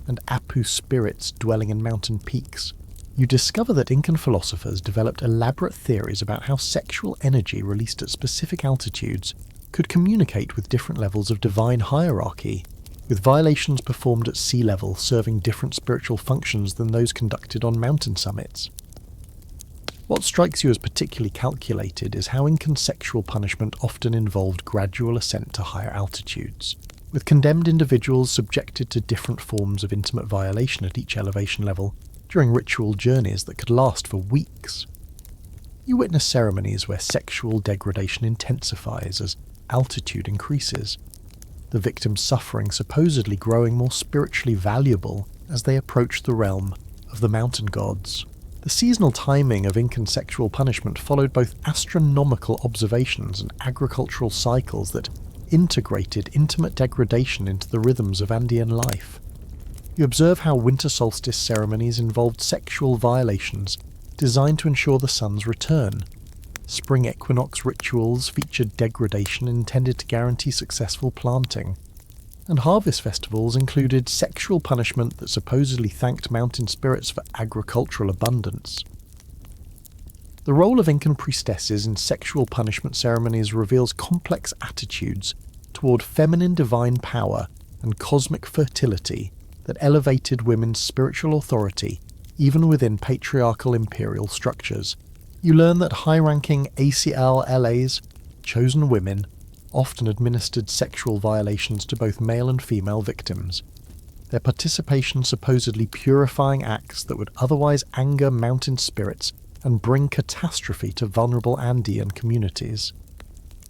and Apu spirits dwelling in mountain peaks. You discover that Incan philosophers developed elaborate theories about how sexual energy released at specific altitudes could communicate with different levels of divine hierarchy, with violations performed at sea level serving different spiritual functions than those conducted on mountain summits. What strikes you as particularly calculated is how Incan sexual punishment often involved gradual ascent to higher altitudes, with condemned individuals subjected to different forms of intimate violation at each elevation level during ritual journeys that could last for weeks. You witness ceremonies where sexual degradation intensifies as altitude increases, the victim's suffering supposedly growing more spiritually valuable as they approach the realm of the mountain gods. The seasonal timing of Incan sexual punishment followed both astronomical observations and agricultural cycles that integrated intimate degradation into the rhythms of Andean life. You observe how winter solstice ceremonies involved sexual violations designed to ensure the sun's return. Spring equinox rituals featured degradation intended to guarantee successful planting. And harvest festivals included sexual punishment that supposedly thanked mountain spirits for agricultural abundance. The role of Incan priestesses in sexual punishment ceremonies reveals complex attitudes toward feminine divine power and cosmic fertility that elevated women's spiritual authority even within patriarchal imperial structures. You learn that high-ranking ACL-LAs, chosen women, often administered sexual violations to both male and female victims, their participation supposedly purifying acts that would otherwise anger mountain spirits and bring catastrophe to vulnerable Andean communities.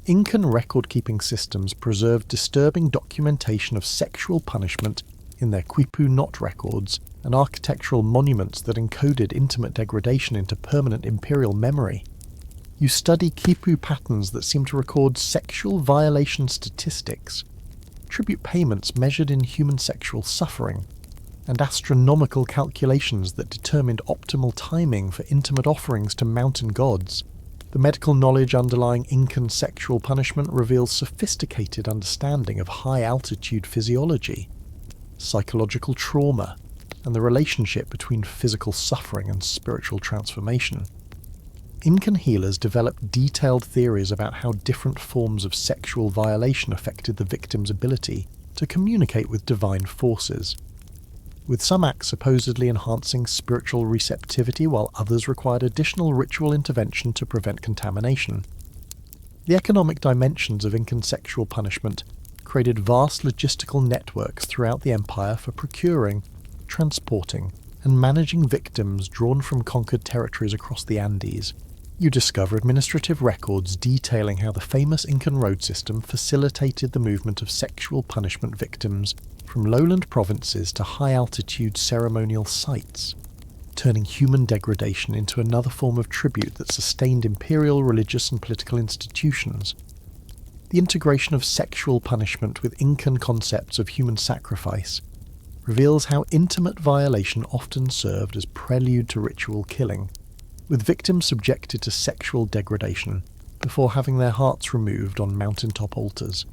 Incan record-keeping systems preserved disturbing documentation of sexual punishment in their quipu knot records and architectural monuments that encoded intimate degradation into permanent imperial memory. You study quipu patterns that seem to record sexual violation statistics, tribute payments measured in human sexual suffering, and astronomical calculations that determined optimal timing for intimate offerings to mountain gods. The medical knowledge underlying Incan sexual punishment reveals sophisticated understanding of high-altitude physiology, psychological trauma, and the relationship between physical suffering and spiritual transformation. Incan healers developed detailed theories about how different forms of sexual violation affected the victim's ability to communicate with divine forces, with some acts supposedly enhancing spiritual receptivity while others required additional ritual intervention to prevent contamination. The economic dimensions of Incan sexual punishment created vast logistical networks throughout the empire for procuring, transporting, and managing victims drawn from conquered territories across the Andes. You discover administrative records detailing how the famous Incan road system facilitated the movement of sexual punishment victims from lowland provinces to high-altitude ceremonial sites, turning human degradation into another form of tribute that sustained imperial religious and political institutions. The integration of sexual punishment with Incan concepts of human sacrifice reveals how intimate violation often served as prelude to ritual killing, with victims subjected to sexual degradation before having their hearts removed on mountaintop altars.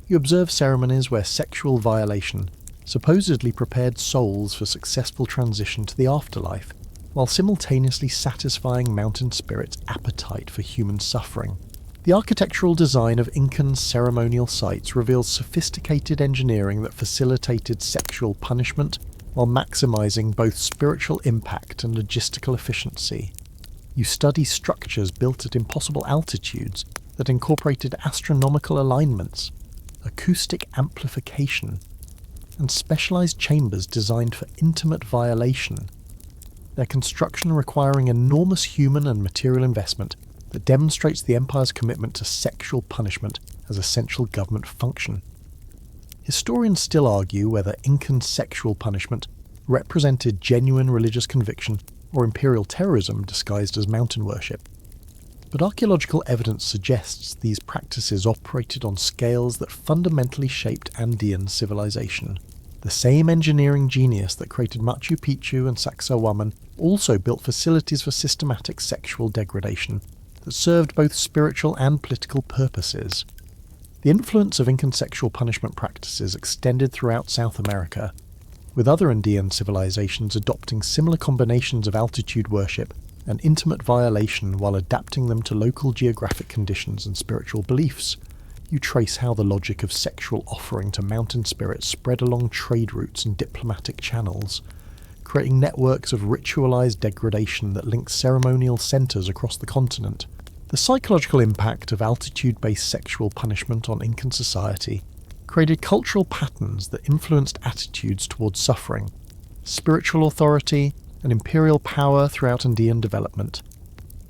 You observe ceremonies where sexual violation supposedly prepared souls for successful transition to the afterlife, while simultaneously satisfying mountain spirits' appetite for human suffering. The architectural design of Incan ceremonial sites reveals sophisticated engineering that facilitated sexual punishment while maximizing both spiritual impact and logistical efficiency. You study structures built at impossible altitudes that incorporated astronomical alignments, acoustic amplification, and specialized chambers designed for intimate violation, their construction requiring enormous human and material investment that demonstrates the Empire's commitment to sexual punishment as a central government function. Historians still argue whether Incan sexual punishment represented genuine religious conviction or imperial terrorism disguised as mountain worship. But archaeological evidence suggests these practices operated on scales that fundamentally shaped Andean civilization. The same engineering genius that created Machu Picchu and Sacsayhuaman also built facilities for systematic sexual degradation that served both spiritual and political purposes. The influence of Incan sexual punishment practices extended throughout South America, with other Andean civilizations adopting similar combinations of altitude worship and intimate violation while adapting them to local geographic conditions and spiritual beliefs. You trace how the logic of sexual offering to mountain spirits spread along trade routes and diplomatic channels, creating networks of ritualized degradation that link ceremonial centers across the continent. The psychological impact of altitude-based sexual punishment on Incan society created cultural patterns that influenced attitudes towards suffering, spiritual authority, and imperial power throughout Andean development.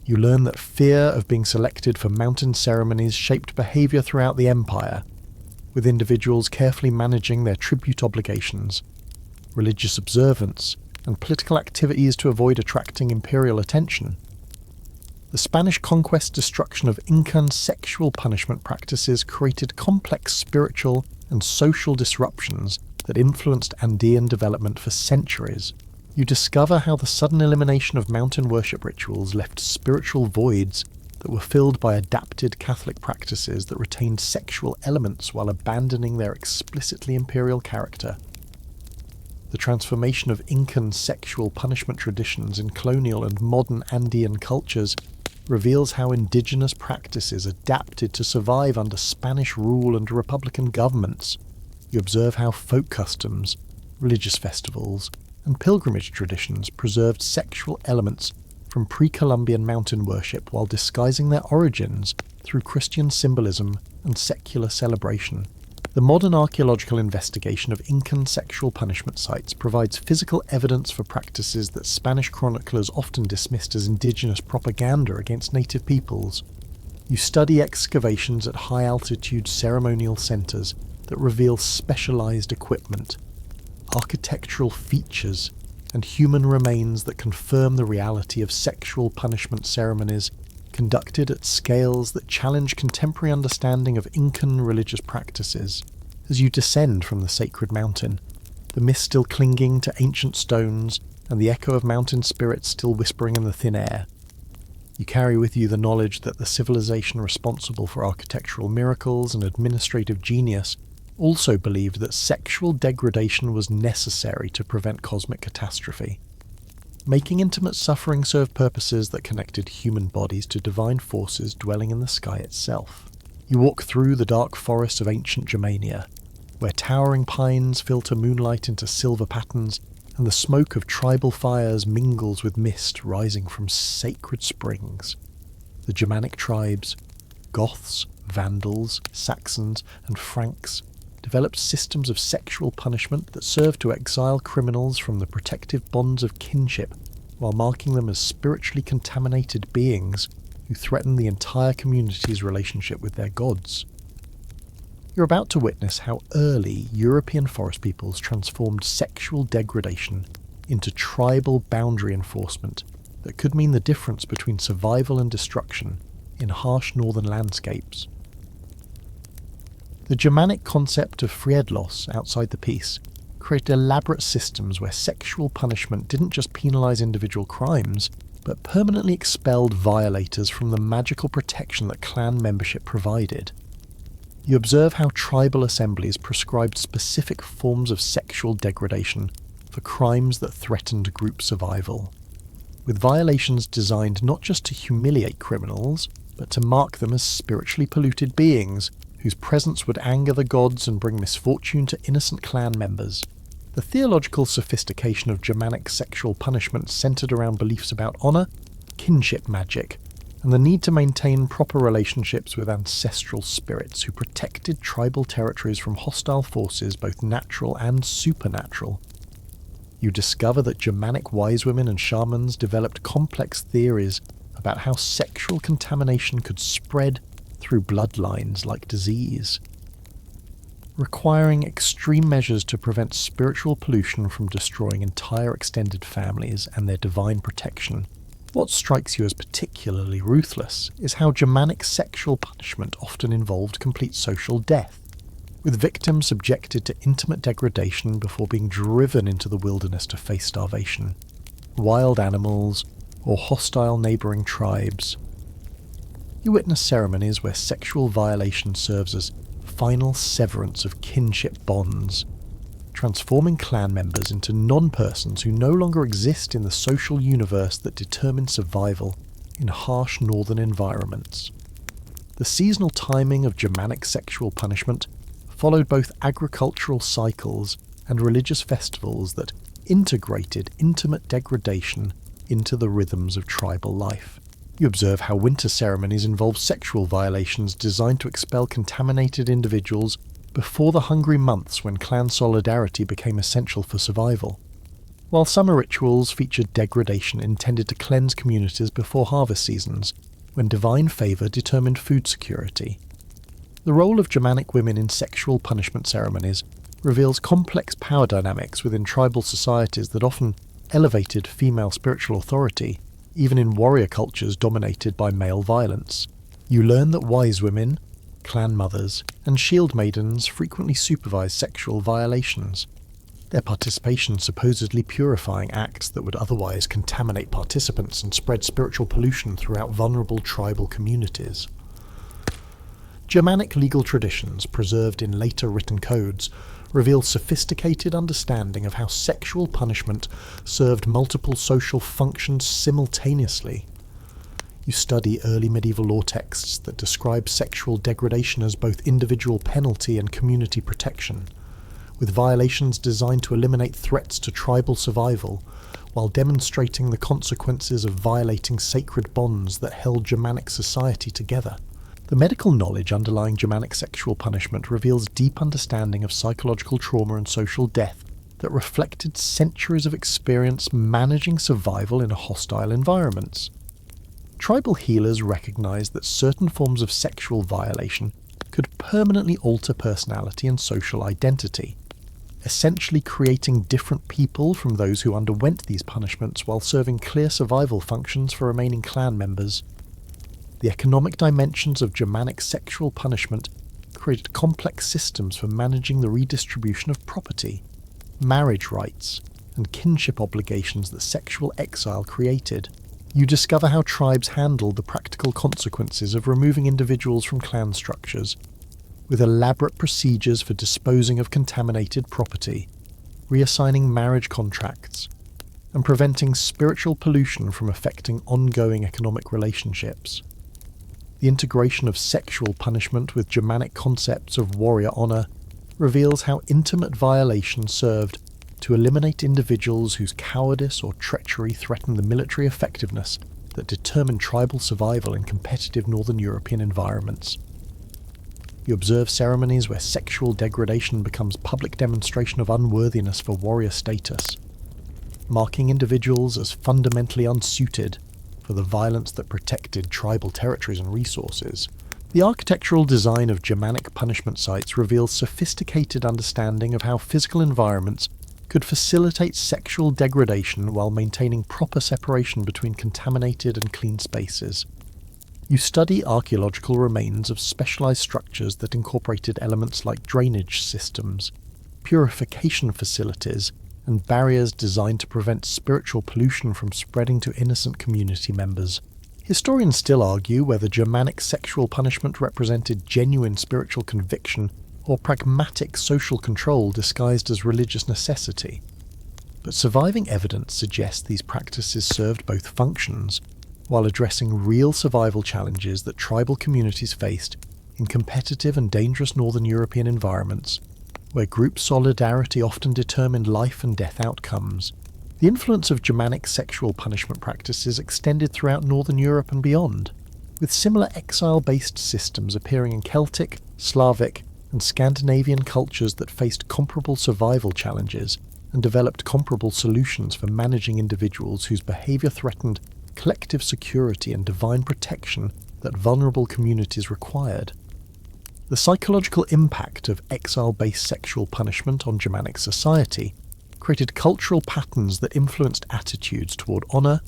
You learn that fear of being selected for mountain ceremonies shaped behavior throughout the empire, with individuals carefully managing their tribute obligations, religious observance, and political activities to avoid attracting imperial attention. The Spanish conquest destruction of Incan sexual punishment practices created complex spiritual and social disruptions that influenced Andean development for centuries. You discover how the sudden elimination of mountain worship rituals left spiritual voids that were filled by adapted Catholic practices that retained sexual elements while abandoning their explicitly imperial character. The transformation of Incan sexual punishment traditions in colonial and modern Andean cultures reveals how indigenous practices adapted to survive under Spanish rule and republican governments. You observe how folk customs, religious festivals, and pilgrimage traditions preserved sexual elements from pre-Columbian mountain worship while disguising their origins through Christian symbolism and secular celebration. The modern archaeological investigation of Incan sexual punishment sites provides physical evidence for practices that Spanish chroniclers often dismissed as indigenous propaganda against native peoples. You study excavations at high-altitude ceremonial centres that reveal specialised equipment, architectural features, and human remains that confirm the reality of sexual punishment ceremonies conducted at scales that challenge contemporary understanding of Incan religious practices. As you descend from the sacred mountain, the mist still clinging to ancient stones and the echo of mountain spirits still whispering in the thin air, you carry with you the knowledge that the civilization responsible for architectural miracles and administrative genius also believed that sexual degradation was necessary to prevent cosmic catastrophe. Making intimate suffering serve purposes that connected human bodies to divine forces dwelling in the sky itself. You walk through the dark forests of ancient Germania, where towering pines filter moonlight into silver patterns, and the smoke of tribal fires mingles with mist rising from sacred springs. The Germanic tribes, Goths, Vandals, Saxons, and Franks, developed systems of sexual punishment that served to exile criminals from the protective bonds of kinship while marking them as spiritually contaminated beings who threatened the entire community's relationship with their gods. You're about to witness how early European forest peoples transformed sexual degradation into tribal boundary enforcement that could mean the difference between survival and destruction in harsh northern landscapes. The Germanic concept of friedlos outside the peace created elaborate systems where sexual punishment didn't just penalise individual crimes, but permanently expelled violators from the magical protection that clan membership provided. You observe how tribal assemblies prescribed specific forms of sexual degradation for crimes that threatened group survival, with violations designed not just to humiliate criminals, but to mark them as spiritually polluted beings whose presence would anger the gods and bring misfortune to innocent clan members. The theological sophistication of Germanic sexual punishment centered around beliefs about honor, kinship magic, and the need to maintain proper relationships with ancestral spirits who protected tribal territories from hostile forces, both natural and supernatural. You discover that Germanic wise women and shamans developed complex theories about how sexual contamination could spread through bloodlines like disease, requiring extreme measures to prevent spiritual pollution from destroying entire extended families and their divine protection. What strikes you as particularly ruthless is how Germanic sexual punishment often involved complete social death, with victims subjected to intimate degradation before being driven into the wilderness to face starvation, wild animals, or hostile neighbouring tribes. You witness ceremonies where sexual violation serves as final severance of kinship bonds, transforming clan members into non-persons who no longer exist in the social universe that determines survival in harsh northern environments. The seasonal timing of Germanic sexual punishment followed both agricultural cycles and religious festivals that integrated intimate degradation into the rhythms of tribal life. You observe how winter ceremonies involve sexual violations designed to expel contaminated individuals before the hungry months when clan solidarity became essential for survival, while summer rituals featured degradation intended to cleanse communities before harvest seasons, when divine favour determined food security. The role of Germanic women in sexual punishment ceremonies reveals complex power dynamics within tribal societies that often elevated female spiritual authority, even in warrior cultures dominated by male violence. You learn that wise women, clan mothers, and shield maidens frequently supervise sexual violations, their participation supposedly purifying acts that would otherwise contaminate participants and spread spiritual pollution throughout vulnerable tribal communities. Germanic legal traditions, preserved in later written codes, reveal sophisticated understanding of how sexual punishment served multiple social functions simultaneously. You study early medieval law texts that describe sexual degradation as both individual penalty and community protection, with violations designed to eliminate threats to tribal survival, while demonstrating the consequences of violating sacred bonds that held Germanic society together. The medical knowledge underlying Germanic sexual punishment reveals deep understanding of psychological trauma and social death that reflected centuries of experience managing survival in hostile environments. Tribal healers recognized that certain forms of sexual violation could permanently alter personality and social identity, essentially creating different people from those who underwent these punishments while serving clear survival functions for remaining clan members. The economic dimensions of Germanic sexual punishment created complex systems for managing the redistribution of property, marriage rights, and kinship obligations that sexual exile created. You discover how tribes handled the practical consequences of removing individuals from clan structures, with elaborate procedures for disposing of contaminated property, reassigning marriage contracts, and preventing spiritual pollution from affecting ongoing economic relationships. The integration of sexual punishment with Germanic concepts of warrior honor reveals how intimate violation served to eliminate individuals whose cowardice or treachery threatened the military effectiveness that determined tribal survival in competitive Northern European environments. You observe ceremonies where sexual degradation becomes public demonstration of unworthiness for warrior status, marking individuals as fundamentally unsuited for the violence that protected tribal territories and resources. The architectural design of Germanic punishment sites reveals sophisticated understanding of how physical environments could facilitate sexual degradation while maintaining proper separation between contaminated and clean spaces. You study archaeological remains of specialized structures that incorporated elements like drainage systems, purification facilities, and barriers designed to prevent spiritual pollution from spreading to innocent community members. Historians still argue whether Germanic sexual punishment represented genuine spiritual conviction or pragmatic social control disguised as religious necessity. But surviving evidence suggests these practices served both functions, while addressing real survival challenges that tribal communities faced in competitive and dangerous Northern European environments, where group solidarity often determined life and death outcomes. The influence of Germanic sexual punishment practices extended throughout Northern Europe and beyond, with similar exile-based systems appearing in Celtic, Slavic, and Scandinavian cultures that faced comparable survival challenges and developed comparable solutions for managing individuals whose behavior threatened collective security and divine protection that vulnerable communities required. The psychological impact of exile-based sexual punishment on Germanic society created cultural patterns that influenced attitudes toward honor,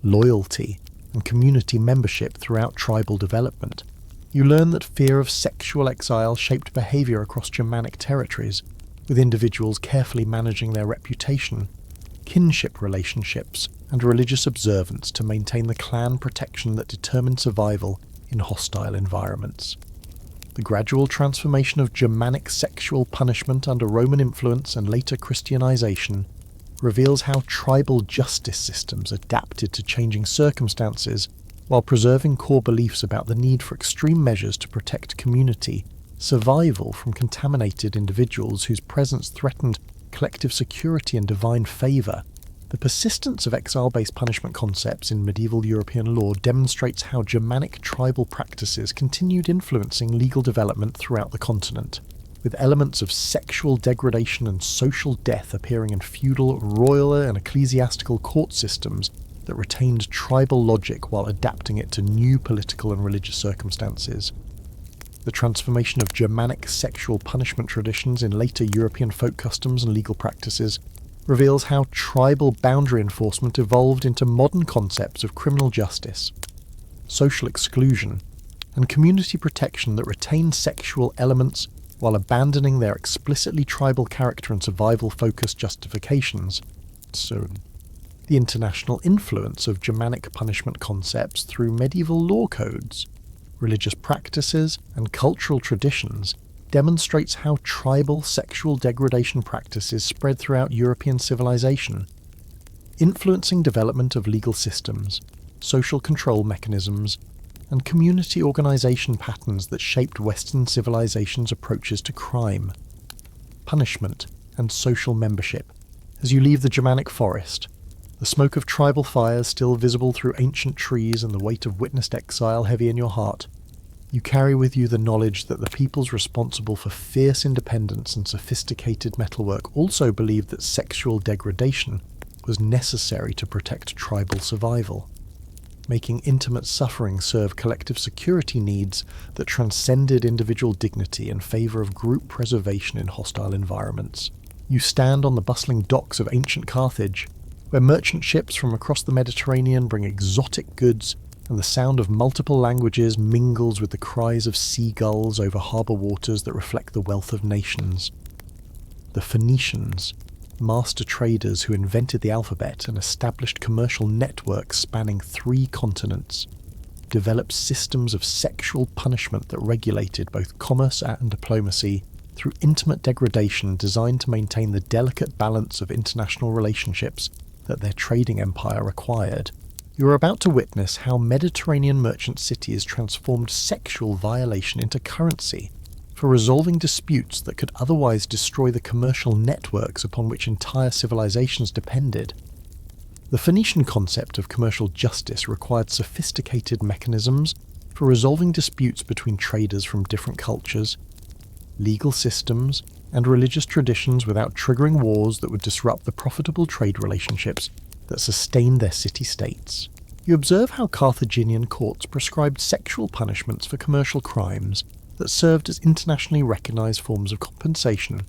loyalty, and community membership throughout tribal development. You learn that fear of sexual exile shaped behavior across Germanic territories, with individuals carefully managing their reputation, kinship relationships, and religious observance to maintain the clan protection that determined survival in hostile environments. The gradual transformation of Germanic sexual punishment under Roman influence and later Christianization reveals how tribal justice systems adapted to changing circumstances while preserving core beliefs about the need for extreme measures to protect community survival from contaminated individuals whose presence threatened collective security and divine favor. The persistence of exile-based punishment concepts in medieval European law demonstrates how Germanic tribal practices continued influencing legal development throughout the continent, with elements of sexual degradation and social death appearing in feudal, royal, and ecclesiastical court systems that retained tribal logic while adapting it to new political and religious circumstances. The transformation of Germanic sexual punishment traditions in later European folk customs and legal practices reveals how tribal boundary enforcement evolved into modern concepts of criminal justice, social exclusion, and community protection that retain sexual elements while abandoning their explicitly tribal character and survival-focused justifications. So, the international influence of Germanic punishment concepts through medieval law codes, religious practices, and cultural traditions demonstrates how tribal sexual degradation practices spread throughout European civilization, influencing development of legal systems, social control mechanisms, and community organization patterns that shaped Western civilization's approaches to crime, punishment, and social membership. As you leave the Germanic forest, the smoke of tribal fires still visible through ancient trees and the weight of witnessed exile heavy in your heart, you carry with you the knowledge that the peoples responsible for fierce independence and sophisticated metalwork also believed that sexual degradation was necessary to protect tribal survival, making intimate suffering serve collective security needs that transcended individual dignity in favour of group preservation in hostile environments. You stand on the bustling docks of ancient Carthage, where merchant ships from across the Mediterranean bring exotic goods, and the sound of multiple languages mingles with the cries of seagulls over harbour waters that reflect the wealth of nations. The Phoenicians, master traders who invented the alphabet and established commercial networks spanning 3 continents, developed systems of sexual punishment that regulated both commerce and diplomacy through intimate degradation designed to maintain the delicate balance of international relationships that their trading empire required. You are about to witness how Mediterranean merchant cities transformed sexual violation into currency for resolving disputes that could otherwise destroy the commercial networks upon which entire civilizations depended. The Phoenician concept of commercial justice required sophisticated mechanisms for resolving disputes between traders from different cultures, legal systems, and religious traditions without triggering wars that would disrupt the profitable trade relationships that sustained their city-states. You observe how Carthaginian courts prescribed sexual punishments for commercial crimes that served as internationally recognized forms of compensation,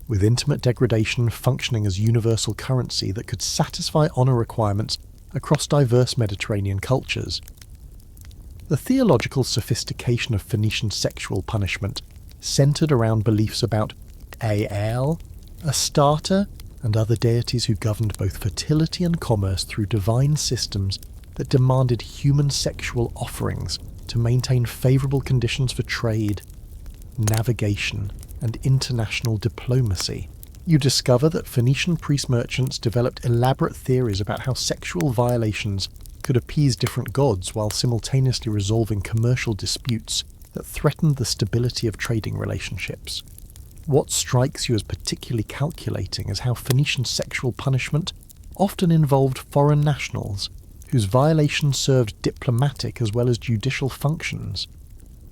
with intimate degradation functioning as universal currency that could satisfy honor requirements across diverse Mediterranean cultures. The theological sophistication of Phoenician sexual punishment centered around beliefs about Ael, Astarte, and other deities who governed both fertility and commerce through divine systems that demanded human sexual offerings to maintain favourable conditions for trade, navigation, and international diplomacy. You discover that Phoenician priest merchants developed elaborate theories about how sexual violations could appease different gods while simultaneously resolving commercial disputes that threatened the stability of trading relationships. What strikes you as particularly calculating is how Phoenician sexual punishment often involved foreign nationals, whose violations served diplomatic as well as judicial functions.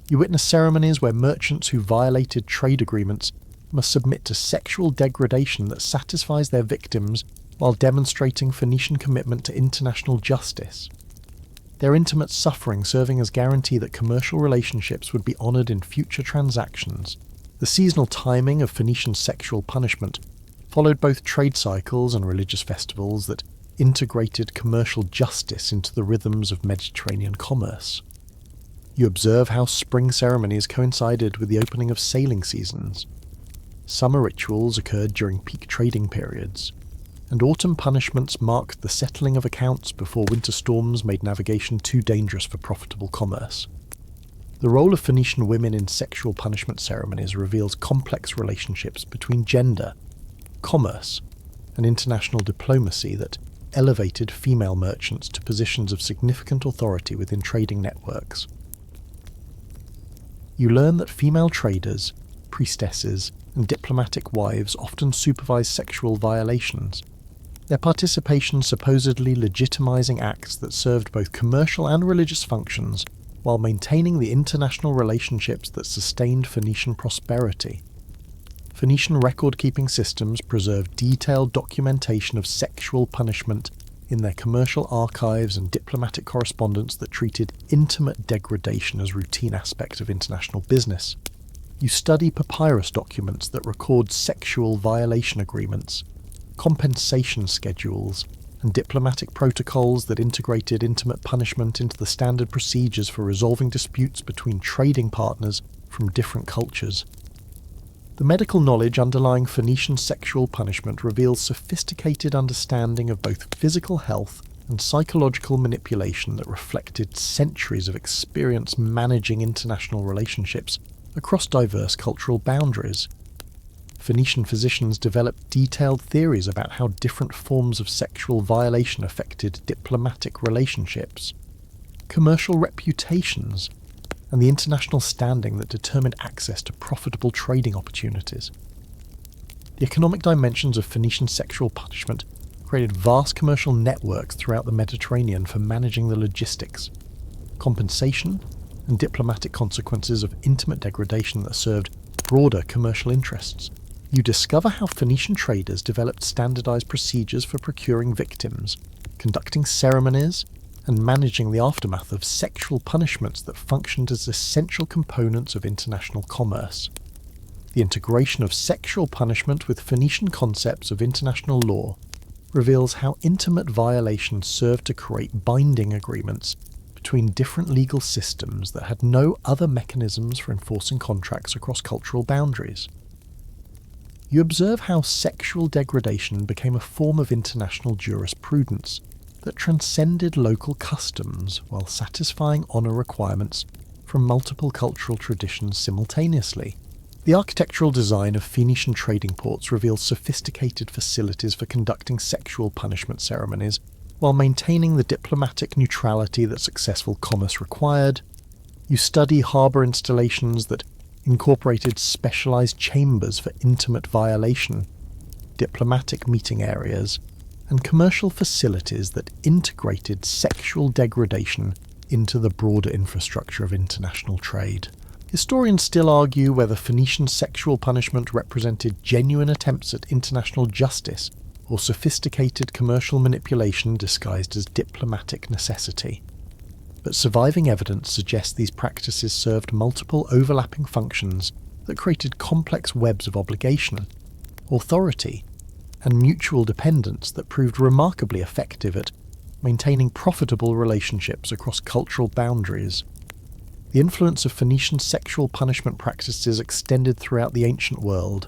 You witness ceremonies where merchants who violated trade agreements must submit to sexual degradation that satisfies their victims while demonstrating Phoenician commitment to international justice. Their intimate suffering serving as guarantee that commercial relationships would be honoured in future transactions. The seasonal timing of Phoenician sexual punishment followed both trade cycles and religious festivals that integrated commercial justice into the rhythms of Mediterranean commerce. You observe how spring ceremonies coincided with the opening of sailing seasons. Summer rituals occurred during peak trading periods, and autumn punishments marked the settling of accounts before winter storms made navigation too dangerous for profitable commerce. The role of Phoenician women in sexual punishment ceremonies reveals complex relationships between gender, commerce, and international diplomacy that elevated female merchants to positions of significant authority within trading networks. You learn that female traders, priestesses, and diplomatic wives often supervise sexual violations, their participation supposedly legitimizing acts that served both commercial and religious functions while maintaining the international relationships that sustained Phoenician prosperity. Phoenician record-keeping systems preserve detailed documentation of sexual punishment in their commercial archives and diplomatic correspondence that treated intimate degradation as a routine aspect of international business. You study papyrus documents that record sexual violation agreements, compensation schedules, and diplomatic protocols that integrated intimate punishment into the standard procedures for resolving disputes between trading partners from different cultures. The medical knowledge underlying Phoenician sexual punishment reveals sophisticated understanding of both physical health and psychological manipulation that reflected centuries of experience managing international relationships across diverse cultural boundaries. Phoenician physicians developed detailed theories about how different forms of sexual violation affected diplomatic relationships, commercial reputations, and the international standing that determined access to profitable trading opportunities. The economic dimensions of Phoenician sexual punishment created vast commercial networks throughout the Mediterranean for managing the logistics, compensation, and diplomatic consequences of intimate degradation that served broader commercial interests. You discover how Phoenician traders developed standardized procedures for procuring victims, conducting ceremonies, and managing the aftermath of sexual punishments that functioned as essential components of international commerce. The integration of sexual punishment with Phoenician concepts of international law reveals how intimate violation served to create binding agreements between different legal systems that had no other mechanisms for enforcing contracts across cultural boundaries. You observe how sexual degradation became a form of international jurisprudence that transcended local customs while satisfying honour requirements from multiple cultural traditions simultaneously. The architectural design of Phoenician trading ports reveals sophisticated facilities for conducting sexual punishment ceremonies while maintaining the diplomatic neutrality that successful commerce required. You study harbour installations that incorporated specialised chambers for intimate violation, diplomatic meeting areas, and commercial facilities that integrated sexual degradation into the broader infrastructure of international trade. Historians still argue whether Phoenician sexual punishment represented genuine attempts at international justice or sophisticated commercial manipulation disguised as diplomatic necessity. But surviving evidence suggests these practices served multiple overlapping functions that created complex webs of obligation, authority, and mutual dependence that proved remarkably effective at maintaining profitable relationships across cultural boundaries. The influence of Phoenician sexual punishment practices extended throughout the ancient world,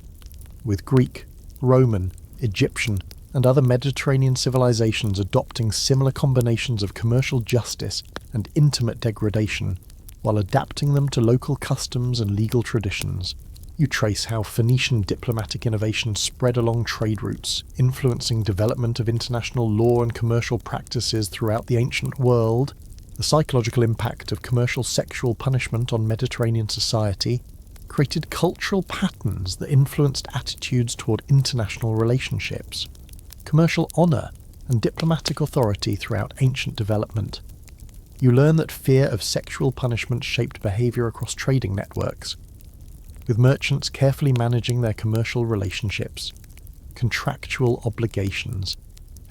with Greek, Roman, Egyptian, and other Mediterranean civilizations adopting similar combinations of commercial justice and intimate degradation, while adapting them to local customs and legal traditions. You trace how Phoenician diplomatic innovation spread along trade routes, influencing development of international law and commercial practices throughout the ancient world, the psychological impact of commercial sexual punishment on Mediterranean society, created cultural patterns that influenced attitudes toward international relationships, commercial honour, and diplomatic authority throughout ancient development. You learn that fear of sexual punishment shaped behaviour across trading networks, with merchants carefully managing their commercial relationships, contractual obligations,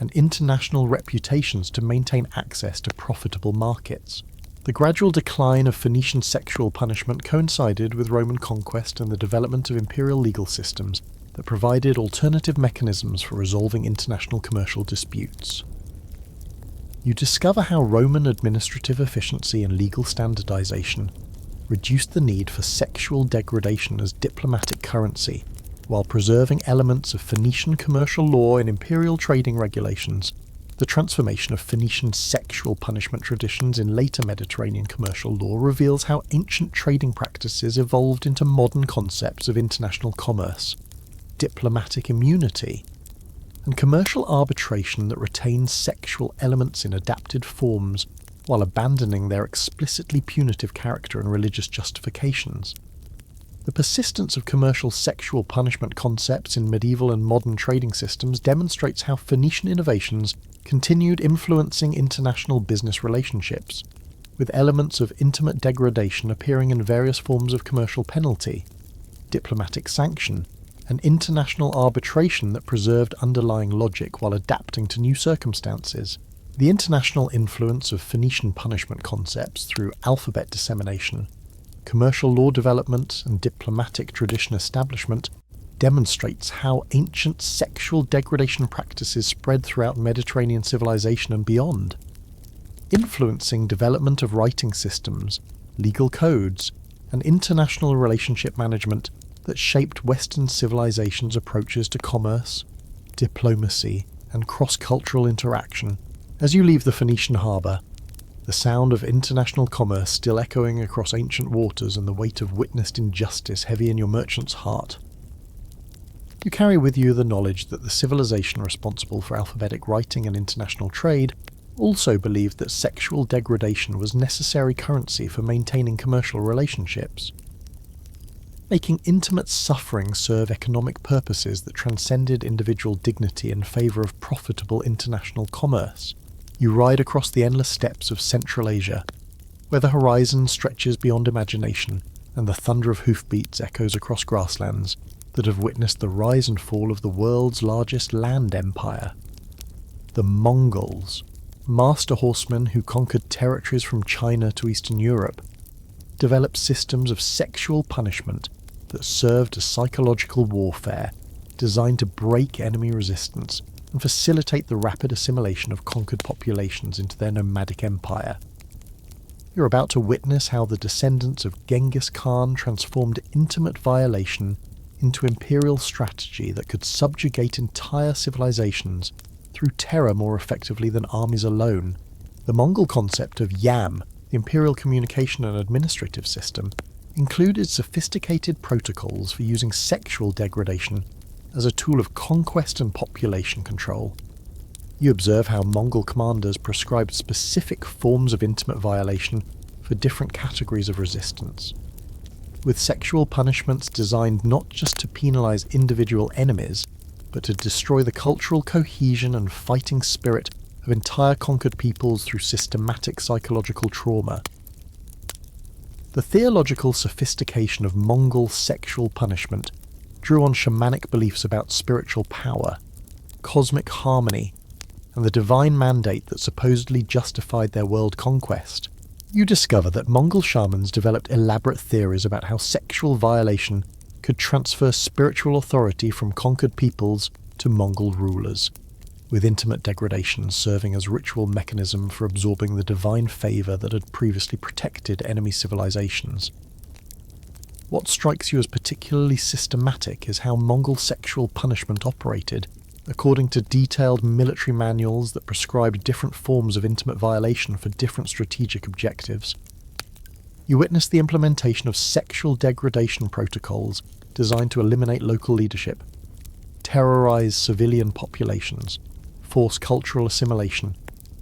and international reputations to maintain access to profitable markets. The gradual decline of Phoenician sexual punishment coincided with Roman conquest and the development of imperial legal systems that provided alternative mechanisms for resolving international commercial disputes. You discover how Roman administrative efficiency and legal standardization reduced the need for sexual degradation as diplomatic currency, while preserving elements of Phoenician commercial law and imperial trading regulations. The transformation of Phoenician sexual punishment traditions in later Mediterranean commercial law reveals how ancient trading practices evolved into modern concepts of international commerce, diplomatic immunity, and commercial arbitration that retains sexual elements in adapted forms while abandoning their explicitly punitive character and religious justifications. The persistence of commercial sexual punishment concepts in medieval and modern trading systems demonstrates how Phoenician innovations continued influencing international business relationships, with elements of intimate degradation appearing in various forms of commercial penalty, diplomatic sanction, and international arbitration that preserved underlying logic while adapting to new circumstances. The international influence of Phoenician punishment concepts through alphabet dissemination, commercial law development, and diplomatic tradition establishment demonstrates how ancient sexual degradation practices spread throughout Mediterranean civilization and beyond, influencing development of writing systems, legal codes, and international relationship management that shaped Western civilization's approaches to commerce, diplomacy, and cross-cultural interaction. As you leave the Phoenician harbour, the sound of international commerce still echoing across ancient waters and the weight of witnessed injustice heavy in your merchant's heart. You carry with you the knowledge that the civilization responsible for alphabetic writing and international trade also believed that sexual degradation was necessary currency for maintaining commercial relationships. Making intimate suffering serve economic purposes that transcended individual dignity in favour of profitable international commerce. You ride across the endless steppes of Central Asia, where the horizon stretches beyond imagination and the thunder of hoofbeats echoes across grasslands that have witnessed the rise and fall of the world's largest land empire. The Mongols, master horsemen who conquered territories from China to Eastern Europe, developed systems of sexual punishment that served as psychological warfare designed to break enemy resistance and facilitate the rapid assimilation of conquered populations into their nomadic empire. You're about to witness how the descendants of Genghis Khan transformed intimate violation into imperial strategy that could subjugate entire civilizations through terror more effectively than armies alone. The Mongol concept of YAM, the Imperial Communication and Administrative System, included sophisticated protocols for using sexual degradation as a tool of conquest and population control. You observe how Mongol commanders prescribed specific forms of intimate violation for different categories of resistance, with sexual punishments designed not just to penalize individual enemies, but to destroy the cultural cohesion and fighting spirit of entire conquered peoples through systematic psychological trauma. The theological sophistication of Mongol sexual punishment drew on shamanic beliefs about spiritual power, cosmic harmony, and the divine mandate that supposedly justified their world conquest. You discover that Mongol shamans developed elaborate theories about how sexual violation could transfer spiritual authority from conquered peoples to Mongol rulers, with intimate degradation serving as ritual mechanism for absorbing the divine favour that had previously protected enemy civilizations. What strikes you as particularly systematic is how Mongol sexual punishment operated according to detailed military manuals that prescribed different forms of intimate violation for different strategic objectives. You witness the implementation of sexual degradation protocols designed to eliminate local leadership, terrorize civilian populations, force cultural assimilation,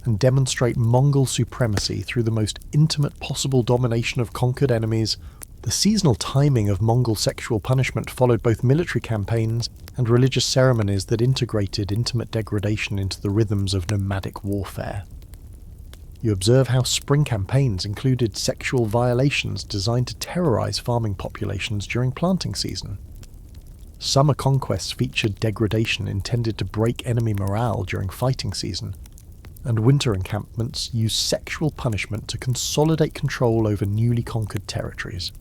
and demonstrate Mongol supremacy through the most intimate possible domination of conquered enemies. The seasonal timing of Mongol sexual punishment followed both military campaigns and religious ceremonies that integrated intimate degradation into the rhythms of nomadic warfare. You observe how spring campaigns included sexual violations designed to terrorize farming populations during planting season. Summer conquests featured degradation intended to break enemy morale during fighting season, and winter encampments used sexual punishment to consolidate control over newly conquered territories.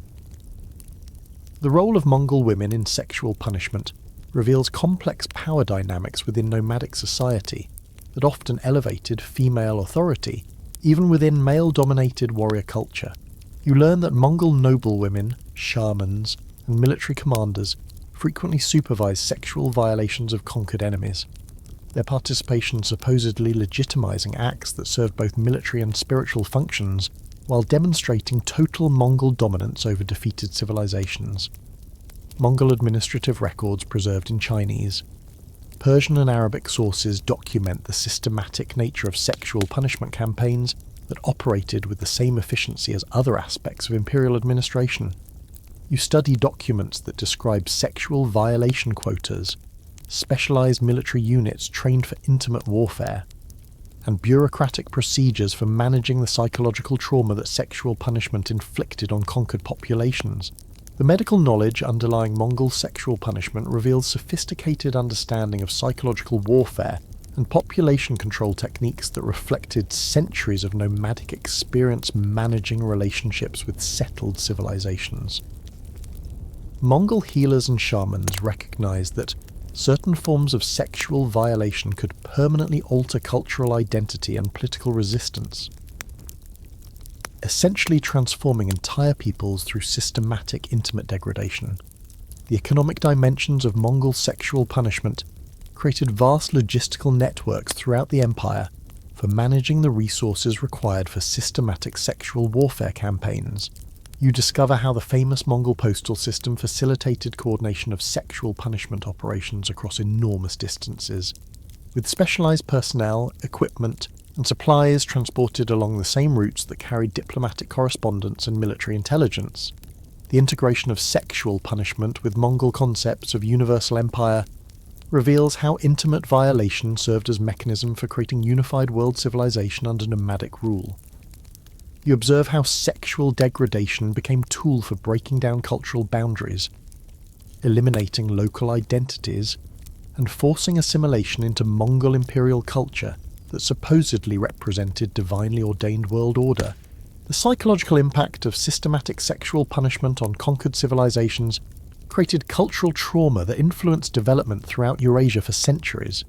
The role of Mongol women in sexual punishment reveals complex power dynamics within nomadic society that often elevated female authority, even within male-dominated warrior culture. You learn that Mongol noblewomen, shamans, and military commanders frequently supervised sexual violations of conquered enemies, their participation supposedly legitimizing acts that served both military and spiritual functions while demonstrating total Mongol dominance over defeated civilizations. Mongol administrative records preserved in Chinese. Persian and Arabic sources document the systematic nature of sexual punishment campaigns that operated with the same efficiency as other aspects of imperial administration. You study documents that describe sexual violation quotas, specialized military units trained for intimate warfare, and bureaucratic procedures for managing the psychological trauma that sexual punishment inflicted on conquered populations. The medical knowledge underlying Mongol sexual punishment reveals sophisticated understanding of psychological warfare and population control techniques that reflected centuries of nomadic experience managing relationships with settled civilizations. Mongol healers and shamans recognized that certain forms of sexual violation could permanently alter cultural identity and political resistance, essentially transforming entire peoples through systematic intimate degradation. The economic dimensions of Mongol sexual punishment created vast logistical networks throughout the empire for managing the resources required for systematic sexual warfare campaigns. You discover how the famous Mongol postal system facilitated coordination of sexual punishment operations across enormous distances, with specialized personnel, equipment, and supplies transported along the same routes that carried diplomatic correspondence and military intelligence. The integration of sexual punishment with Mongol concepts of universal empire reveals how intimate violation served as mechanism for creating unified world civilization under nomadic rule. You observe how sexual degradation became a tool for breaking down cultural boundaries, eliminating local identities, and forcing assimilation into Mongol imperial culture that supposedly represented divinely ordained world order. The psychological impact of systematic sexual punishment on conquered civilizations created cultural trauma that influenced development throughout Eurasia for centuries.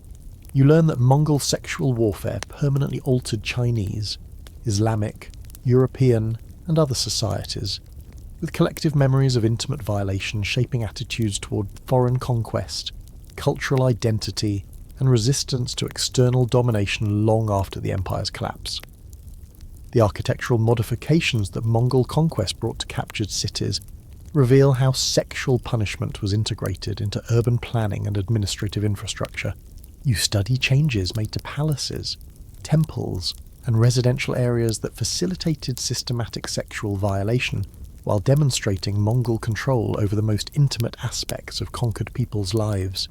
You learn that Mongol sexual warfare permanently altered Chinese, Islamic, European, and other societies, with collective memories of intimate violation shaping attitudes toward foreign conquest, cultural identity, and resistance to external domination long after the empire's collapse. The architectural modifications that Mongol conquest brought to captured cities reveal how sexual punishment was integrated into urban planning and administrative infrastructure. You study changes made to palaces, temples, and residential areas that facilitated systematic sexual violation while demonstrating Mongol control over the most intimate aspects of conquered people's lives.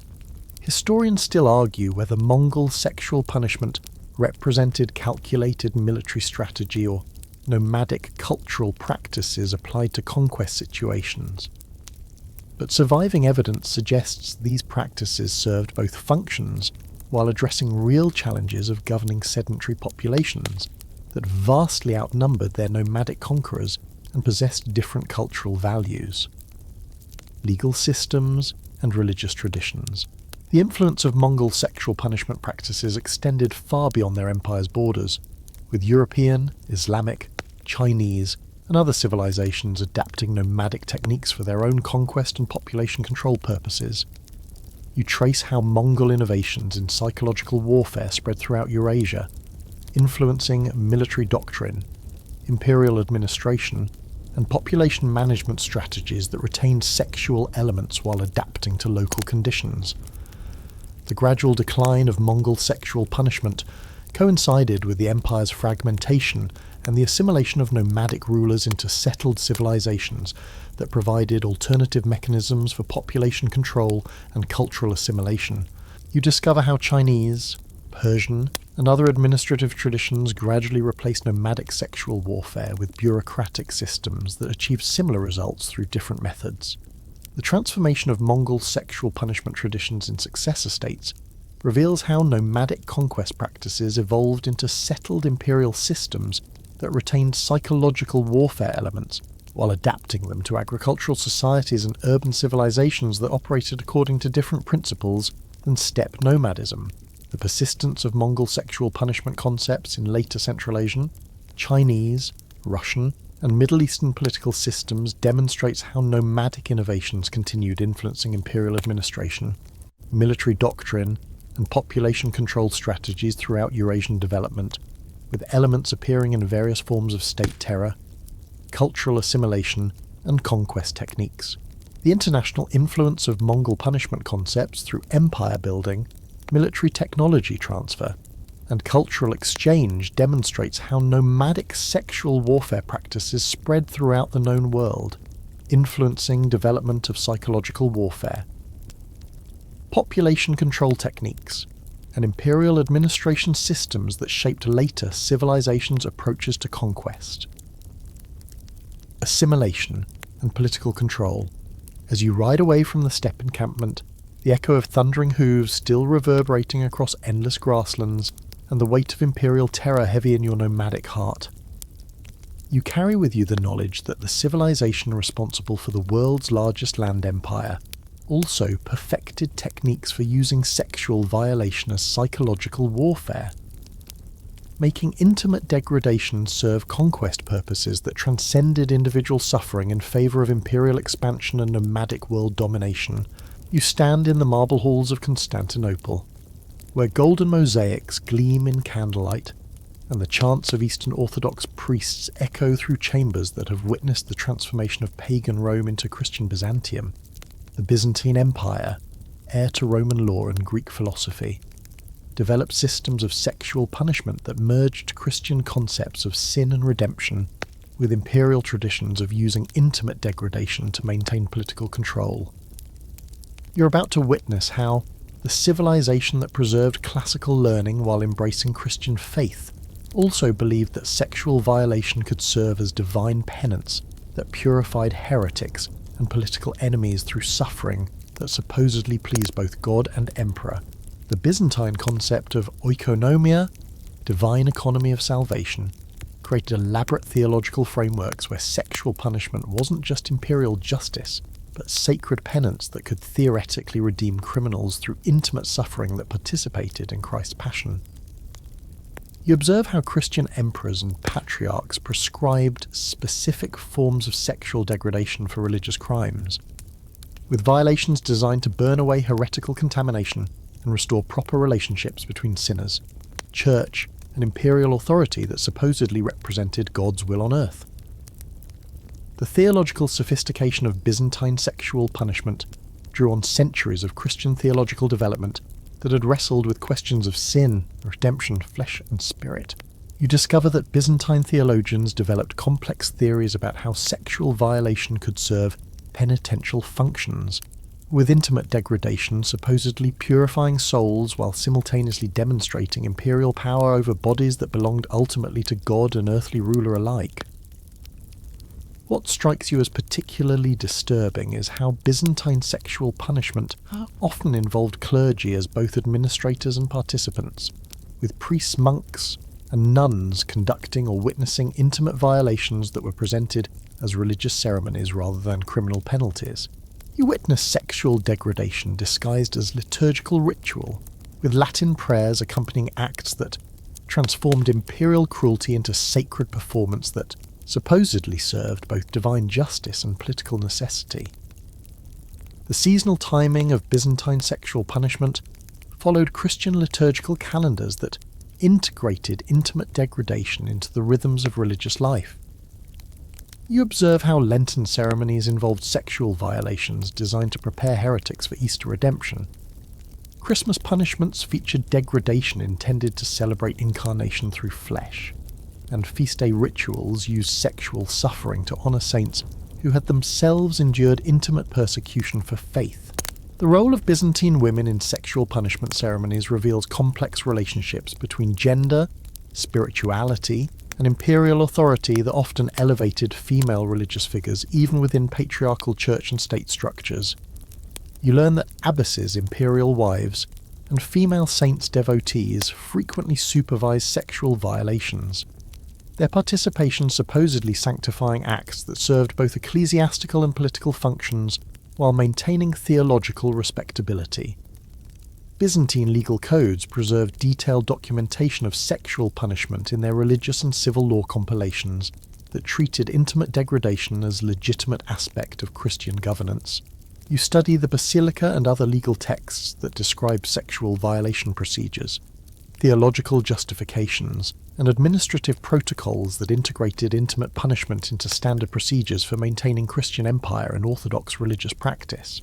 Historians still argue whether Mongol sexual punishment represented calculated military strategy or nomadic cultural practices applied to conquest situations. But surviving evidence suggests these practices served both functions while addressing real challenges of governing sedentary populations that vastly outnumbered their nomadic conquerors and possessed different cultural values, legal systems, and religious traditions. The influence of Mongol sexual punishment practices extended far beyond their empire's borders, with European, Islamic, Chinese, and other civilizations adapting nomadic techniques for their own conquest and population control purposes. You trace how Mongol innovations in psychological warfare spread throughout Eurasia, influencing military doctrine, imperial administration, and population management strategies that retained sexual elements while adapting to local conditions. The gradual decline of Mongol sexual punishment coincided with the empire's fragmentation and the assimilation of nomadic rulers into settled civilizations that provided alternative mechanisms for population control and cultural assimilation. You discover how Chinese, Persian, and other administrative traditions gradually replaced nomadic sexual warfare with bureaucratic systems that achieved similar results through different methods. The transformation of Mongol sexual punishment traditions in successor states reveals how nomadic conquest practices evolved into settled imperial systems that retained psychological warfare elements while adapting them to agricultural societies and urban civilizations that operated according to different principles than steppe nomadism. The persistence of Mongol sexual punishment concepts in later Central Asian, Chinese, Russian, and Middle Eastern political systems demonstrates how nomadic innovations continued influencing imperial administration, military doctrine, and population control strategies throughout Eurasian development, with elements appearing in various forms of state terror, cultural assimilation, and conquest techniques. The international influence of Mongol punishment concepts through empire building, military technology transfer, and cultural exchange demonstrates how nomadic sexual warfare practices spread throughout the known world, influencing development of psychological warfare. Population control techniques and imperial administration systems that shaped later civilizations' approaches to conquest. Assimilation and political control. As you ride away from the steppe encampment, the echo of thundering hooves still reverberating across endless grasslands, and the weight of imperial terror heavy in your nomadic heart. You carry with you the knowledge that the civilization responsible for the world's largest land empire also perfected techniques for using sexual violation as psychological warfare, making intimate degradation serve conquest purposes that transcended individual suffering in favour of imperial expansion and nomadic world domination. You stand in the marble halls of Constantinople, where golden mosaics gleam in candlelight, and the chants of Eastern Orthodox priests echo through chambers that have witnessed the transformation of pagan Rome into Christian Byzantium, the Byzantine Empire, heir to Roman law and Greek philosophy, developed systems of sexual punishment that merged Christian concepts of sin and redemption with imperial traditions of using intimate degradation to maintain political control. You're about to witness how the civilization that preserved classical learning while embracing Christian faith also believed that sexual violation could serve as divine penance that purified heretics and political enemies through suffering that supposedly pleased both God and emperor. The Byzantine concept of oikonomia, divine economy of salvation, created elaborate theological frameworks where sexual punishment wasn't just imperial justice, but sacred penance that could theoretically redeem criminals through intimate suffering that participated in Christ's passion. You observe how Christian emperors and patriarchs prescribed specific forms of sexual degradation for religious crimes, with violations designed to burn away heretical contamination and restore proper relationships between sinners, church, and imperial authority that supposedly represented God's will on earth. The theological sophistication of Byzantine sexual punishment drew on centuries of Christian theological development that had wrestled with questions of sin, redemption, flesh and spirit. You discover that Byzantine theologians developed complex theories about how sexual violation could serve penitential functions, with intimate degradation supposedly purifying souls while simultaneously demonstrating imperial power over bodies that belonged ultimately to God and earthly ruler alike. What strikes you as particularly disturbing is how Byzantine sexual punishment often involved clergy as both administrators and participants, with priests, monks, and nuns conducting or witnessing intimate violations that were presented as religious ceremonies rather than criminal penalties. You witness sexual degradation disguised as liturgical ritual, with Latin prayers accompanying acts that transformed imperial cruelty into sacred performance that supposedly served both divine justice and political necessity. The seasonal timing of Byzantine sexual punishment followed Christian liturgical calendars that integrated intimate degradation into the rhythms of religious life. You observe how Lenten ceremonies involved sexual violations designed to prepare heretics for Easter redemption. Christmas punishments featured degradation intended to celebrate incarnation through flesh, and feast day rituals used sexual suffering to honour saints who had themselves endured intimate persecution for faith. The role of Byzantine women in sexual punishment ceremonies reveals complex relationships between gender, spirituality, and imperial authority that often elevated female religious figures even within patriarchal church and state structures. You learn that abbesses, imperial wives, and female saints' devotees frequently supervise sexual violations, their participation supposedly sanctifying acts that served both ecclesiastical and political functions while maintaining theological respectability. Byzantine legal codes preserved detailed documentation of sexual punishment in their religious and civil law compilations that treated intimate degradation as a legitimate aspect of Christian governance. You study the Basilica and other legal texts that describe sexual violation procedures, theological justifications, and administrative protocols that integrated intimate punishment into standard procedures for maintaining Christian empire and orthodox religious practice.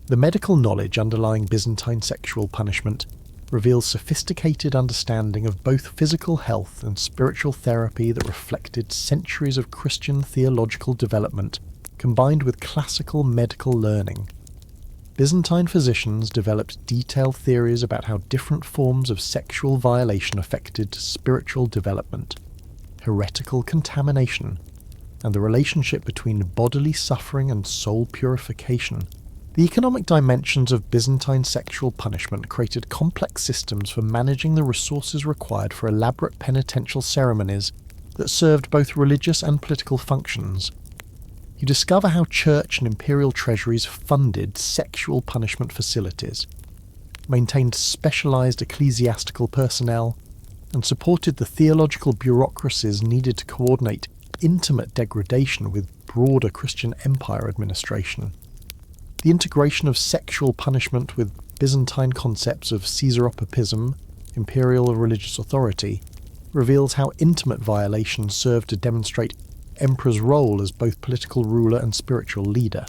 The medical knowledge underlying Byzantine sexual punishment reveals sophisticated understanding of both physical health and spiritual therapy that reflected centuries of Christian theological development combined with classical medical learning. Byzantine physicians developed detailed theories about how different forms of sexual violation affected spiritual development, heretical contamination, and the relationship between bodily suffering and soul purification. The economic dimensions of Byzantine sexual punishment created complex systems for managing the resources required for elaborate penitential ceremonies that served both religious and political functions. You discover how church and imperial treasuries funded sexual punishment facilities, maintained specialized ecclesiastical personnel, and supported the theological bureaucracies needed to coordinate intimate degradation with broader Christian empire administration. The integration of sexual punishment with Byzantine concepts of Caesaropapism, imperial religious authority, reveals how intimate violations served to demonstrate emperor's role as both political ruler and spiritual leader.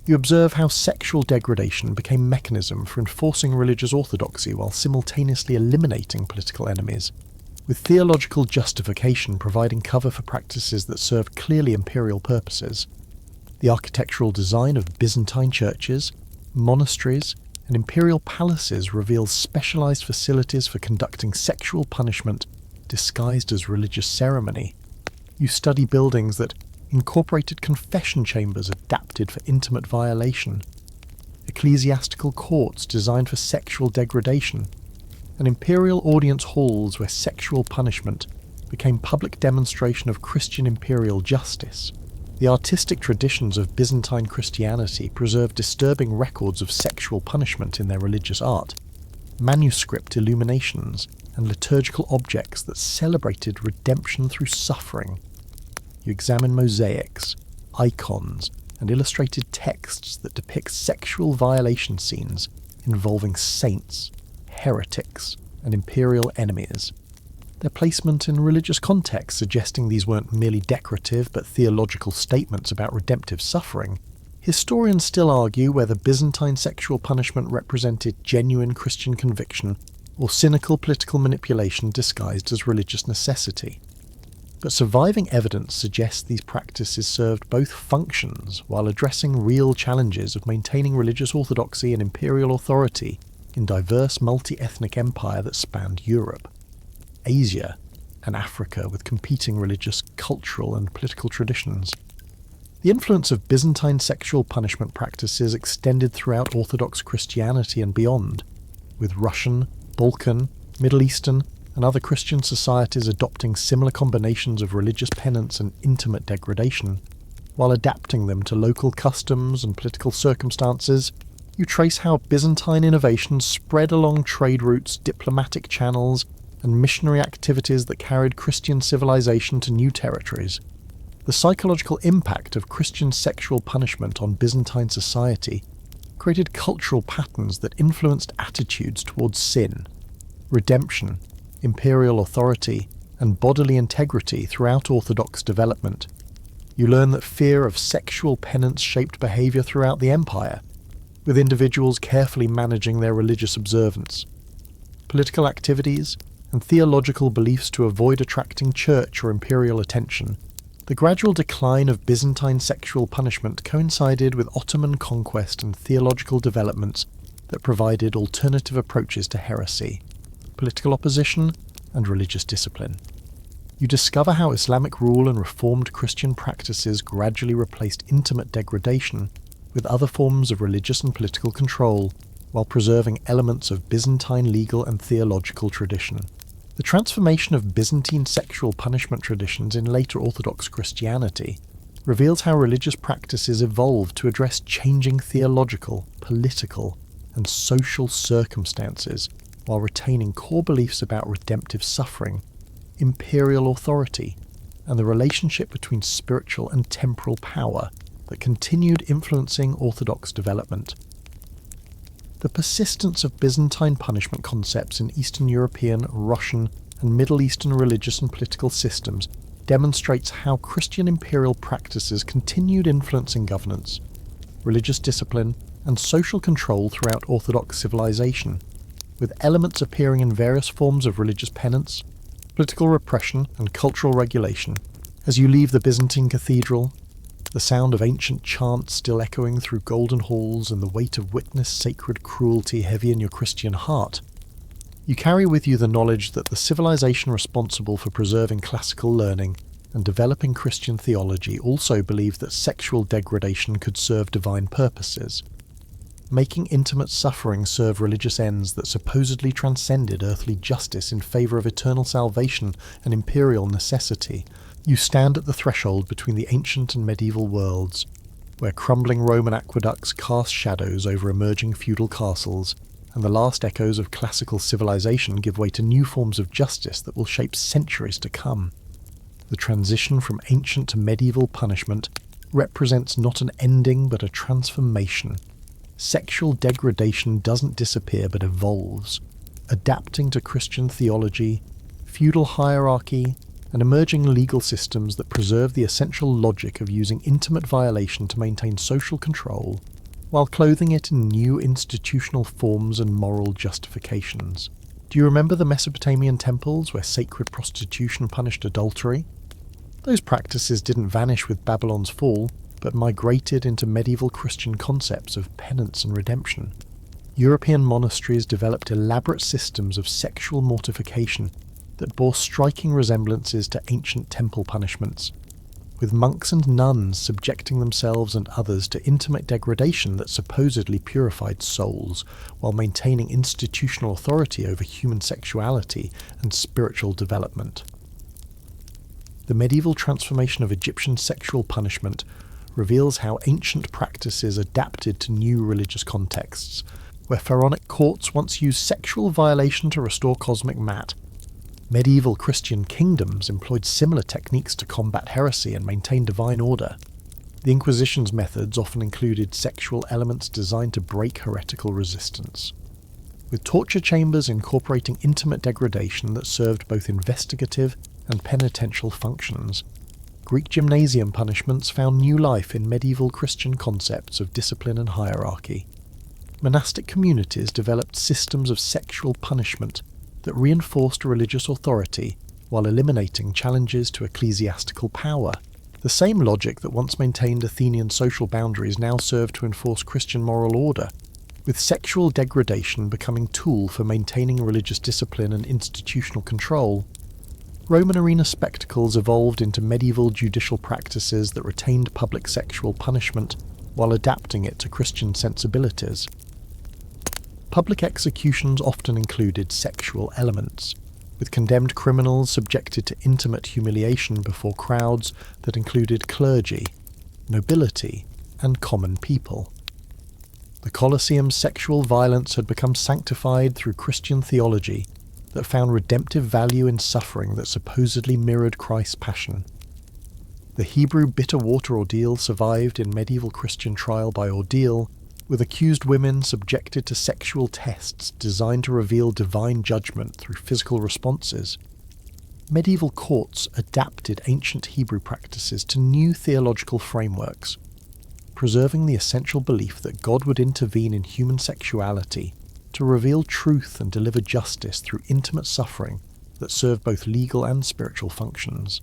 You observe how sexual degradation became a mechanism for enforcing religious orthodoxy while simultaneously eliminating political enemies, with theological justification providing cover for practices that served clearly imperial purposes. The architectural design of Byzantine churches, monasteries, and imperial palaces reveals specialized facilities for conducting sexual punishment disguised as religious ceremony. You study buildings that incorporated confession chambers adapted for intimate violation, ecclesiastical courts designed for sexual degradation, and imperial audience halls where sexual punishment became public demonstration of Christian imperial justice. The artistic traditions of Byzantine Christianity preserve disturbing records of sexual punishment in their religious art, manuscript illuminations, and liturgical objects that celebrated redemption through suffering. You examine mosaics, icons, and illustrated texts that depict sexual violation scenes involving saints, heretics, and imperial enemies. Their placement in religious context suggesting these weren't merely decorative but theological statements about redemptive suffering. Historians still argue whether Byzantine sexual punishment represented genuine Christian conviction or cynical political manipulation disguised as religious necessity. But surviving evidence suggests these practices served both functions while addressing real challenges of maintaining religious orthodoxy and imperial authority in diverse multi-ethnic empire that spanned Europe, Asia, and Africa with competing religious, cultural, and political traditions. The influence of Byzantine sexual punishment practices extended throughout Orthodox Christianity and beyond, with Russian, Balkan, Middle Eastern, and other Christian societies adopting similar combinations of religious penance and intimate degradation. While adapting them to local customs and political circumstances, you trace how Byzantine innovations spread along trade routes, diplomatic channels, and missionary activities that carried Christian civilization to new territories. The psychological impact of Christian sexual punishment on Byzantine society created cultural patterns that influenced attitudes towards sin, redemption, imperial authority, and bodily integrity throughout Orthodox development. You learn that fear of sexual penance shaped behavior throughout the empire, with individuals carefully managing their religious observance, political activities, and theological beliefs to avoid attracting church or imperial attention. The gradual decline of Byzantine sexual punishment coincided with Ottoman conquest and theological developments that provided alternative approaches to heresy, political opposition, and religious discipline. You discover how Islamic rule and reformed Christian practices gradually replaced intimate degradation with other forms of religious and political control, while preserving elements of Byzantine legal and theological tradition. The transformation of Byzantine sexual punishment traditions in later Orthodox Christianity reveals how religious practices evolved to address changing theological, political, and social circumstances while retaining core beliefs about redemptive suffering, imperial authority, and the relationship between spiritual and temporal power that continued influencing Orthodox development. The persistence of Byzantine punishment concepts in Eastern European, Russian, and Middle Eastern religious and political systems demonstrates how Christian imperial practices continued influencing governance, religious discipline, and social control throughout Orthodox civilization, with elements appearing in various forms of religious penance, political repression, and cultural regulation. As you leave the Byzantine cathedral, the sound of ancient chants still echoing through golden halls and the weight of witnessed sacred cruelty heavy in your Christian heart, you carry with you the knowledge that the civilization responsible for preserving classical learning and developing Christian theology also believed that sexual degradation could serve divine purposes, making intimate suffering serve religious ends that supposedly transcended earthly justice in favor of eternal salvation and imperial necessity. You stand at the threshold between the ancient and medieval worlds, where crumbling Roman aqueducts cast shadows over emerging feudal castles, and the last echoes of classical civilization give way to new forms of justice that will shape centuries to come. The transition from ancient to medieval punishment represents not an ending but a transformation. Sexual degradation doesn't disappear but evolves, adapting to Christian theology, feudal hierarchy, and emerging legal systems that preserve the essential logic of using intimate violation to maintain social control, while clothing it in new institutional forms and moral justifications. Do you remember the Mesopotamian temples where sacred prostitution punished adultery? Those practices didn't vanish with Babylon's fall, but migrated into medieval Christian concepts of penance and redemption. European monasteries developed elaborate systems of sexual mortification that bore striking resemblances to ancient temple punishments, with monks and nuns subjecting themselves and others to intimate degradation that supposedly purified souls, while maintaining institutional authority over human sexuality and spiritual development. The medieval transformation of Egyptian sexual punishment reveals how ancient practices adapted to new religious contexts, where pharaonic courts once used sexual violation to restore cosmic mat. Medieval Christian kingdoms employed similar techniques to combat heresy and maintain divine order. The Inquisition's methods often included sexual elements designed to break heretical resistance, with torture chambers incorporating intimate degradation that served both investigative and penitential functions. Greek gymnasium punishments found new life in medieval Christian concepts of discipline and hierarchy. Monastic communities developed systems of sexual punishment that reinforced religious authority while eliminating challenges to ecclesiastical power. The same logic that once maintained Athenian social boundaries now served to enforce Christian moral order, with sexual degradation becoming a tool for maintaining religious discipline and institutional control. Roman arena spectacles evolved into medieval judicial practices that retained public sexual punishment while adapting it to Christian sensibilities. Public executions often included sexual elements, with condemned criminals subjected to intimate humiliation before crowds that included clergy, nobility, and common people. The Colosseum's sexual violence had become sanctified through Christian theology that found redemptive value in suffering that supposedly mirrored Christ's passion. The Hebrew bitter water ordeal survived in medieval Christian trial by ordeal, with accused women subjected to sexual tests designed to reveal divine judgment through physical responses. Medieval courts adapted ancient Hebrew practices to new theological frameworks, preserving the essential belief that God would intervene in human sexuality to reveal truth and deliver justice through intimate suffering that served both legal and spiritual functions.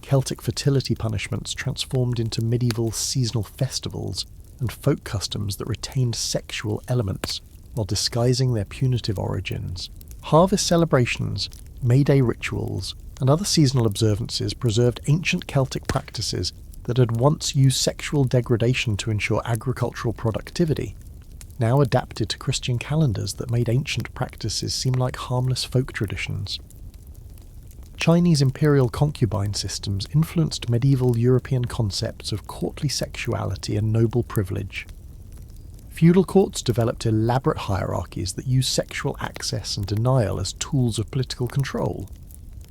Celtic fertility punishments transformed into medieval seasonal festivals and folk customs that retained sexual elements while disguising their punitive origins. Harvest celebrations, May Day rituals, and other seasonal observances preserved ancient Celtic practices that had once used sexual degradation to ensure agricultural productivity, now adapted to Christian calendars that made ancient practices seem like harmless folk traditions. Chinese imperial concubine systems influenced medieval European concepts of courtly sexuality and noble privilege. Feudal courts developed elaborate hierarchies that used sexual access and denial as tools of political control,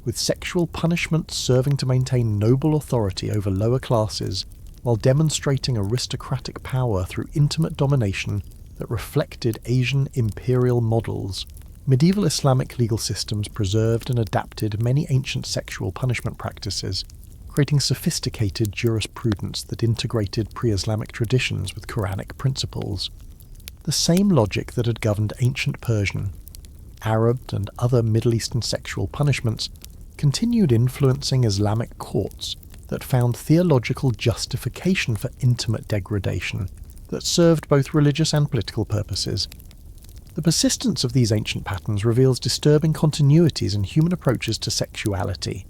with sexual punishment serving to maintain noble authority over lower classes while demonstrating aristocratic power through intimate domination that reflected Asian imperial models. Medieval Islamic legal systems preserved and adapted many ancient sexual punishment practices, creating sophisticated jurisprudence that integrated pre-Islamic traditions with Quranic principles. The same logic that had governed ancient Persian, Arab, and other Middle Eastern sexual punishments continued influencing Islamic courts that found theological justification for intimate degradation that served both religious and political purposes. The persistence of these ancient patterns reveals disturbing continuities in human approaches to sexuality,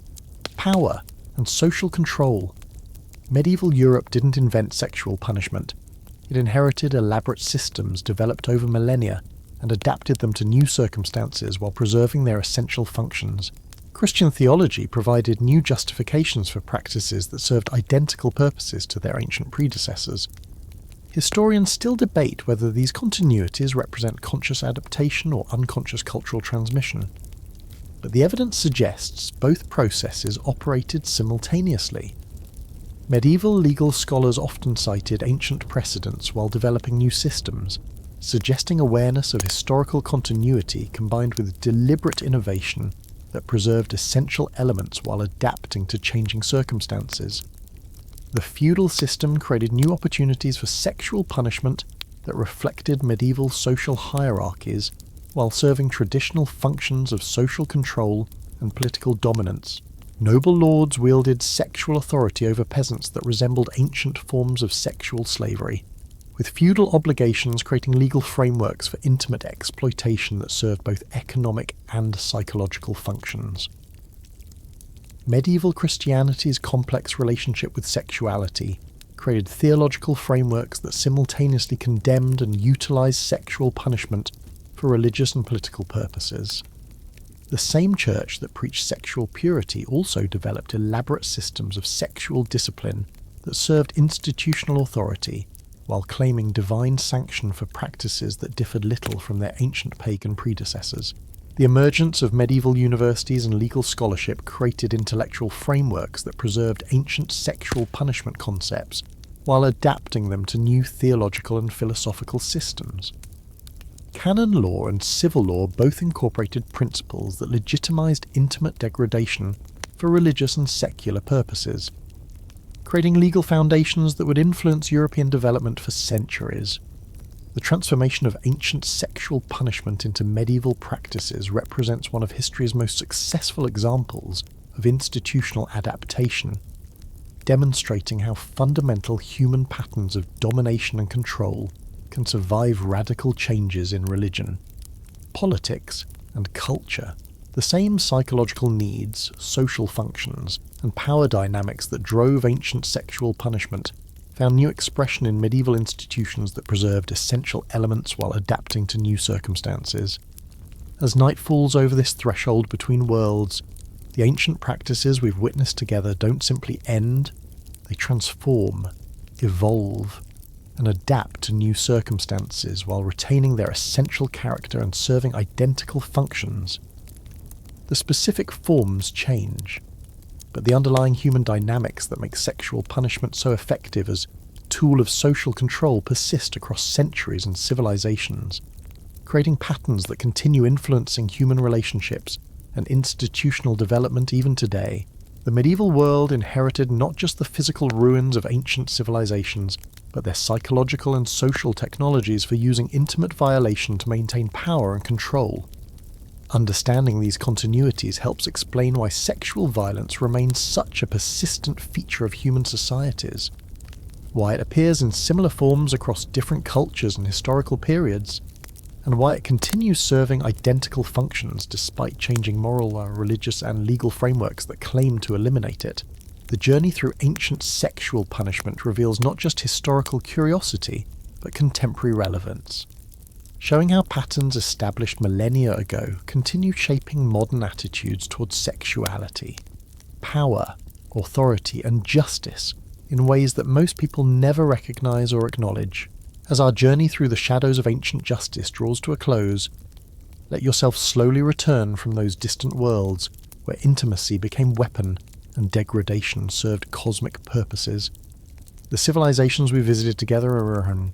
power, and social control. Medieval Europe didn't invent sexual punishment. It inherited elaborate systems developed over millennia and adapted them to new circumstances while preserving their essential functions. Christian theology provided new justifications for practices that served identical purposes to their ancient predecessors. Historians still debate whether these continuities represent conscious adaptation or unconscious cultural transmission, but the evidence suggests both processes operated simultaneously. Medieval legal scholars often cited ancient precedents while developing new systems, suggesting awareness of historical continuity combined with deliberate innovation that preserved essential elements while adapting to changing circumstances. The feudal system created new opportunities for sexual punishment that reflected medieval social hierarchies while serving traditional functions of social control and political dominance. Noble lords wielded sexual authority over peasants that resembled ancient forms of sexual slavery, with feudal obligations creating legal frameworks for intimate exploitation that served both economic and psychological functions. Medieval Christianity's complex relationship with sexuality created theological frameworks that simultaneously condemned and utilized sexual punishment for religious and political purposes. The same church that preached sexual purity also developed elaborate systems of sexual discipline that served institutional authority while claiming divine sanction for practices that differed little from their ancient pagan predecessors. The emergence of medieval universities and legal scholarship created intellectual frameworks that preserved ancient sexual punishment concepts while adapting them to new theological and philosophical systems. Canon law and civil law both incorporated principles that legitimized intimate degradation for religious and secular purposes, creating legal foundations that would influence European development for centuries. The transformation of ancient sexual punishment into medieval practices represents one of history's most successful examples of institutional adaptation, demonstrating how fundamental human patterns of domination and control can survive radical changes in religion, politics, and culture. The same psychological needs, social functions, and power dynamics that drove ancient sexual punishment found new expression in medieval institutions that preserved essential elements while adapting to new circumstances. As night falls over this threshold between worlds, the ancient practices we've witnessed together don't simply end, they transform, evolve, and adapt to new circumstances while retaining their essential character and serving identical functions. The specific forms change, but the underlying human dynamics that make sexual punishment so effective as a tool of social control persist across centuries and civilizations, creating patterns that continue influencing human relationships and institutional development even today. The medieval world inherited not just the physical ruins of ancient civilizations, but their psychological and social technologies for using intimate violation to maintain power and control. Understanding these continuities helps explain why sexual violence remains such a persistent feature of human societies, why it appears in similar forms across different cultures and historical periods, and why it continues serving identical functions despite changing moral, religious, and legal frameworks that claim to eliminate it. The journey through ancient sexual punishment reveals not just historical curiosity, but contemporary relevance, showing how patterns established millennia ago continue shaping modern attitudes towards sexuality, power, authority, and justice in ways that most people never recognize or acknowledge. As our journey through the shadows of ancient justice draws to a close, let yourself slowly return from those distant worlds where intimacy became weapon and degradation served cosmic purposes. The civilizations we visited together are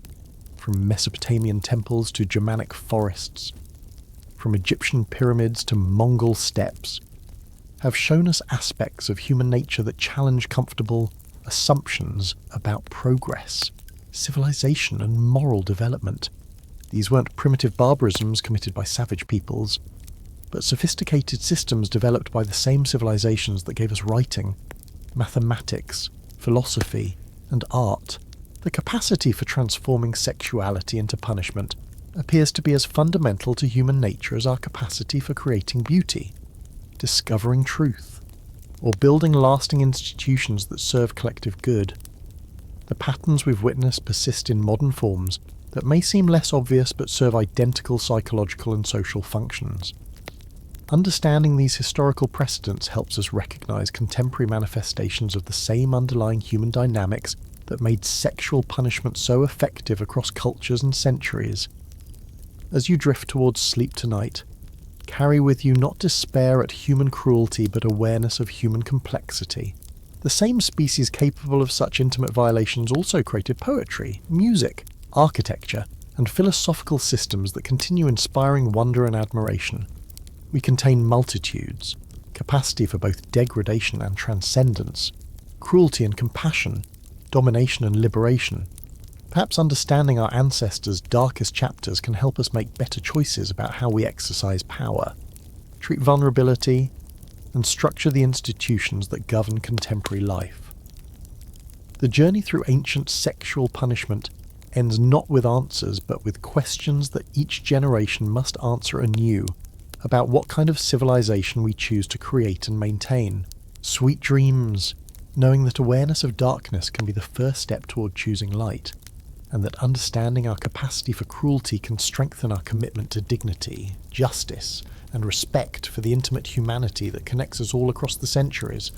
from Mesopotamian temples to Germanic forests, from Egyptian pyramids to Mongol steppes, have shown us aspects of human nature that challenge comfortable assumptions about progress, civilization, and moral development. These weren't primitive barbarisms committed by savage peoples, but sophisticated systems developed by the same civilizations that gave us writing, mathematics, philosophy, and art. The capacity for transforming sexuality into punishment appears to be as fundamental to human nature as our capacity for creating beauty, discovering truth, or building lasting institutions that serve collective good. The patterns we've witnessed persist in modern forms that may seem less obvious but serve identical psychological and social functions. Understanding these historical precedents helps us recognize contemporary manifestations of the same underlying human dynamics that made sexual punishment so effective across cultures and centuries. As you drift towards sleep tonight, carry with you not despair at human cruelty but awareness of human complexity. The same species capable of such intimate violations also created poetry, music, architecture, and philosophical systems that continue inspiring wonder and admiration. We contain multitudes, capacity for both degradation and transcendence, cruelty and compassion, domination and liberation. Perhaps understanding our ancestors' darkest chapters can help us make better choices about how we exercise power, treat vulnerability, and structure the institutions that govern contemporary life. The journey through ancient sexual punishment ends not with answers but with questions that each generation must answer anew about what kind of civilization we choose to create and maintain. Sweet dreams, knowing that awareness of darkness can be the first step toward choosing light, and that understanding our capacity for cruelty can strengthen our commitment to dignity, justice, and respect for the intimate humanity that connects us all across the centuries.